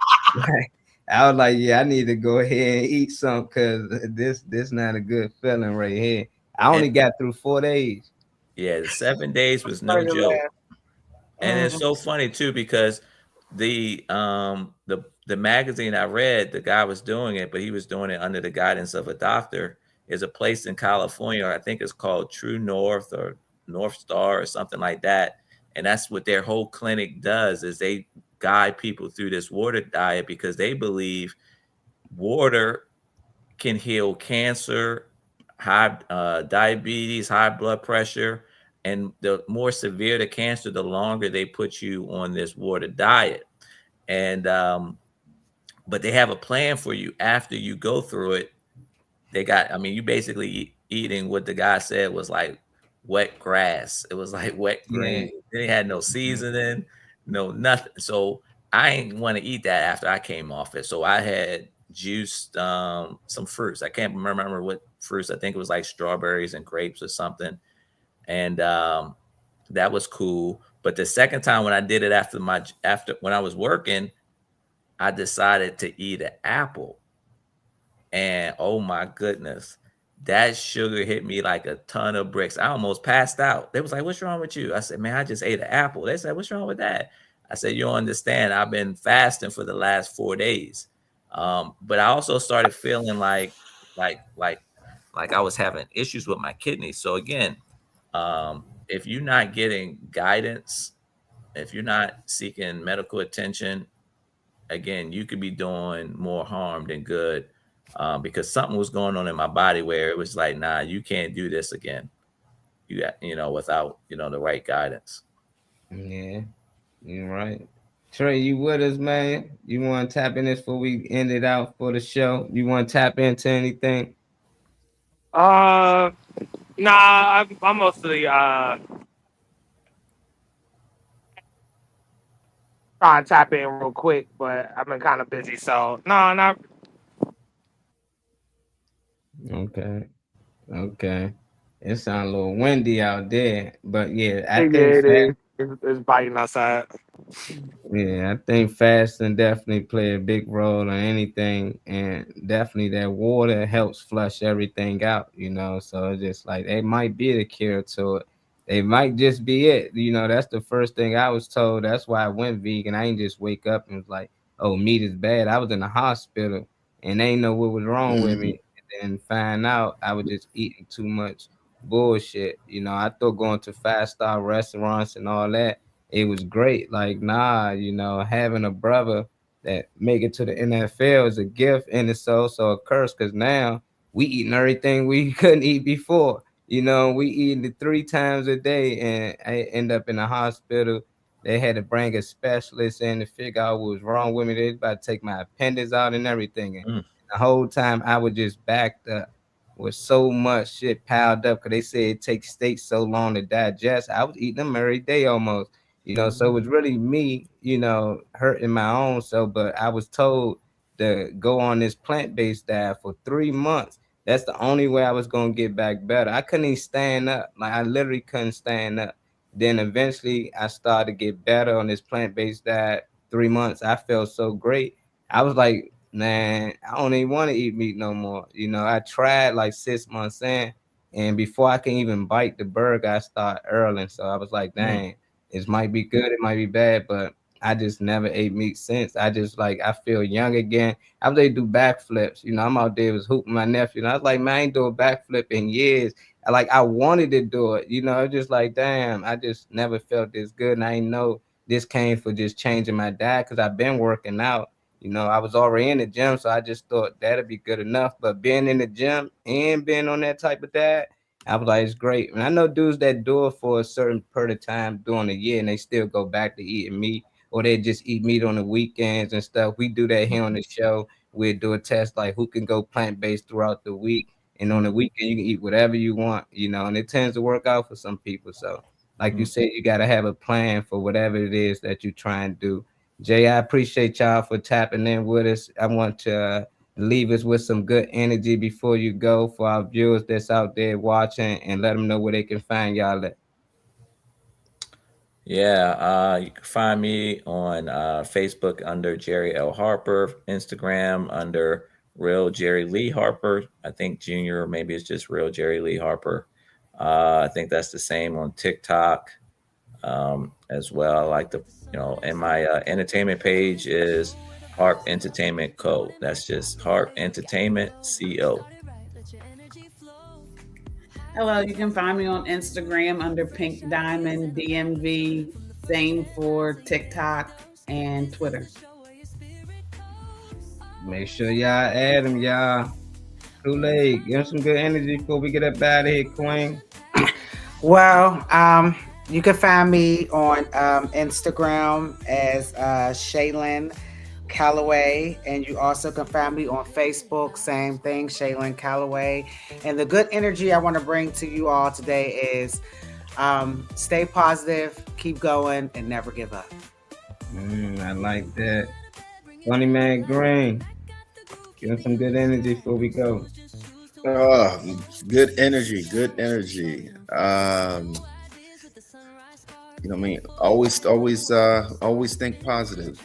I was like, yeah, I need to go ahead and eat something because this not a good feeling right here. I only got through 4 days. Yeah, the 7 days was no joke. And it's so funny too, because the magazine I read, the guy was doing it, but he was doing it under the guidance of a doctor. Is a place in California, I think it's called True North or North Star or something like that. And that's what their whole clinic does, is they guide people through this water diet because they believe water can heal cancer, high diabetes, high blood pressure. And the more severe the cancer, the longer they put you on this water diet. And but they have a plan for you after you go through it. You basically eating what the guy said was like wet grass. It was like wet green. They had no seasoning, no nothing. So I ain't want to eat that after I came off it. So I had juiced some fruits. I can't remember what fruits. I think it was like strawberries and grapes or something. And that was cool. But the second time when I did it after when I was working, I decided to eat an apple. And oh my goodness, that sugar hit me like a ton of bricks. I almost passed out. They was like, what's wrong with you? I said, man, I just ate an apple. They said, what's wrong with that? I said, you don't understand. I've been fasting for the last 4 days. But I also started feeling like I was having issues with my kidneys. So again, if you're not getting guidance, if you're not seeking medical attention, again, you could be doing more harm than good. because something was going on in my body where it was like, nah, you can't do this again. You got, without, the right guidance. Yeah, you're right. Trey, you with us, man? You want to tap in this before we end it out for the show? You want to tap into anything? Nah, I'm mostly trying to tap in real quick, but I've been kind of busy, so no, not. Okay. It sounds a little windy out there, but yeah, I Yeah, think it is. It's biting outside. Yeah, I think fasting definitely play a big role in anything, and definitely that water helps flush everything out, So it's just like it might be the cure to it. It might just be it. That's the first thing I was told. That's why I went vegan. I ain't just wake up and was like, oh, meat is bad. I was in the hospital and they ain't know what was wrong with me. And then find out I was just eating too much bullshit. I thought going to 5-star restaurants and all that, it was great. Like, nah, having a brother that make it to the NFL is a gift and it's also a curse, because now we eating everything we couldn't eat before. We eating it 3 times a day, and I end up in the hospital. They had to bring a specialist in to figure out what was wrong with me. They about to take my appendix out and everything. And the whole time I was just backed up with so much shit piled up, because they said it takes steaks so long to digest. I was eating them every day almost. So it was really me, hurting my own self. But I was told to go on this plant-based diet for 3 months. That's the only way I was going to get back better. I couldn't even stand up. Like, I literally couldn't stand up. Then eventually I started to get better on this plant-based diet. 3 months, I felt so great. I was like, man, I don't even want to eat meat no more. I tried like 6 months in, and before I can even bite the burger, I started earling. So I was like, dang. It might be good, it might be bad, but I just never ate meat since. I just I feel young again. I was able to do backflips. I'm out there was hooping my nephew. And I was like, man, I ain't doing backflip in years. I wanted to do it. Just like, damn, I just never felt this good. And I didn't know this came for just changing my diet, because I've been working out. I was already in the gym, so I just thought that'd be good enough. But being in the gym and being on that type of diet, I was like, it's great. And I know dudes that do it for a certain period of time during the year and they still go back to eating meat, or they just eat meat on the weekends and stuff. We do that here on the show. We'll do a test like who can go plant-based throughout the week. And on the weekend, you can eat whatever you want, and it tends to work out for some people. So like you said, you got to have a plan for whatever it is that you try and do. Jay, I appreciate y'all for tapping in with us. I want to leave us with some good energy before you go for our viewers that's out there watching, and let them know where they can find y'all at. Yeah, you can find me on Facebook under Jerry L. Harper, Instagram under Real Jerry Lee Harper. I think Junior, maybe it's just Real Jerry Lee Harper. I think that's the same on TikTok as well. I like to, and my entertainment page is Harp Entertainment Co. That's just Harp Entertainment Co. Hello, you can find me on Instagram under Pink Diamond DMV. Same for TikTok and Twitter. Make sure y'all add them, y'all. Kool-Aid, give them some good energy before we get up out of here, Queen. Well, you can find me on Instagram as Shaylin Calloway, and you also can find me on Facebook, same thing, Shaylin Calloway. And the good energy I want to bring to you all today is stay positive, keep going, and never give up. I like that. Funny Man Green, give him some good energy before we go. Good energy. Always think positive.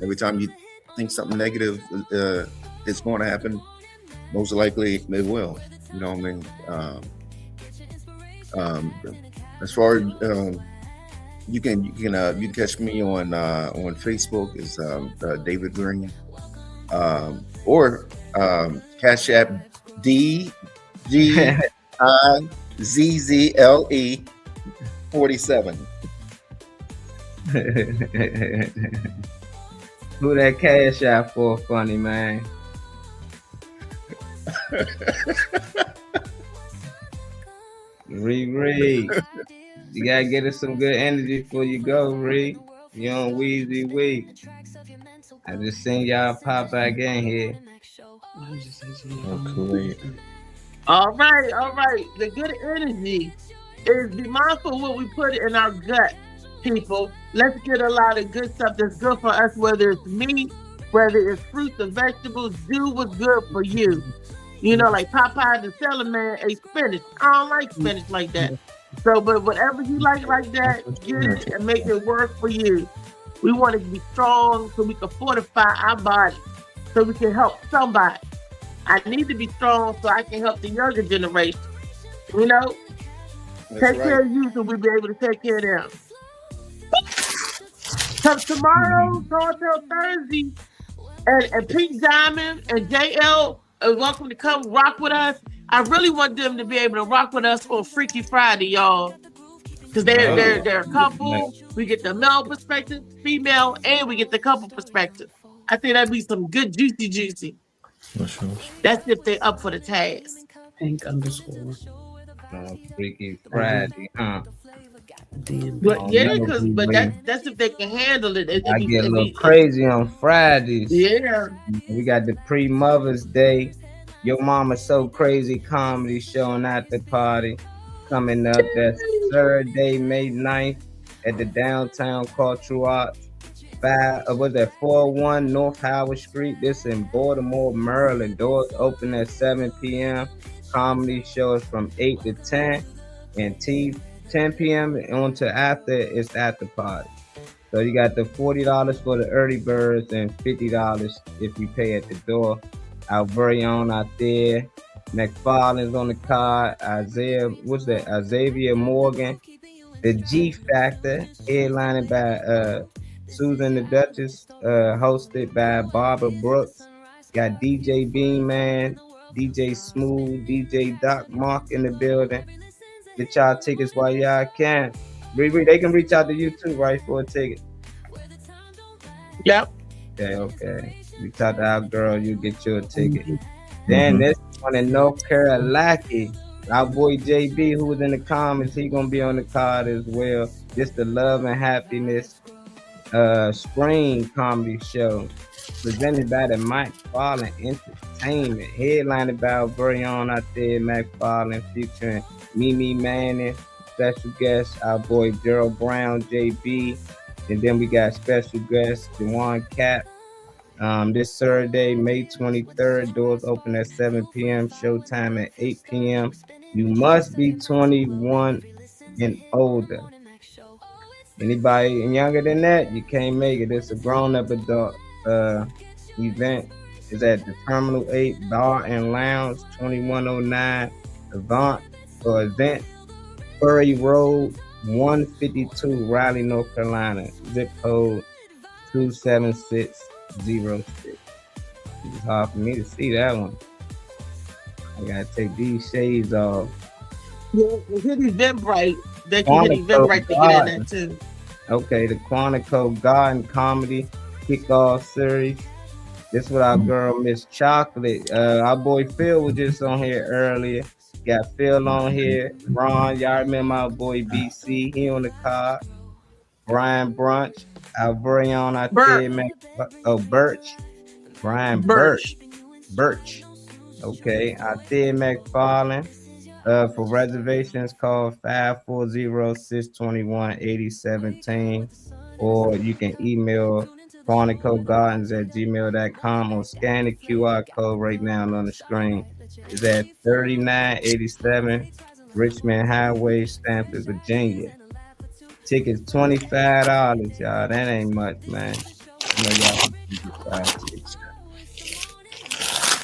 Every time you think something negative is going to happen, most likely it will. As far as you can catch me on Facebook is David Green, or Cash App DGIZZLE 47. Who that Cash App for, Funny Man? Ree. You gotta get us some good energy before you go, Ree. You on Wheezy Week. I just seen y'all pop back in here. All right. The good energy is be mindful of what we put in our gut, people. Let's get a lot of good stuff that's good for us, whether it's meat, whether it's fruits and vegetables. Do what's good for you. You know, like Popeye the Sailor Man ate spinach. I don't like spinach like that. So, but whatever you like that, get it and make it work for you. We want to be strong so we can fortify our body, so we can help somebody. I need to be strong so I can help the younger generation. You know? Take care of you so we'll be able to take care of them. So tomorrow, Tall Thursday, and Pink Diamond and JL are welcome to come rock with us. I really want them to be able to rock with us on Freaky Friday, y'all. Because they're a couple. We get the male perspective, female, and we get the couple perspective. I think that'd be some good juicy. That's if they're up for the task. Pink underscore. Freaky Friday, huh? But that's if they can handle it. I get a little crazy on Fridays. Yeah. We got the pre-Mother's Day. Your Mama's So Crazy comedy show and after party coming up. That's Thursday, May 9th at the Downtown Cultural Arts. 401 North Howard Street. This in Baltimore, Maryland. Doors open at 7 p.m. Comedy shows from 8 to 10 and 10 p.m. on to after it's after party. So you got the $40 for the early birds and $50 if you pay at the door. Our very own out there. McFarland's on the card. Xavier Morgan. The G Factor, headlining by Susan the Duchess, hosted by Barbara Brooks. Got DJ Bean Man, DJ Smooth, DJ Doc Mark in the building. Get y'all tickets while y'all can. They can reach out to you too, right, for a ticket? Yep. Okay. Reach out to our girl, you get your ticket. Then this one in North Carolina, our boy JB, who was in the comments, he gonna be on the card as well. Just the Love and Happiness spring comedy show presented by the McFarland Entertainment, headlined by our very own out there, McFarland, featuring Mimi Manning, special guest our boy Gerald Brown, JB, and then we got special guest Jawan Cap. This Saturday, May 23rd, doors open at 7 p.m. Showtime at 8 p.m. You must be 21 and older. Anybody younger than that, you can't make it. It's a grown-up adult event. It's at the Terminal 8 Bar and Lounge, 2109 Event, Furry Road, 152, Raleigh, North Carolina. Zip code 27606. It's hard for me to see that one. I gotta take these shades off. Yeah, hit Eventbrite. They can hit Eventbrite to get in there too. Okay, the Quantico Garden Comedy Kickoff Series. This with our girl Miss Chocolate. Our boy Phil was just on here earlier. Got Phil on here. Ron, y'all remember our boy BC? He on the card. Brian Brunch. Our very own out there, man. Oh, Birch. Brian Birch. Okay, out there, McFarland. For reservations, call 540-621-8017, or you can email QuanticoGardens@gmail.com or scan the QR code right now on the screen. It's at 3987 Richmond Highway, Stanford, Virginia. Tickets $25, y'all. That ain't much, man. I know y'all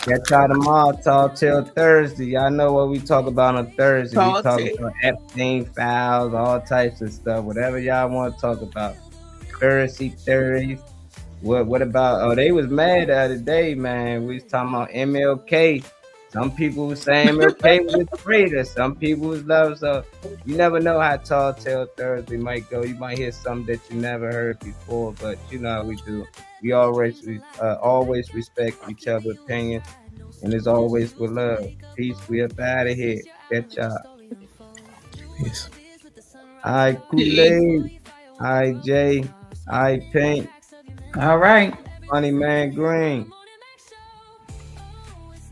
catch y'all tomorrow, Talk Till Thursday. Y'all know what we talk about on Thursday. We talk about Epstein files, all types of stuff, whatever y'all want to talk about. Conspiracy theories. What about? Oh, they was mad the other day, man. We was talking about MLK. Some people were saying MLK was a traitor. Some people was love. So you never know how Tall Tale Thursday might go. You might hear something that you never heard before, but you know how we do. We always respect each other's opinion. And as always, with love. Peace. We up out of here. Catch y'all. Peace. I Kool-Aid. I Jay. I Pink. All right. Funny Man Green.